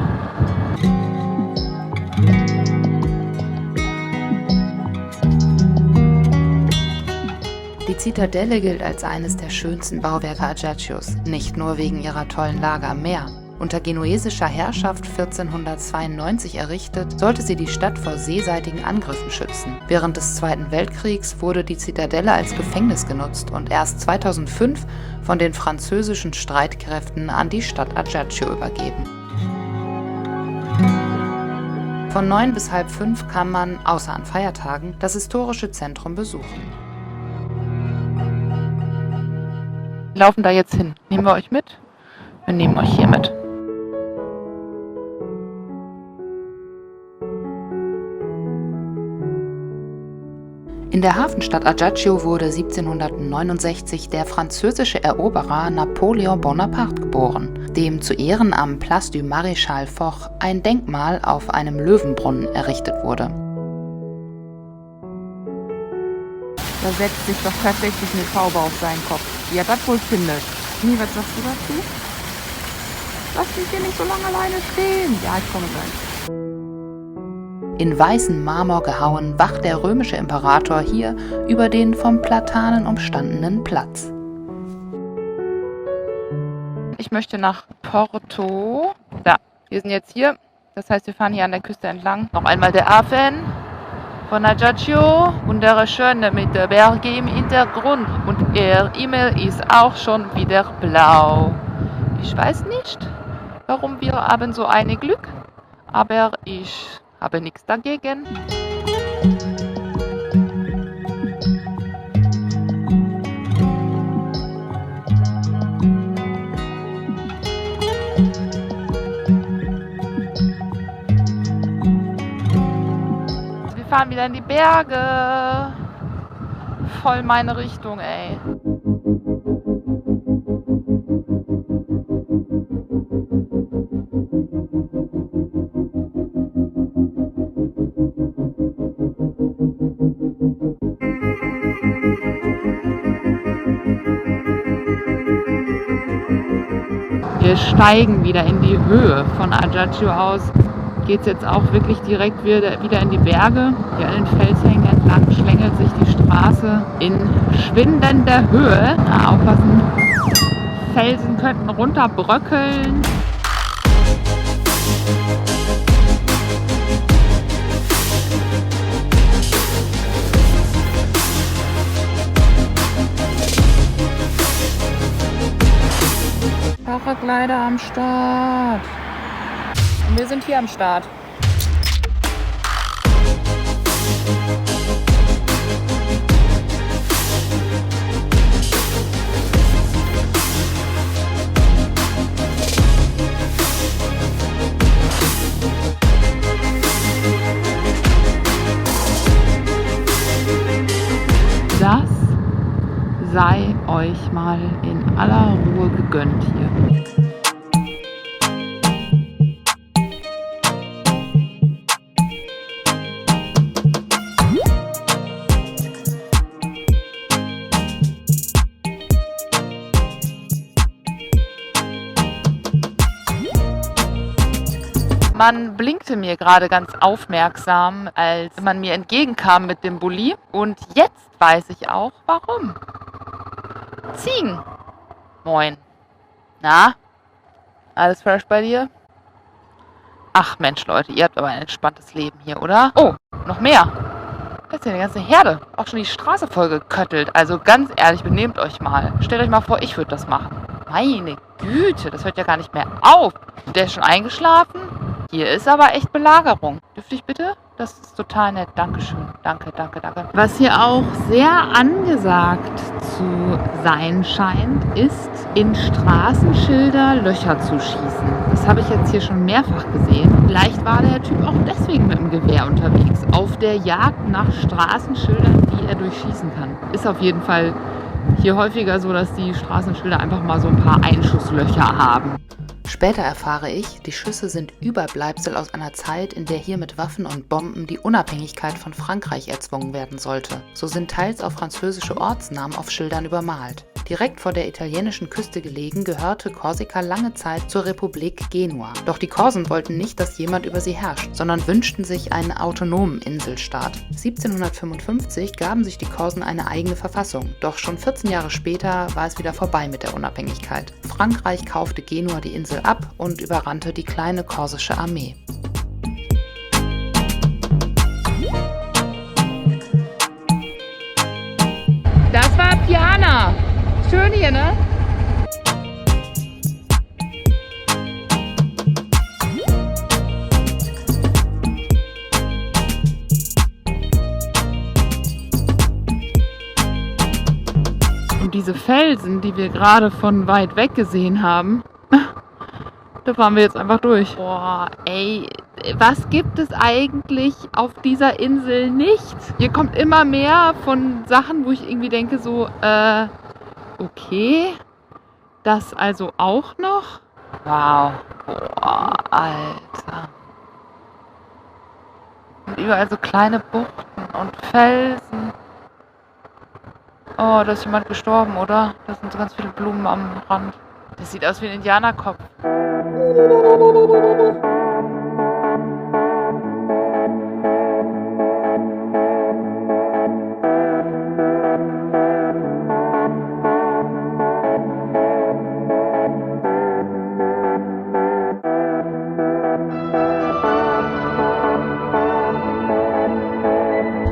Die Zitadelle gilt als eines der schönsten Bauwerke Ajaccios, nicht nur wegen ihrer tollen Lage am Meer. Unter genuesischer Herrschaft 1492 errichtet, sollte sie die Stadt vor seeseitigen Angriffen schützen. Während des Zweiten Weltkriegs wurde die Zitadelle als Gefängnis genutzt und erst 2005 von den französischen Streitkräften an die Stadt Ajaccio übergeben. Von 9 bis halb 5 kann man, außer an Feiertagen, das historische Zentrum besuchen. Wir laufen da jetzt hin. Nehmen wir euch mit? Wir nehmen euch hier mit. In der Hafenstadt Ajaccio wurde 1769 der französische Eroberer Napoleon Bonaparte geboren, dem zu Ehren am Place du Maréchal Foch ein Denkmal auf einem Löwenbrunnen errichtet wurde. Da setzt sich doch tatsächlich eine Taube auf seinen Kopf. Wie er das wohl findet. Nie, was sagst du dazu? Lass mich hier nicht so lange alleine stehen. Ja, ich komme gleich. In weißen Marmor gehauen wacht der römische Imperator hier über den von Platanen umstandenen Platz. Ich möchte nach Porto. Da, wir sind jetzt hier. Das heißt, wir fahren hier an der Küste entlang. Noch einmal der Hafen von Ajaccio. Wunderschön mit der Berge im Hintergrund. Und der Himmel ist auch schon wieder blau. Ich weiß nicht, warum wir haben so ein Glück, aber ich habe nichts dagegen. Wir fahren wieder in die Berge. Voll meine Richtung, ey. Wir steigen wieder in die Höhe von Ajaccio aus. Geht es jetzt auch wirklich direkt wieder in die Berge. Hier an den Felshängen entlang schlängelt sich die Straße in schwindender Höhe. Na, aufpassen, Felsen könnten runterbröckeln. Paraglider am Start. Und wir sind hier am Start. Das sei euch mal in aller Ruhe gegönnt hier. Man blinkte mir gerade ganz aufmerksam, als man mir entgegenkam mit dem Bulli. Und jetzt weiß ich auch, warum. Ziegen. Moin. Na? Alles fresh bei dir? Ach Mensch, Leute, ihr habt aber ein entspanntes Leben hier, oder? Oh, noch mehr. Das ist ja eine ganze Herde. Auch schon die Straße voll geköttelt. Also ganz ehrlich, benehmt euch mal. Stellt euch mal vor, ich würde das machen. Meine Güte, das hört ja gar nicht mehr auf. Der ist schon eingeschlafen? Hier ist aber echt Belagerung. Dürfte ich bitte? Das ist total nett. Dankeschön. Danke, danke, danke. Was hier auch sehr angesagt zu sein scheint, ist, in Straßenschilder Löcher zu schießen. Das habe ich jetzt hier schon mehrfach gesehen. Vielleicht war der Typ auch deswegen mit dem Gewehr unterwegs. Auf der Jagd nach Straßenschildern, die er durchschießen kann. Ist auf jeden Fall hier häufiger so, dass die Straßenschilder einfach mal so ein paar Einschusslöcher haben. Später erfahre ich, die Schüsse sind Überbleibsel aus einer Zeit, in der hier mit Waffen und Bomben die Unabhängigkeit von Frankreich erzwungen werden sollte. So sind teils auch französische Ortsnamen auf Schildern übermalt. Direkt vor der italienischen Küste gelegen, gehörte Korsika lange Zeit zur Republik Genua. Doch die Korsen wollten nicht, dass jemand über sie herrscht, sondern wünschten sich einen autonomen Inselstaat. 1755 gaben sich die Korsen eine eigene Verfassung, doch schon 14 Jahre später war es wieder vorbei mit der Unabhängigkeit. Frankreich kaufte Genua die Insel ab und überrannte die kleine korsische Armee. Das war Piana. Schön hier, ne? Und diese Felsen, die wir gerade von weit weg gesehen haben, da fahren wir jetzt einfach durch. Boah, ey, was gibt es eigentlich auf dieser Insel nicht? Hier kommt immer mehr von Sachen, wo ich irgendwie denke so, okay, das also auch noch? Wow, boah, Alter. Und überall so kleine Buchten und Felsen. Oh, da ist jemand gestorben, oder? Da sind so ganz viele Blumen am Rand. Das sieht aus wie ein Indianerkopf.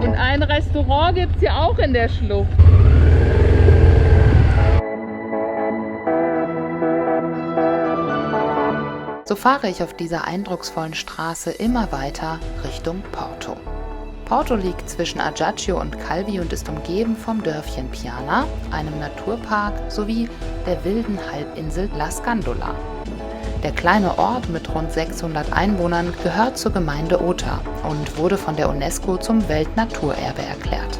Und ein Restaurant gibt es hier auch in der Schlucht. So fahre ich auf dieser eindrucksvollen Straße immer weiter Richtung Porto. Porto liegt zwischen Ajaccio und Calvi und ist umgeben vom Dörfchen Piana, einem Naturpark sowie der wilden Halbinsel La Scandola. Der kleine Ort mit rund 600 Einwohnern gehört zur Gemeinde Ota und wurde von der UNESCO zum Weltnaturerbe erklärt.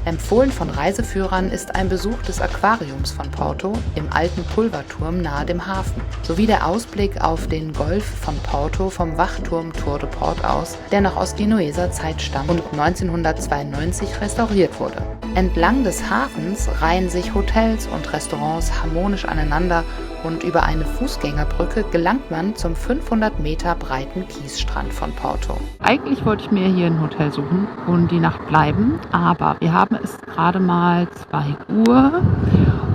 Empfohlen von Reiseführern ist ein Besuch des Aquariums von Porto im alten Pulverturm nahe dem Hafen, sowie der Ausblick auf den Golf von Porto vom Wachturm Tour de Port aus, der noch aus genueser Zeit stammt und 1992 restauriert wurde. Entlang des Hafens reihen sich Hotels und Restaurants harmonisch aneinander und über eine Fußgängerbrücke gelangt man zum 500 Meter breiten Kiesstrand von Porto. Eigentlich wollte ich mir hier ein Hotel suchen und die Nacht bleiben, aber wir haben es gerade mal 2 Uhr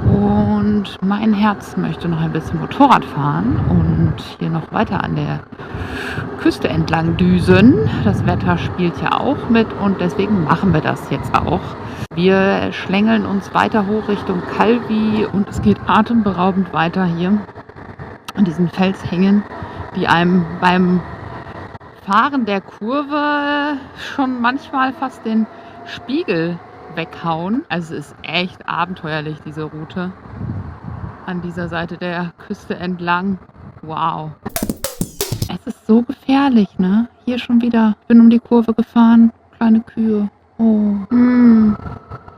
und mein Herz möchte noch ein bisschen Motorrad fahren und hier noch weiter an der Küste entlang düsen. Das Wetter spielt ja auch mit und deswegen machen wir das jetzt auch. Wir schlängeln uns weiter hoch Richtung Calvi und es geht atemberaubend weiter hier an diesen Felshängen, die einem beim Fahren der Kurve schon manchmal fast den Spiegel weghauen. Also es ist echt abenteuerlich, diese Route an dieser Seite der Küste entlang. Wow. Es ist so gefährlich, ne? Hier schon wieder. Bin um die Kurve gefahren. Kleine Kühe. Oh.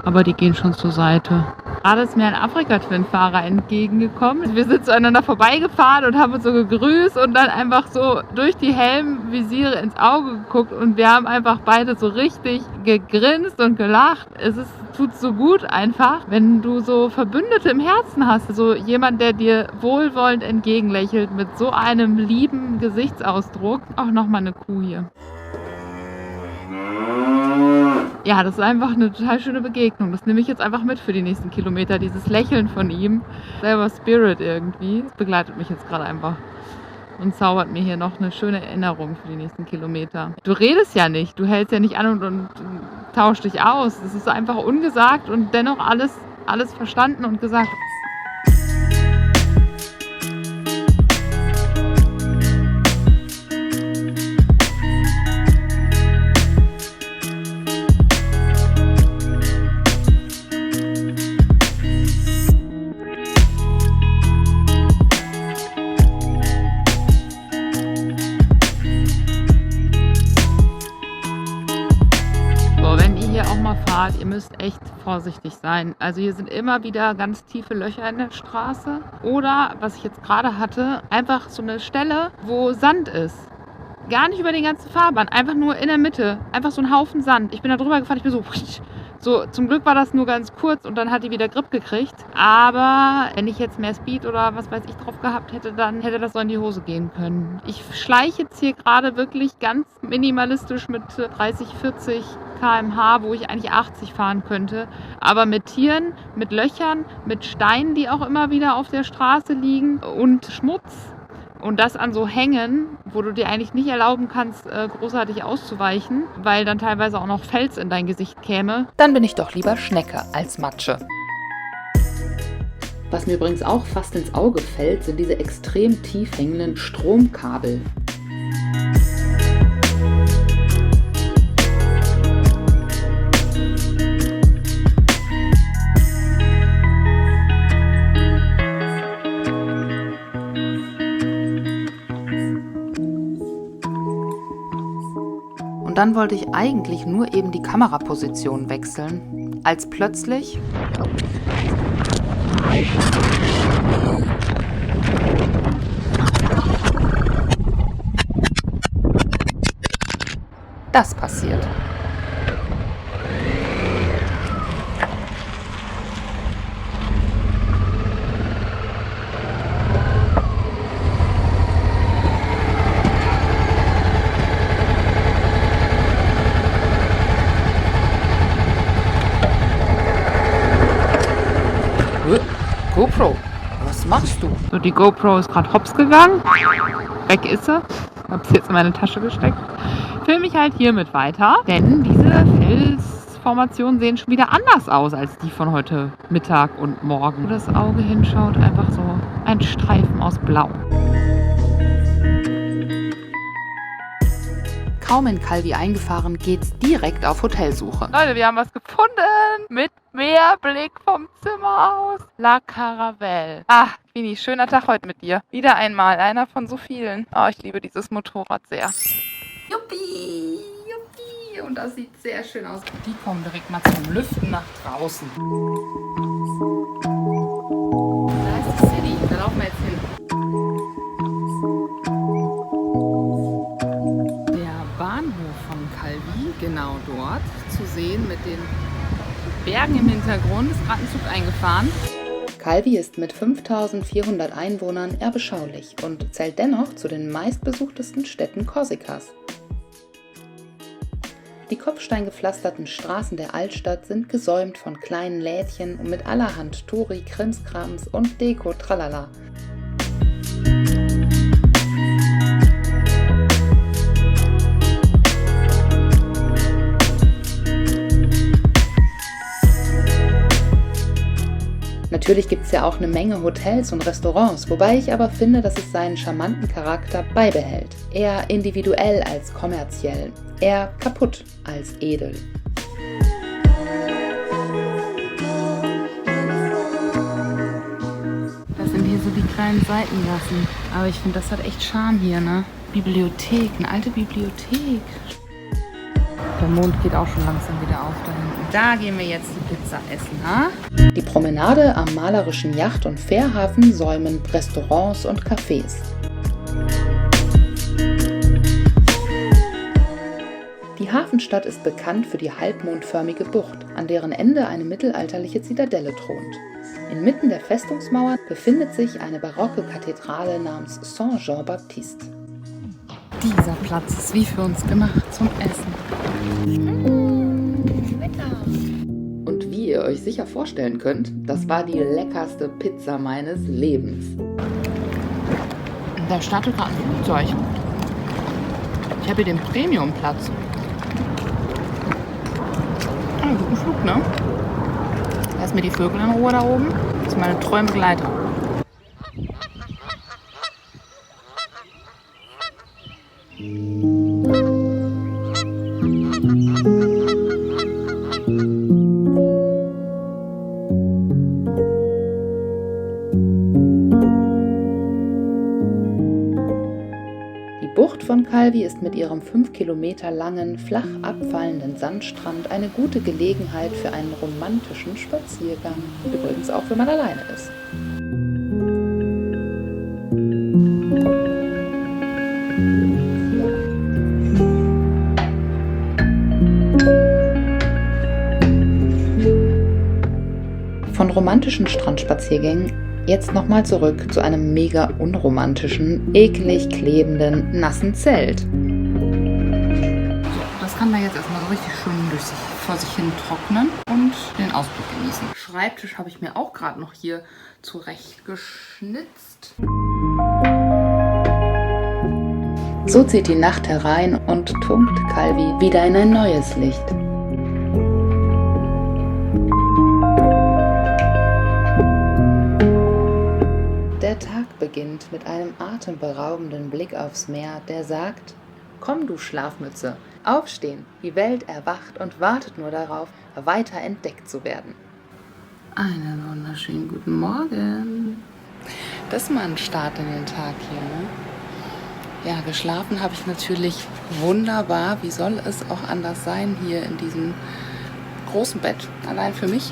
Aber die gehen schon zur Seite. Gerade ist mir ein Afrika-Twin-Fahrer entgegengekommen. Wir sind zueinander vorbeigefahren und haben uns so gegrüßt und dann einfach so durch die Helmvisiere ins Auge geguckt und wir haben einfach beide so richtig gegrinst und gelacht. Tut so gut einfach, wenn du so Verbündete im Herzen hast. So jemand, der dir wohlwollend entgegenlächelt mit so einem lieben Gesichtsausdruck. Auch nochmal eine Kuh hier. Ja, das ist einfach eine total schöne Begegnung. Das nehme ich jetzt einfach mit für die nächsten Kilometer. Dieses Lächeln von ihm. Selber Spirit irgendwie. Das begleitet mich jetzt gerade einfach. Und zaubert mir hier noch eine schöne Erinnerung für die nächsten Kilometer. Du redest ja nicht, du hältst ja nicht an und tauschst dich aus. Es ist einfach ungesagt und dennoch alles verstanden und gesagt. Ihr müsst echt vorsichtig sein. Also hier sind immer wieder ganz tiefe Löcher in der Straße. Oder, was ich jetzt gerade hatte, einfach so eine Stelle, wo Sand ist. Gar nicht über die ganze Fahrbahn, einfach nur in der Mitte. Einfach so ein Haufen Sand. Ich bin da drüber gefahren, ich bin so, zum Glück war das nur ganz kurz und dann hat die wieder Grip gekriegt. Aber wenn ich jetzt mehr Speed oder was weiß ich drauf gehabt hätte, dann hätte das so in die Hose gehen können. Ich schleiche jetzt hier gerade wirklich ganz minimalistisch mit 30, 40 km/h, wo ich eigentlich 80 fahren könnte. Aber mit Tieren, mit Löchern, mit Steinen, die auch immer wieder auf der Straße liegen und Schmutz. Und das an so Hängen, wo du dir eigentlich nicht erlauben kannst, großartig auszuweichen, weil dann teilweise auch noch Fels in dein Gesicht käme. Dann bin ich doch lieber Schnecke als Matsche. Was mir übrigens auch fast ins Auge fällt, sind diese extrem tief hängenden Stromkabel. Dann wollte ich eigentlich nur eben die Kameraposition wechseln, als plötzlich das passiert. GoPro, was machst du? So, die GoPro ist gerade hops gegangen. Weg ist sie. Hab sie jetzt in meine Tasche gesteckt. Filme ich halt hiermit weiter, denn diese Felsformationen sehen schon wieder anders aus als die von heute Mittag und morgen. Wo das Auge hinschaut, einfach so ein Streifen aus Blau. Kaum in Calvi eingefahren, geht's direkt auf Hotelsuche. Leute, wir haben was gefunden mit Meerblick vom Zimmer aus. La Caravelle. Ach, Queenie, schöner Tag heute mit dir. Wieder einmal, einer von so vielen. Oh, ich liebe dieses Motorrad sehr. Juppie, juppie. Und das sieht sehr schön aus. Die kommen direkt mal zum Lüften nach draußen. Da ist die City. Da laufen wir jetzt hin. Genau dort zu sehen mit den Bergen im Hintergrund. Ist gerade ein Zug eingefahren. Calvi ist mit 5400 Einwohnern eher beschaulich und zählt dennoch zu den meistbesuchtesten Städten Korsikas. Die kopfsteingepflasterten Straßen der Altstadt sind gesäumt von kleinen Lädchen und mit allerhand Tori, Krimskrams und Deko tralala. Natürlich gibt es ja auch eine Menge Hotels und Restaurants, wobei ich aber finde, dass es seinen charmanten Charakter beibehält. Eher individuell als kommerziell, eher kaputt als edel. Das sind hier so die kleinen Seitengassen. Aber ich finde, das hat echt Charme hier, ne? Bibliothek, eine alte Bibliothek. Der Mond geht auch schon langsam wieder auf da hinten. Da gehen wir jetzt die Pizza essen, ha? Die Promenade am malerischen Yacht- und Fährhafen säumen Restaurants und Cafés. Die Hafenstadt ist bekannt für die halbmondförmige Bucht, an deren Ende eine mittelalterliche Zitadelle thront. Inmitten der Festungsmauern befindet sich eine barocke Kathedrale namens Saint-Jean-Baptiste. Dieser Platz ist wie für uns gemacht zum Essen. Lecker! Und wie ihr euch sicher vorstellen könnt, das war die leckerste Pizza meines Lebens. Da startet gerade ein Flugzeug. Ich habe hier den Premiumplatz. Ein guter Flug, ne? Lass mir die Vögel in Ruhe da oben. Das sind meine treuen Begleiter. Die Bucht von Calvi ist mit ihrem 5 Kilometer langen, flach abfallenden Sandstrand eine gute Gelegenheit für einen romantischen Spaziergang. Übrigens auch, wenn man alleine ist. Von romantischen Strandspaziergängen jetzt nochmal zurück zu einem mega unromantischen, eklig klebenden, nassen Zelt. Das kann da jetzt erstmal so richtig schön vor sich hin trocknen und den Ausblick genießen. Schreibtisch habe ich mir auch gerade noch hier zurechtgeschnitzt. So zieht die Nacht herein und tunkt Calvi wieder in ein neues Licht. Der Tag beginnt mit einem atemberaubenden Blick aufs Meer, der sagt: Komm, du Schlafmütze, aufstehen, die Welt erwacht und wartet nur darauf, weiter entdeckt zu werden. Einen wunderschönen guten Morgen. Das ist mal ein Start in den Tag hier, ne? Ja, geschlafen habe ich natürlich wunderbar. Wie soll es auch anders sein hier in diesem großen Bett, allein für mich.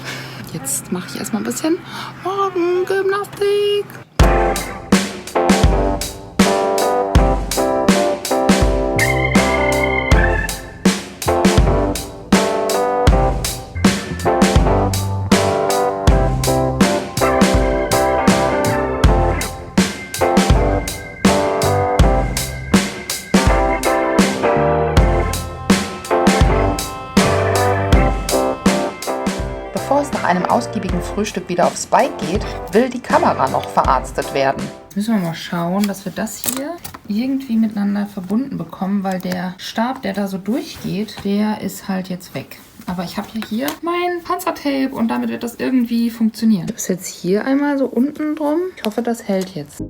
Jetzt mache ich erstmal ein bisschen Morgengymnastik. Bevor es nach einem ausgiebigen Frühstück wieder aufs Bike geht, will die Kamera noch verarztet werden. Jetzt müssen wir mal schauen, dass wir das hier irgendwie miteinander verbunden bekommen, weil der Stab, der da so durchgeht, der ist halt jetzt weg. Aber ich habe ja hier mein Panzertape und damit wird das irgendwie funktionieren. Das ist jetzt hier einmal so unten drum. Ich hoffe, das hält jetzt.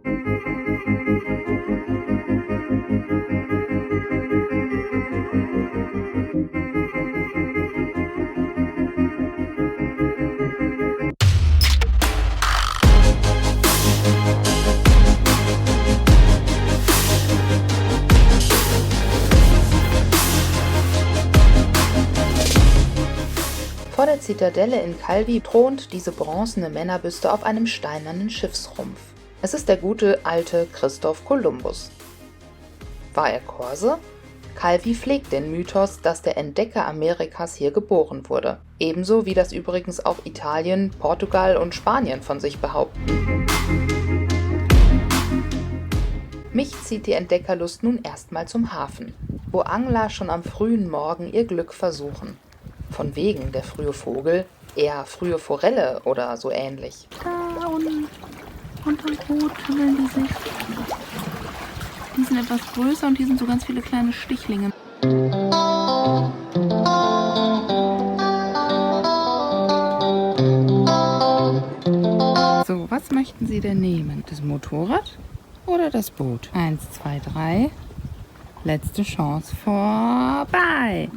Vor der Zitadelle in Calvi thront diese bronzene Männerbüste auf einem steinernen Schiffsrumpf. Es ist der gute alte Christoph Kolumbus. War er Korse? Calvi pflegt den Mythos, dass der Entdecker Amerikas hier geboren wurde. Ebenso wie das übrigens auch Italien, Portugal und Spanien von sich behaupten. Mich zieht die Entdeckerlust nun erstmal zum Hafen, wo Angler schon am frühen Morgen ihr Glück versuchen. Von wegen der frühe Vogel, eher frühe Forelle oder so ähnlich. Da unten unterm Boot tummeln die sich. Die sind etwas größer und hier sind so ganz viele kleine Stichlinge. So, was möchten Sie denn nehmen? Das Motorrad oder das Boot? 1, 2, 3. Letzte Chance vorbei.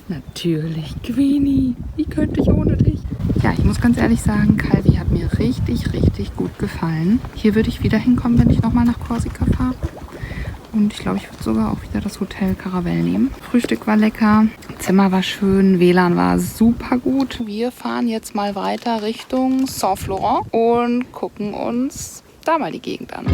Natürlich, Queenie. Wie könnte ich ohne dich? Ja, ich muss ganz ehrlich sagen, Calvi hat mir richtig, richtig gut gefallen. Hier würde ich wieder hinkommen, wenn ich nochmal nach Korsika fahre. Und ich glaube, ich würde sogar auch wieder das Hotel Caravelle nehmen. Frühstück war lecker, Zimmer war schön, WLAN war super gut. Wir fahren jetzt mal weiter Richtung Saint-Florent und gucken uns da mal die Gegend an.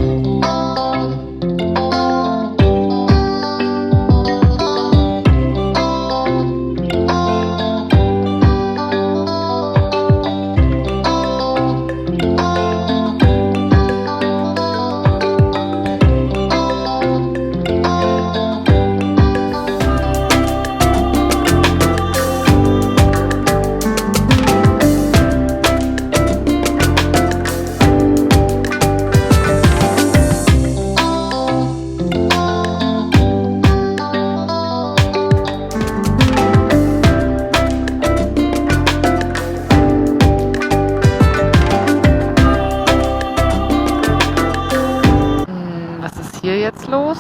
Jetzt los?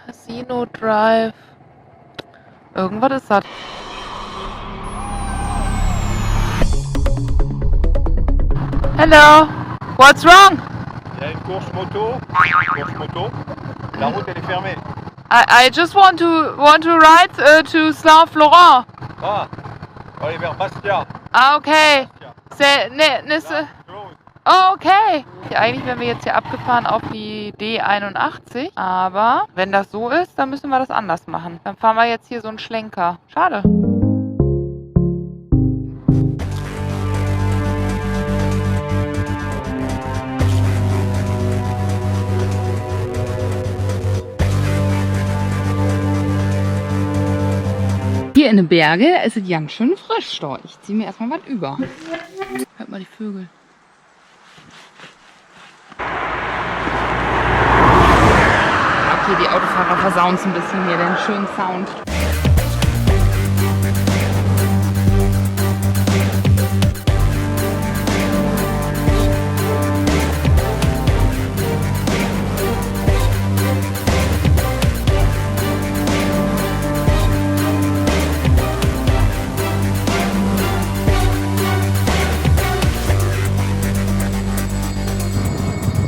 Casino Drive. Irgendwas ist das. Hello. What's wrong? Il y a une course moto. La route elle est fermée. I just want to ride to Saint-Florent. Ah, on va aller vers Bastia. Ah, okay. Close. Oh, okay. Ja, eigentlich wären wir jetzt hier abgefahren auf die D81. Aber wenn das so ist, dann müssen wir das anders machen. Dann fahren wir jetzt hier so einen Schlenker. Schade. Hier in den Bergen ist es ganz schön frisch da. Ich ziehe mir erstmal was über. Hört mal die Vögel. Okay, die Autofahrer versauen es ein bisschen hier, den schönen Sound.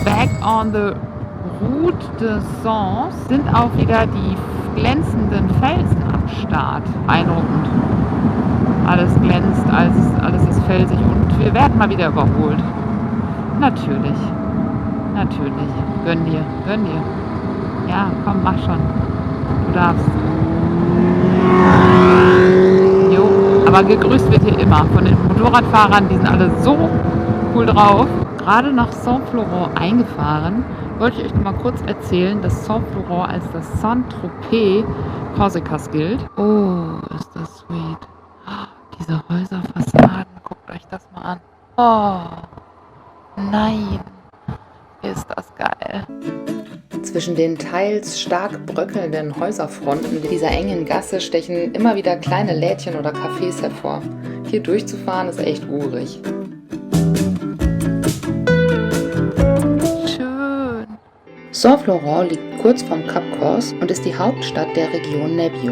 Back on the Route de Sens sind auch wieder die glänzenden Felsen am Start. Beeindruckend. Alles glänzt, alles ist felsig und wir werden mal wieder überholt. Natürlich. Natürlich. Gönn dir. Ja, komm, mach schon. Du darfst. Jo, aber gegrüßt wird hier immer von den Motorradfahrern, die sind alle so cool drauf. Gerade nach Saint-Florent eingefahren, wollte ich euch noch mal kurz erzählen, dass Saint-Florent als das Saint-Tropez Korsikas gilt. Oh, ist das sweet. Diese Häuserfassaden, guckt euch das mal an. Oh, nein, ist das geil. Zwischen den teils stark bröckelnden Häuserfronten dieser engen Gasse stechen immer wieder kleine Lädchen oder Cafés hervor. Hier durchzufahren ist echt urig. Saint-Florent liegt kurz vom Cap Corse und ist die Hauptstadt der Region Nebbio.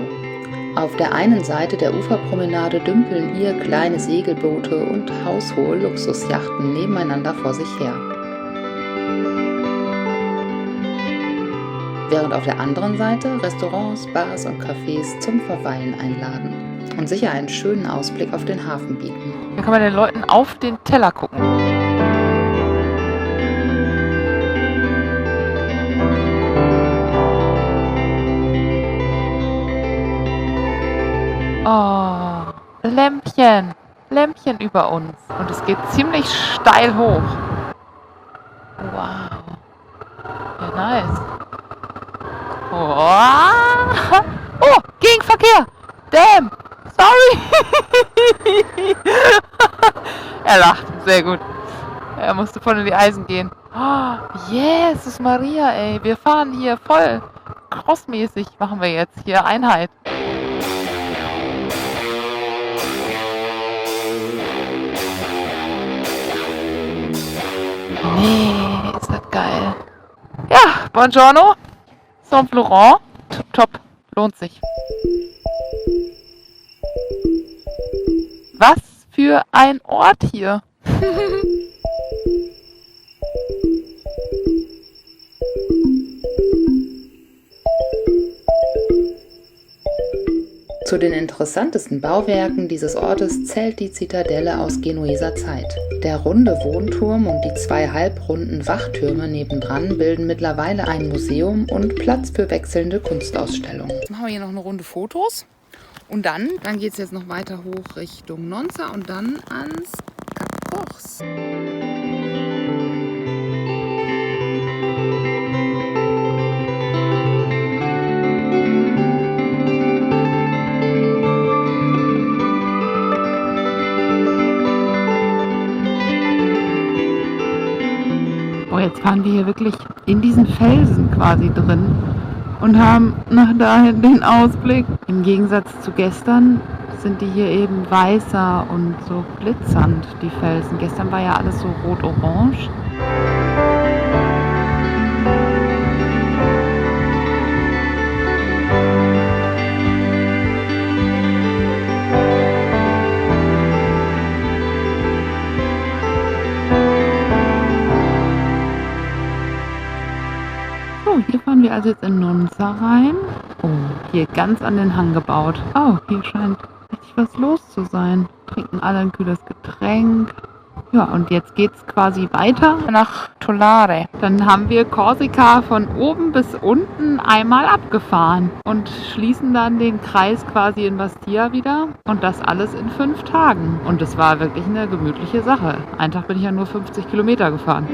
Auf der einen Seite der Uferpromenade dümpeln hier kleine Segelboote und haushohe Luxusjachten nebeneinander vor sich her. Während auf der anderen Seite Restaurants, Bars und Cafés zum Verweilen einladen und sicher einen schönen Ausblick auf den Hafen bieten. Hier kann man den Leuten auf den Teller gucken. Oh, Lämpchen über uns. Und es geht ziemlich steil hoch. Wow. Ja, nice. Oh, Gegenverkehr. Damn. Sorry. Er lacht. Sehr gut. Er musste voll in die Eisen gehen. Oh, Jesus Maria, ey. Wir fahren hier voll crossmäßig. Machen wir jetzt hier Einheit. Nee, ist das geil. Ja, buongiorno. Saint-Florent. Top. Lohnt sich. Was für ein Ort hier. Zu den interessantesten Bauwerken dieses Ortes zählt die Zitadelle aus Genueser Zeit. Der runde Wohnturm und die 2 halbrunden Wachtürme nebendran bilden mittlerweile ein Museum und Platz für wechselnde Kunstausstellungen. Jetzt machen wir hier noch eine Runde Fotos und dann geht es jetzt noch weiter hoch Richtung Nonza und dann ans Cap Corse. Oh, jetzt fahren wir hier wirklich in diesen Felsen quasi drin und haben nach dahin den Ausblick. Im Gegensatz zu gestern sind die hier eben weißer und so glitzernd, die Felsen. Gestern war ja alles so rot-orange. Hier fahren wir also jetzt in Nonza rein. Oh, hier ganz an den Hang gebaut. Oh, hier scheint richtig was los zu sein. Trinken alle ein kühles Getränk. Ja, und jetzt geht's quasi weiter nach Tolare. Dann haben wir Korsika von oben bis unten einmal abgefahren und schließen dann den Kreis quasi in Bastia wieder. Und das alles in 5 Tagen. Und es war wirklich eine gemütliche Sache. Einen Tag bin ich ja nur 50 Kilometer gefahren.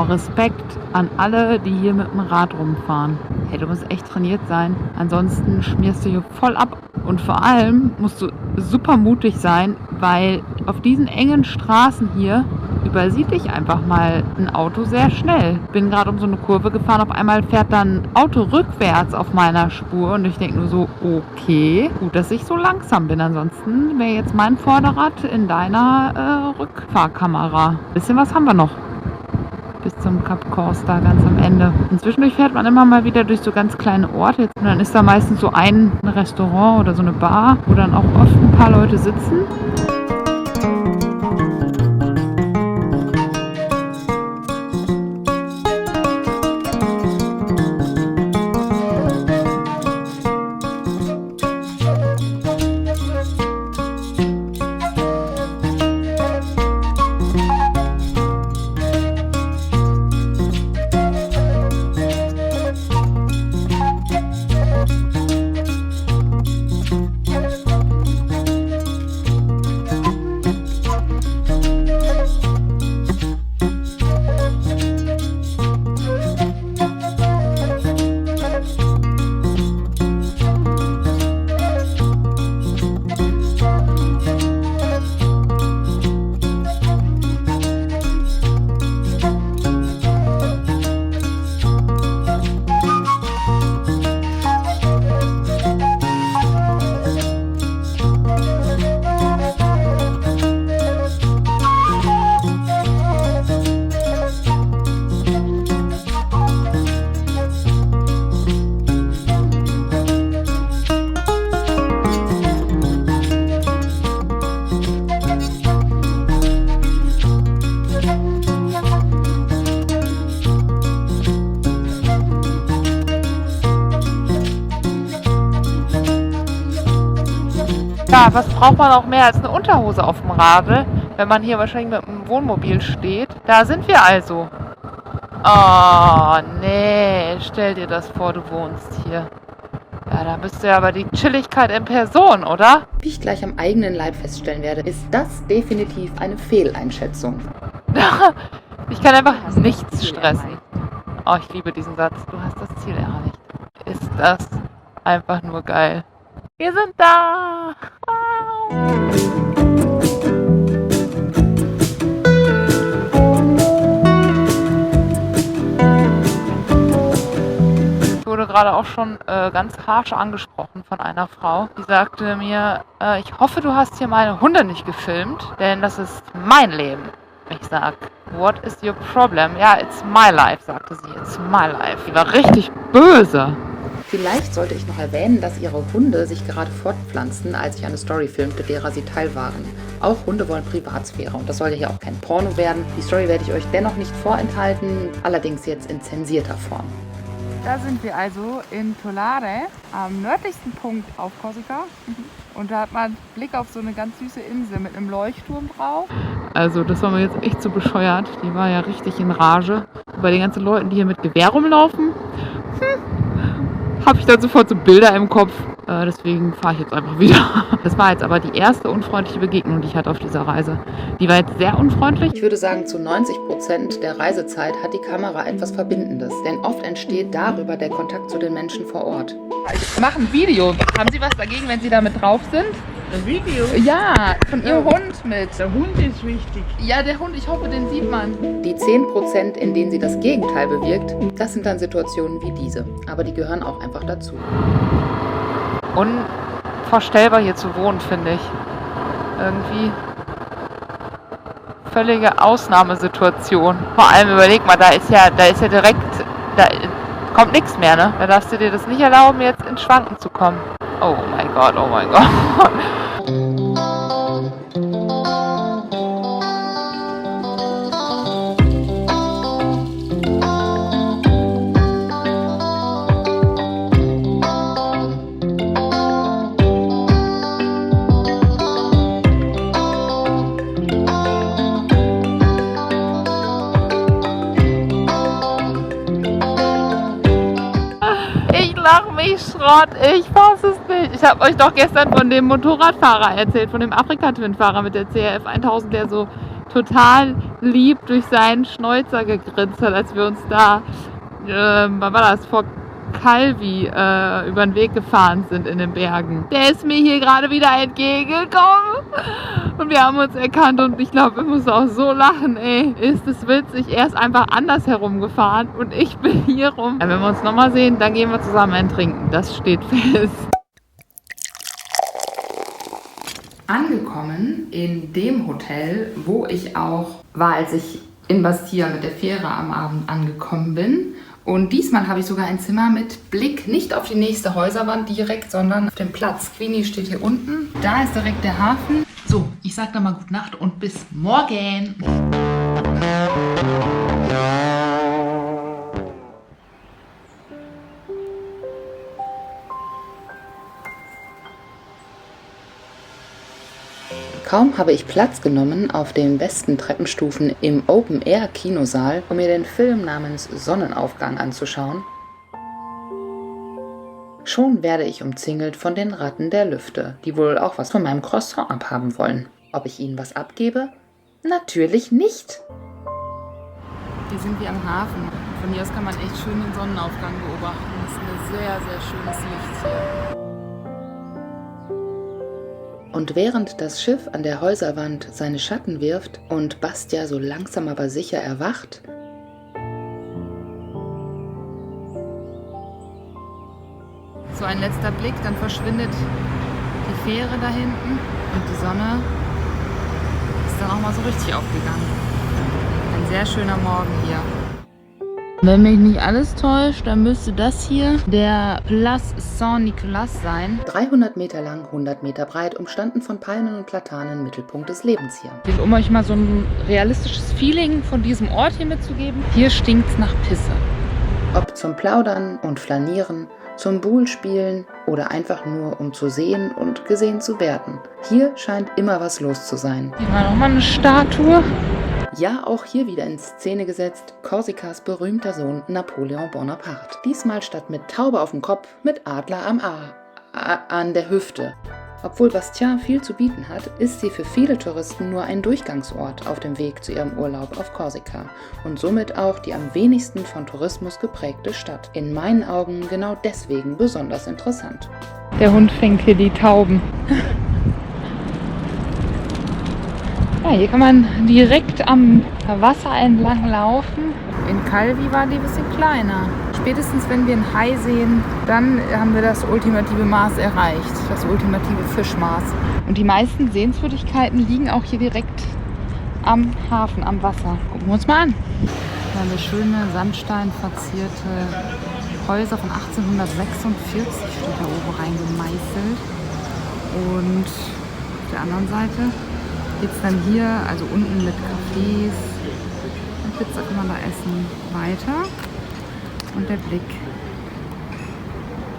Respekt an alle, die hier mit dem Rad rumfahren. Hey, du musst echt trainiert sein, ansonsten schmierst du hier voll ab. Und vor allem musst du super mutig sein, weil auf diesen engen Straßen hier übersieht dich einfach mal ein Auto sehr schnell. Bin gerade um so eine Kurve gefahren, auf einmal fährt dann ein Auto rückwärts auf meiner Spur und ich denke nur so, okay, gut, dass ich so langsam bin. Ansonsten wäre jetzt mein Vorderrad in deiner Rückfahrkamera. Bisschen was haben wir noch. Bis zum Cap Corse da ganz am Ende. Und zwischendurch fährt man immer mal wieder durch so ganz kleine Orte. Und dann ist da meistens so ein Restaurant oder so eine Bar, wo dann auch oft ein paar Leute sitzen. Ja, was braucht man auch mehr als eine Unterhose auf dem Radl, wenn man hier wahrscheinlich mit einem Wohnmobil steht? Da sind wir also. Oh, nee, stell dir das vor, du wohnst hier. Ja, da bist du ja aber die Chilligkeit in Person, oder? Wie ich gleich am eigenen Leib feststellen werde, ist das definitiv eine Fehleinschätzung. Ich kann einfach nichts stressen. Oh, ich liebe diesen Satz. Du hast das Ziel erreicht. Ist das einfach nur geil. Wir sind da! Wow! Ich wurde gerade auch schon ganz harsch angesprochen von einer Frau. Die sagte mir, ich hoffe, du hast hier meine Hunde nicht gefilmt, denn das ist mein Leben. Ich sag, what is your problem? Ja, it's my life, sagte sie. It's my life. Die war richtig böse. Vielleicht sollte ich noch erwähnen, dass ihre Hunde sich gerade fortpflanzten, als ich eine Story filmte, derer sie Teil waren. Auch Hunde wollen Privatsphäre und das soll ja hier auch kein Porno werden. Die Story werde ich euch dennoch nicht vorenthalten, allerdings jetzt in zensierter Form. Da sind wir also in Tolare, am nördlichsten Punkt auf Korsika. Und da hat man Blick auf so eine ganz süße Insel mit einem Leuchtturm drauf. Also das war mir jetzt echt so bescheuert. Die war ja richtig in Rage. Bei den ganzen Leuten, die hier mit Gewehr rumlaufen, habe ich dann sofort so Bilder im Kopf. Deswegen fahre ich jetzt einfach wieder. Das war jetzt aber die erste unfreundliche Begegnung, die ich hatte auf dieser Reise. Die war jetzt sehr unfreundlich. Ich würde sagen, zu 90% der Reisezeit hat die Kamera etwas Verbindendes. Denn oft entsteht darüber der Kontakt zu den Menschen vor Ort. Ich mache ein Video. Haben Sie was dagegen, wenn Sie da mit drauf sind? Ein Video? Ja, von Ihrem Hund mit. Der Hund ist wichtig. Ja, der Hund, ich hoffe, den sieht man. Die 10%, in denen sie das Gegenteil bewirkt, das sind dann Situationen wie diese. Aber die gehören auch einfach dazu. Unvorstellbar hier zu wohnen, finde ich. Irgendwie völlige Ausnahmesituation. Vor allem überleg mal, da ist ja direkt, da kommt nichts mehr, ne? Da darfst du dir das nicht erlauben, jetzt ins Schwanken zu kommen. Oh mein Gott, oh mein Gott. Lach mich Schrott, ich fass es nicht. Ich habe euch doch gestern von dem Motorradfahrer erzählt, von dem Afrika-Twin-Fahrer mit der CRF 1000, der so total lieb durch seinen Schnäuzer gegrinst hat, als wir uns da, wann war das, vor Calvi über den Weg gefahren sind in den Bergen. Der ist mir hier gerade wieder entgegengekommen und wir haben uns erkannt und ich glaube, wir müssen auch so lachen, ey. Ist es witzig, er ist einfach anders herumgefahren und ich bin hier rum. Ja, wenn wir uns nochmal sehen, dann gehen wir zusammen ein Trinken, das steht fest. Angekommen in dem Hotel, wo ich auch war, als ich in Bastia mit der Fähre am Abend angekommen bin. Und diesmal habe ich sogar ein Zimmer mit Blick nicht auf die nächste Häuserwand direkt, sondern auf den Platz. Queenie steht hier unten. Da ist direkt der Hafen. So, ich sage dann mal gute Nacht und bis morgen. Kaum habe ich Platz genommen auf den besten Treppenstufen im Open-Air-Kinosaal, um mir den Film namens Sonnenaufgang anzuschauen, schon werde ich umzingelt von den Ratten der Lüfte, die wohl auch was von meinem Croissant abhaben wollen. Ob ich ihnen was abgebe? Natürlich nicht! Hier sind wir am Hafen. Von hier aus kann man echt schön den Sonnenaufgang beobachten. Das ist ein sehr, sehr schönes Licht hier. Und während das Schiff an der Häuserwand seine Schatten wirft und Bastia so langsam aber sicher erwacht, so ein letzter Blick, dann verschwindet die Fähre da hinten und die Sonne ist dann auch mal so richtig aufgegangen. Ein sehr schöner Morgen hier. Wenn mich nicht alles täuscht, dann müsste das hier der Place Saint-Nicolas sein. 300 Meter lang, 100 Meter breit, umstanden von Palmen und Platanen, Mittelpunkt des Lebens hier. Um euch mal so ein realistisches Feeling von diesem Ort hier mitzugeben, hier stinkt's nach Pisse. Ob zum Plaudern und Flanieren, zum Buhlspielen oder einfach nur um zu sehen und gesehen zu werden. Hier scheint immer was los zu sein. Hier war nochmal eine Statue. Ja, auch hier wieder in Szene gesetzt, Korsikas berühmter Sohn Napoleon Bonaparte. Diesmal statt mit Taube auf dem Kopf, mit Adler an der Hüfte. Obwohl Bastia viel zu bieten hat, ist sie für viele Touristen nur ein Durchgangsort auf dem Weg zu ihrem Urlaub auf Korsika und somit auch die am wenigsten von Tourismus geprägte Stadt. In meinen Augen genau deswegen besonders interessant. Der Hund fängt hier die Tauben. Ja, hier kann man direkt am Wasser entlang laufen. In Calvi waren die ein bisschen kleiner. Spätestens wenn wir einen Hai sehen, dann haben wir das ultimative Maß erreicht. Das ultimative Fischmaß. Und die meisten Sehenswürdigkeiten liegen auch hier direkt am Hafen, am Wasser. Gucken wir uns mal an. Eine schöne sandsteinverzierte Häuser von 1846 steht da oben reingemeißelt. Und auf der anderen Seite geht es dann hier, also unten mit Cafés und Pizza kann man da essen, weiter. Und der Blick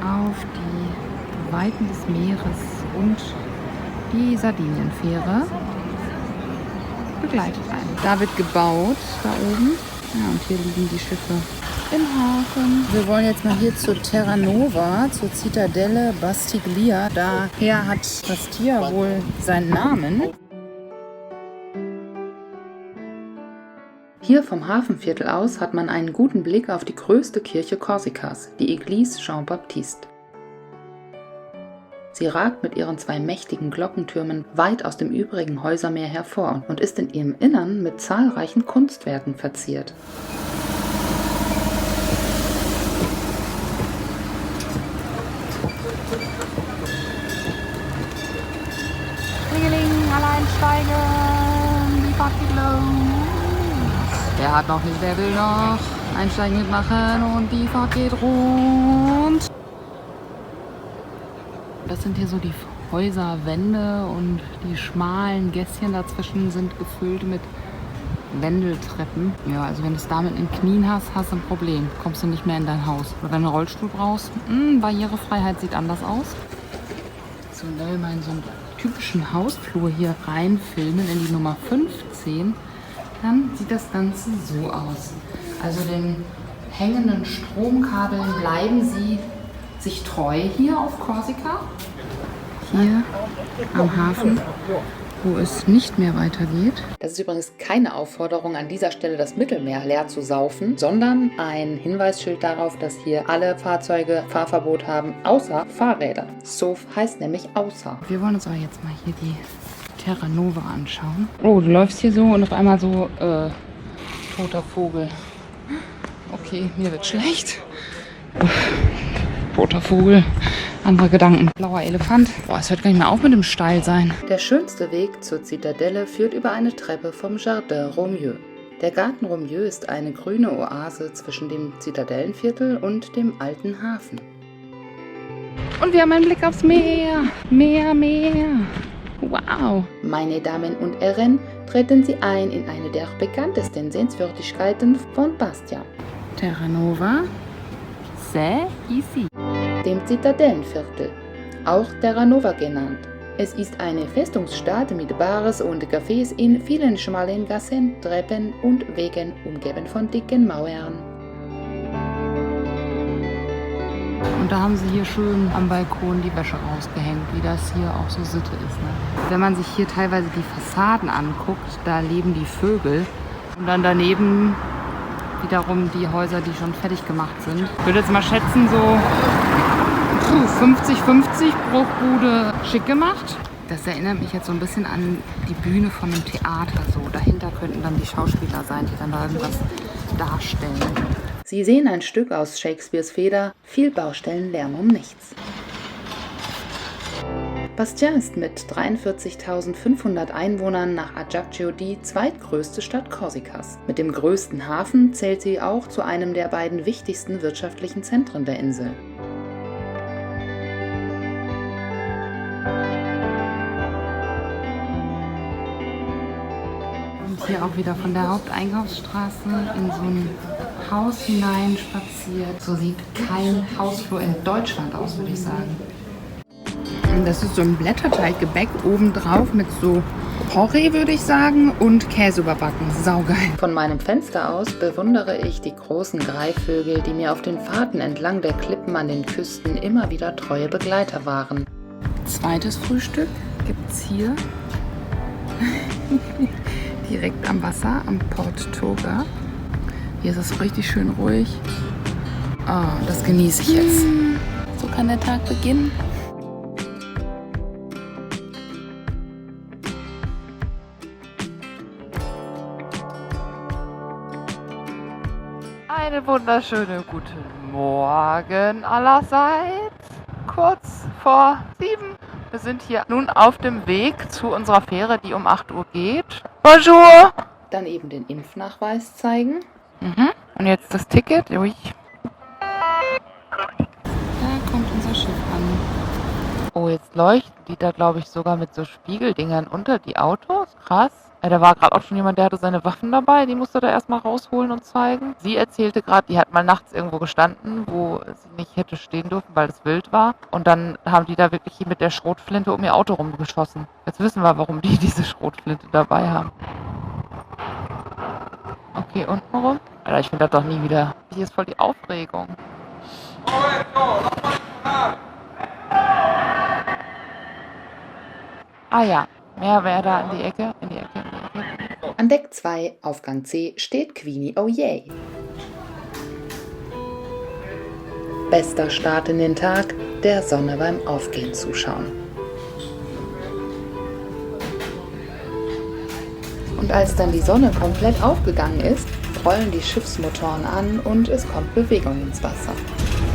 auf die Weiten des Meeres und die Sardinienfähre begleitet einen. Da wird gebaut, da oben. Ja, und hier liegen die Schiffe im Hafen. Wir wollen jetzt mal hier zur Terranova, zur Zitadelle Bastiglia. Daher hat Bastia wohl seinen Namen. Hier vom Hafenviertel aus hat man einen guten Blick auf die größte Kirche Korsikas, die Église Jean-Baptiste. Sie ragt mit ihren 2 mächtigen Glockentürmen weit aus dem übrigen Häusermeer hervor und ist in ihrem Innern mit zahlreichen Kunstwerken verziert. Klingeling, alle einsteigen, die Fahrt geht los. Wer hat noch nicht, wer will noch einsteigen, mitmachen und die Fahrt geht rund. Das sind hier so die Häuserwände und die schmalen Gässchen dazwischen sind gefüllt mit Wendeltreppen. Ja, also wenn du es damit in den Knien hast, hast du ein Problem. Kommst du nicht mehr in dein Haus. Oder wenn du einen Rollstuhl brauchst, Barrierefreiheit sieht anders aus. So, wenn wir mal in so einen typischen Hausflur hier reinfilmen, in die Nummer 15, dann sieht das Ganze so aus. Also den hängenden Stromkabeln bleiben sie sich treu hier auf Korsika. Hier am Hafen, wo es nicht mehr weitergeht. Das ist übrigens keine Aufforderung an dieser Stelle, das Mittelmeer leer zu saufen, sondern ein Hinweisschild darauf, dass hier alle Fahrzeuge Fahrverbot haben, außer Fahrräder. Sauf heißt nämlich außer. Wir wollen uns aber jetzt mal hier die Terranova anschauen. Oh, du läufst hier so und auf einmal so, toter Vogel. Okay, mir wird schlecht. Toter Vogel. Andere Gedanken. Blauer Elefant. Boah, es hört gar nicht mehr auf mit dem Steilsein. Der schönste Weg zur Zitadelle führt über eine Treppe vom Jardin Romieux. Der Garten Romieux ist eine grüne Oase zwischen dem Zitadellenviertel und dem alten Hafen. Und wir haben einen Blick aufs Meer. Meer, Meer. Wow. Meine Damen und Herren, treten Sie ein in eine der bekanntesten Sehenswürdigkeiten von Bastia. Terranova, c'est ici. Dem Zitadellenviertel, auch Terranova genannt. Es ist eine Festungsstadt mit Bars und Cafés in vielen schmalen Gassen, Treppen und Wegen, umgeben von dicken Mauern. Und da haben sie hier schön am Balkon die Wäsche rausgehängt, wie das hier auch so Sitte ist. Ne? Wenn man sich hier teilweise die Fassaden anguckt, da leben die Vögel. Und dann daneben wiederum die Häuser, die schon fertig gemacht sind. Ich würde jetzt mal schätzen, so 50-50 Bruchbude schick gemacht. Das erinnert mich jetzt so ein bisschen an die Bühne von einem Theater. So. Dahinter könnten dann die Schauspieler sein, die dann da irgendwas darstellen. Sie sehen ein Stück aus Shakespeares Feder, viel Baustellenlärm um nichts. Bastia ist mit 43.500 Einwohnern nach Ajaccio die zweitgrößte Stadt Korsikas. Mit dem größten Hafen zählt sie auch zu einem der beiden wichtigsten wirtschaftlichen Zentren der Insel. Und hier auch wieder von der Haupteinkaufsstraße in so ein Haus hinein spaziert. So sieht kein Hausflur in Deutschland aus, würde ich sagen. Das ist so ein Blätterteiggebäck obendrauf mit so Porree, würde ich sagen, und Käse überbacken. Saugeil. Von meinem Fenster aus bewundere ich die großen Greifvögel, die mir auf den Fahrten entlang der Klippen an den Küsten immer wieder treue Begleiter waren. Zweites Frühstück gibt's hier. Direkt am Wasser, am Port Toga. Hier ist es richtig schön ruhig. Oh, das genieße ich jetzt. So kann der Tag beginnen. Eine wunderschöne guten Morgen allerseits. Kurz vor 7. Wir sind hier nun auf dem Weg zu unserer Fähre, die um 8 Uhr geht. Bonjour! Dann eben den Impfnachweis zeigen. Und jetzt das Ticket. Ui. Oh, jetzt leuchten die da, glaube ich, sogar mit so Spiegeldingern unter die Autos. Krass. Da war gerade auch schon jemand, der hatte seine Waffen dabei. Die musste da erstmal rausholen und zeigen. Sie erzählte gerade, die hat mal nachts irgendwo gestanden, wo sie nicht hätte stehen dürfen, weil es wild war. Und dann haben die da wirklich mit der Schrotflinte um ihr Auto rumgeschossen. Jetzt wissen wir, warum die diese Schrotflinte dabei haben. Okay, unten rum. Alter, ich finde das doch nie wieder. Hier ist voll die Aufregung. Ah ja, mehr wäre da in die Ecke, in die Ecke, in die Ecke. An Deck 2, Aufgang C, steht Queenie Oh Yay. Bester Start in den Tag, der Sonne beim Aufgehen zuschauen. Und als dann die Sonne komplett aufgegangen ist, rollen die Schiffsmotoren an und es kommt Bewegung ins Wasser.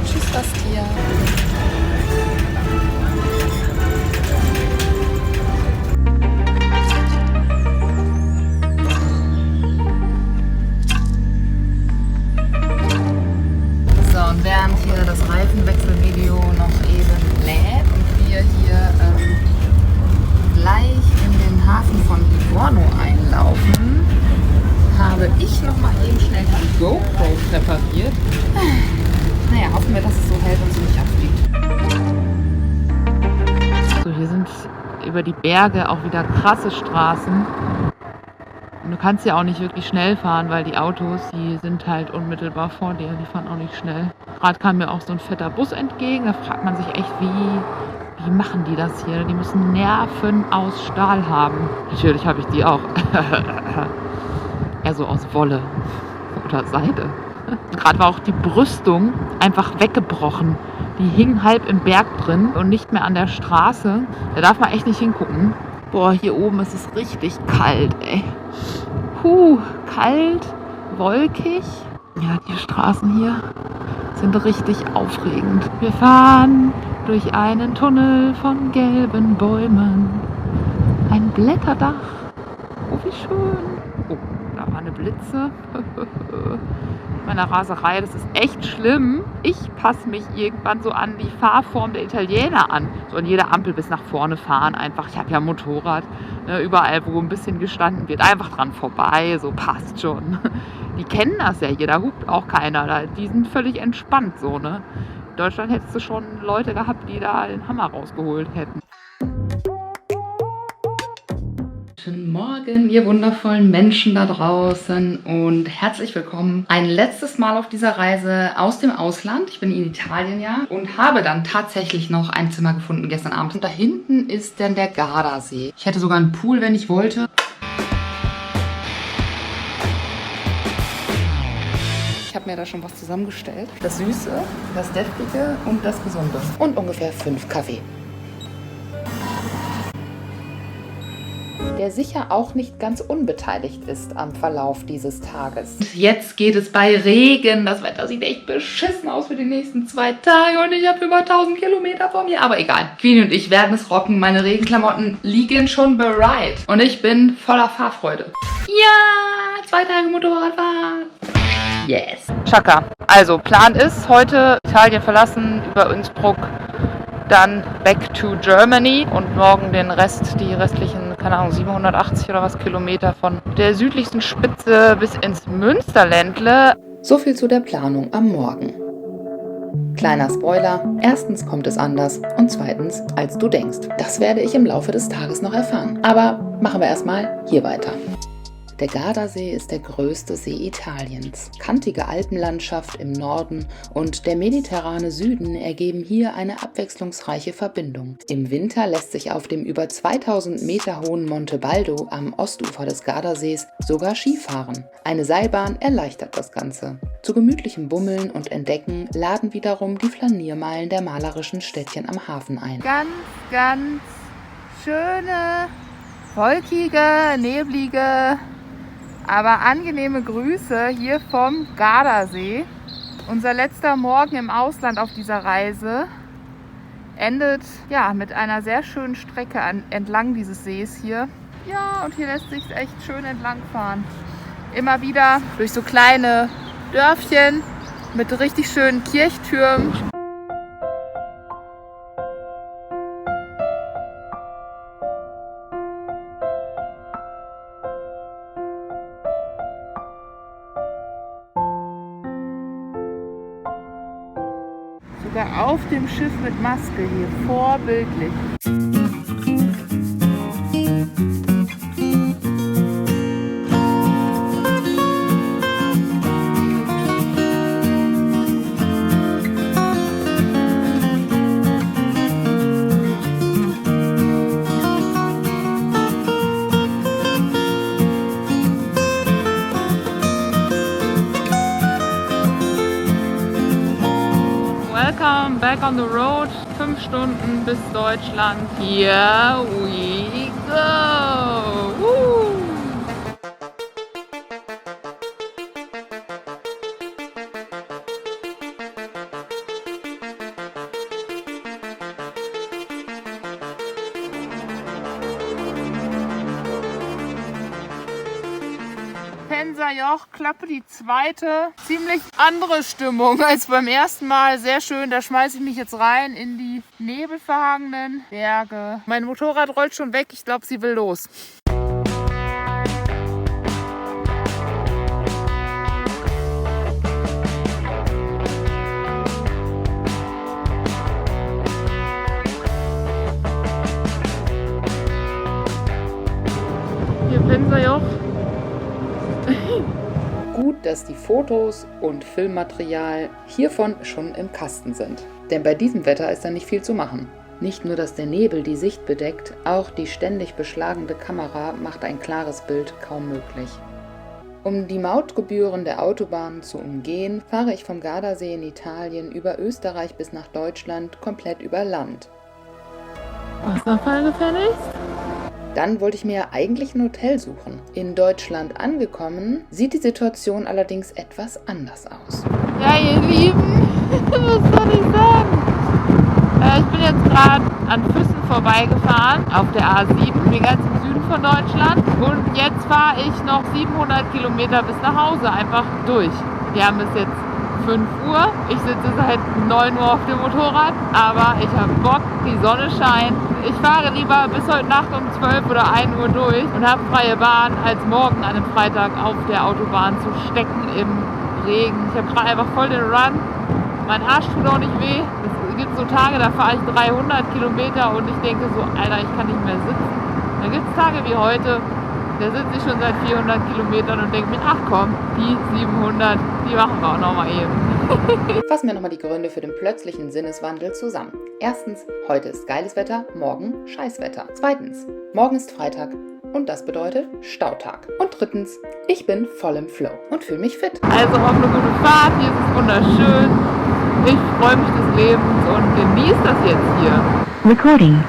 Tschüss, Bastia. Und während hier das Reifenwechselvideo noch eben lädt und wir hier gleich in den Hafen von Livorno einlaufen, habe ich noch mal eben schnell die GoPro präpariert. Naja, hoffen wir, dass es so hält und sie nicht abfliegt. So, hier sind über die Berge auch wieder krasse Straßen. Und du kannst ja auch nicht wirklich schnell fahren, weil die Autos, die sind halt unmittelbar vor dir, die fahren auch nicht schnell. Gerade kam mir auch so ein fetter Bus entgegen, da fragt man sich echt, wie machen die das hier? Die müssen Nerven aus Stahl haben. Natürlich habe ich die auch. Eher so aus Wolle oder Seide. Gerade war auch die Brüstung einfach weggebrochen. Die hing halb im Berg drin und nicht mehr an der Straße. Da darf man echt nicht hingucken. Boah, hier oben ist es richtig kalt, ey. Kalt, wolkig. Ja, die Straßen hier sind richtig aufregend. Wir fahren durch einen Tunnel von gelben Bäumen. Ein Blätterdach. Oh, wie schön. Oh, da war eine Blitze. Meiner Raserei, das ist echt schlimm. Ich passe mich irgendwann so an die Fahrform der Italiener an. So an jeder Ampel bis nach vorne fahren einfach. Ich habe ja ein Motorrad. Ne, überall, wo ein bisschen gestanden wird, einfach dran vorbei. So passt schon. Die kennen das ja hier, da hupt auch keiner. Die sind völlig entspannt so, ne? In Deutschland hättest du schon Leute gehabt, die da den Hammer rausgeholt hätten. Guten Morgen, ihr wundervollen Menschen da draußen und herzlich willkommen ein letztes Mal auf dieser Reise aus dem Ausland. Ich bin in Italien ja und habe dann tatsächlich noch ein Zimmer gefunden gestern Abend. Und da hinten ist dann der Gardasee. Ich hätte sogar einen Pool, wenn ich wollte. Ich habe mir da schon was zusammengestellt. Das Süße, das Deftige und das Gesunde. Und ungefähr 5 Kaffee. Der sicher auch nicht ganz unbeteiligt ist am Verlauf dieses Tages. Jetzt geht es bei Regen. Das Wetter sieht echt beschissen aus für die nächsten 2 Tage und ich habe über 1000 Kilometer vor mir. Aber egal. Queenie und ich werden es rocken. Meine Regenklamotten liegen schon bereit. Und ich bin voller Fahrfreude. Ja, 2 Tage Motorradfahren. Yes. Chaka. Also, Plan ist, heute Italien verlassen, über Innsbruck, dann back to Germany und morgen den Rest, die restlichen, keine Ahnung, 780 oder was Kilometer von der südlichsten Spitze bis ins Münsterländle. So viel zu der Planung am Morgen. Kleiner Spoiler, erstens kommt es anders und zweitens, als du denkst. Das werde ich im Laufe des Tages noch erfahren. Aber machen wir erstmal hier weiter. Der Gardasee ist der größte See Italiens. Kantige Alpenlandschaft im Norden und der mediterrane Süden ergeben hier eine abwechslungsreiche Verbindung. Im Winter lässt sich auf dem über 2000 Meter hohen Monte Baldo am Ostufer des Gardasees sogar Skifahren. Eine Seilbahn erleichtert das Ganze. Zu gemütlichem Bummeln und Entdecken laden wiederum die Flaniermeilen der malerischen Städtchen am Hafen ein. Ganz, ganz schöne, wolkige, neblige, aber angenehme Grüße hier vom Gardasee. Unser letzter Morgen im Ausland auf dieser Reise endet ja mit einer sehr schönen Strecke entlang dieses Sees hier. Ja, und hier lässt sich echt schön entlang fahren. Immer wieder durch so kleine Dörfchen mit richtig schönen Kirchtürmen. sogar auf dem Schiff mit Maske hier. Vorbildlich. Welcome back on the road. 5 Stunden bis Deutschland. Here we go. Woo. Pensajoch, Klappe die zweite. Ziemlich andere Stimmung als beim ersten Mal. Sehr schön, da schmeiße ich mich jetzt rein in die nebelverhangenen Berge. Mein Motorrad rollt schon weg, ich glaube, sie will los. Hier Pensajoch. Gut, dass die Fotos und Filmmaterial hiervon schon im Kasten sind. Denn bei diesem Wetter ist da nicht viel zu machen. Nicht nur, dass der Nebel die Sicht bedeckt, auch die ständig beschlagene Kamera macht ein klares Bild kaum möglich. Um die Mautgebühren der Autobahn zu umgehen, fahre ich vom Gardasee in Italien über Österreich bis nach Deutschland komplett über Land. Wasserfall gefälligst? Dann wollte ich mir ja eigentlich ein Hotel suchen. In Deutschland angekommen, sieht die Situation allerdings etwas anders aus. Ja, ihr Lieben, was soll ich sagen? Ich bin jetzt gerade an Füssen vorbeigefahren, auf der A7, bin ganz im Süden von Deutschland. Und jetzt fahre ich noch 700 Kilometer bis nach Hause, einfach durch. Wir haben es jetzt 5 Uhr. Ich sitze seit 9 Uhr auf dem Motorrad, aber ich habe Bock, die Sonne scheint. Ich fahre lieber bis heute Nacht um 12 oder 1 Uhr durch und habe freie Bahn, als morgen an einem Freitag auf der Autobahn zu stecken im Regen. Ich habe gerade einfach voll den Run. Mein Arsch tut auch nicht weh. Es gibt so Tage, da fahre ich 300 Kilometer und ich denke so, Alter, ich kann nicht mehr sitzen. Da gibt es Tage wie heute, da sitze ich schon seit 400 Kilometern und denke mir, ach komm, die 700, die machen wir auch nochmal eben. Fassen wir nochmal die Gründe für den plötzlichen Sinneswandel zusammen. Erstens, heute ist geiles Wetter, morgen Scheißwetter. Zweitens, morgen ist Freitag und das bedeutet Stautag. Und drittens, ich bin voll im Flow und fühle mich fit. Also auf eine gute Fahrt, hier ist es wunderschön. Ich freue mich des Lebens und genieße das jetzt hier. Recording.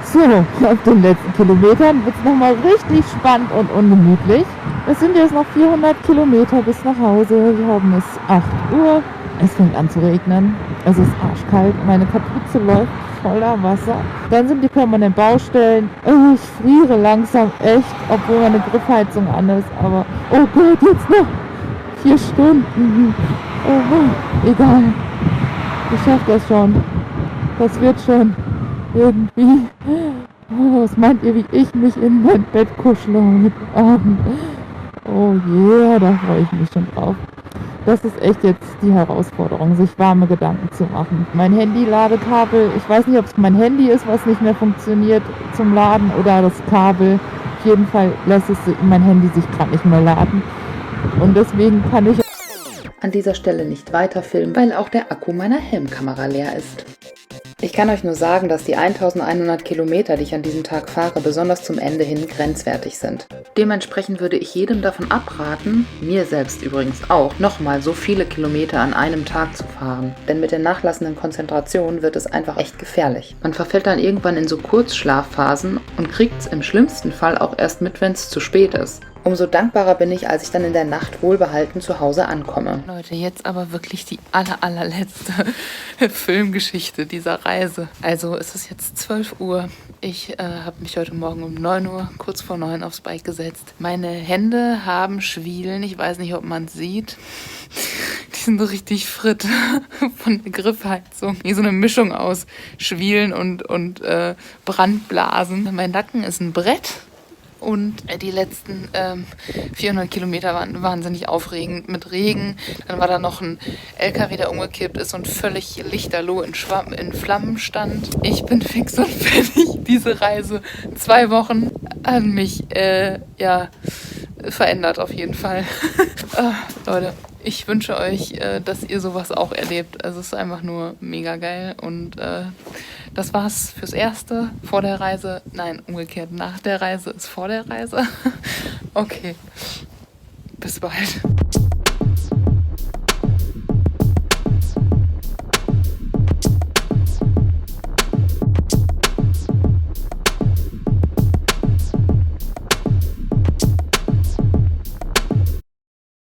So, auf den letzten Kilometern wird es nochmal richtig spannend und ungemütlich. Es sind jetzt noch 400 Kilometer bis nach Hause. Wir haben es 8 Uhr. Es fängt an zu regnen. Es ist arschkalt. Meine Kapuze läuft voller Wasser. Dann sind die permanenten Baustellen. Ich friere langsam echt, obwohl meine Griffheizung an ist. Aber, oh Gott, jetzt noch 4 Stunden. Oh, egal. Ich schaffe das schon. Das wird schon. Irgendwie. Oh, was meint ihr, wie ich mich in mein Bett kuschle heute Abend? Oh yeah, da freue ich mich schon drauf. Das ist echt jetzt die Herausforderung, sich warme Gedanken zu machen. Mein Handy-Ladekabel, ich weiß nicht, ob es mein Handy ist, was nicht mehr funktioniert zum Laden oder das Kabel. Auf jeden Fall lässt es mein Handy sich gerade nicht mehr laden. Und deswegen kann ich an dieser Stelle nicht weiter filmen, weil auch der Akku meiner Helmkamera leer ist. Ich kann euch nur sagen, dass die 1100 Kilometer, die ich an diesem Tag fahre, besonders zum Ende hin grenzwertig sind. Dementsprechend würde ich jedem davon abraten, mir selbst übrigens auch, nochmal so viele Kilometer an einem Tag zu fahren. Denn mit der nachlassenden Konzentration wird es einfach echt gefährlich. Man verfällt dann irgendwann in so Kurzschlafphasen und kriegt es im schlimmsten Fall auch erst mit, wenn es zu spät ist. Umso dankbarer bin ich, als ich dann in der Nacht wohlbehalten zu Hause ankomme. Leute, jetzt aber wirklich die allerletzte Filmgeschichte dieser Reise. Also es ist jetzt 12 Uhr. Ich habe mich heute Morgen um 9 Uhr, kurz vor 9 aufs Bike gesetzt. Meine Hände haben Schwielen. Ich weiß nicht, ob man es sieht. Die sind so richtig fritt von der Griffheizung. Wie so eine Mischung aus Schwielen und Brandblasen. Mein Nacken ist ein Brett. Und die letzten 400 Kilometer waren wahnsinnig aufregend mit Regen. Dann war da noch ein LKW, der umgekippt ist und völlig lichterloh in Flammen stand. Ich bin fix und fertig. Diese Reise 2 Wochen hat mich verändert auf jeden Fall. Leute, ich wünsche euch, dass ihr sowas auch erlebt. Also es ist einfach nur mega geil. Und das war's fürs Erste. Vor der Reise, nein, umgekehrt, nach der Reise ist vor der Reise. Okay, bis bald.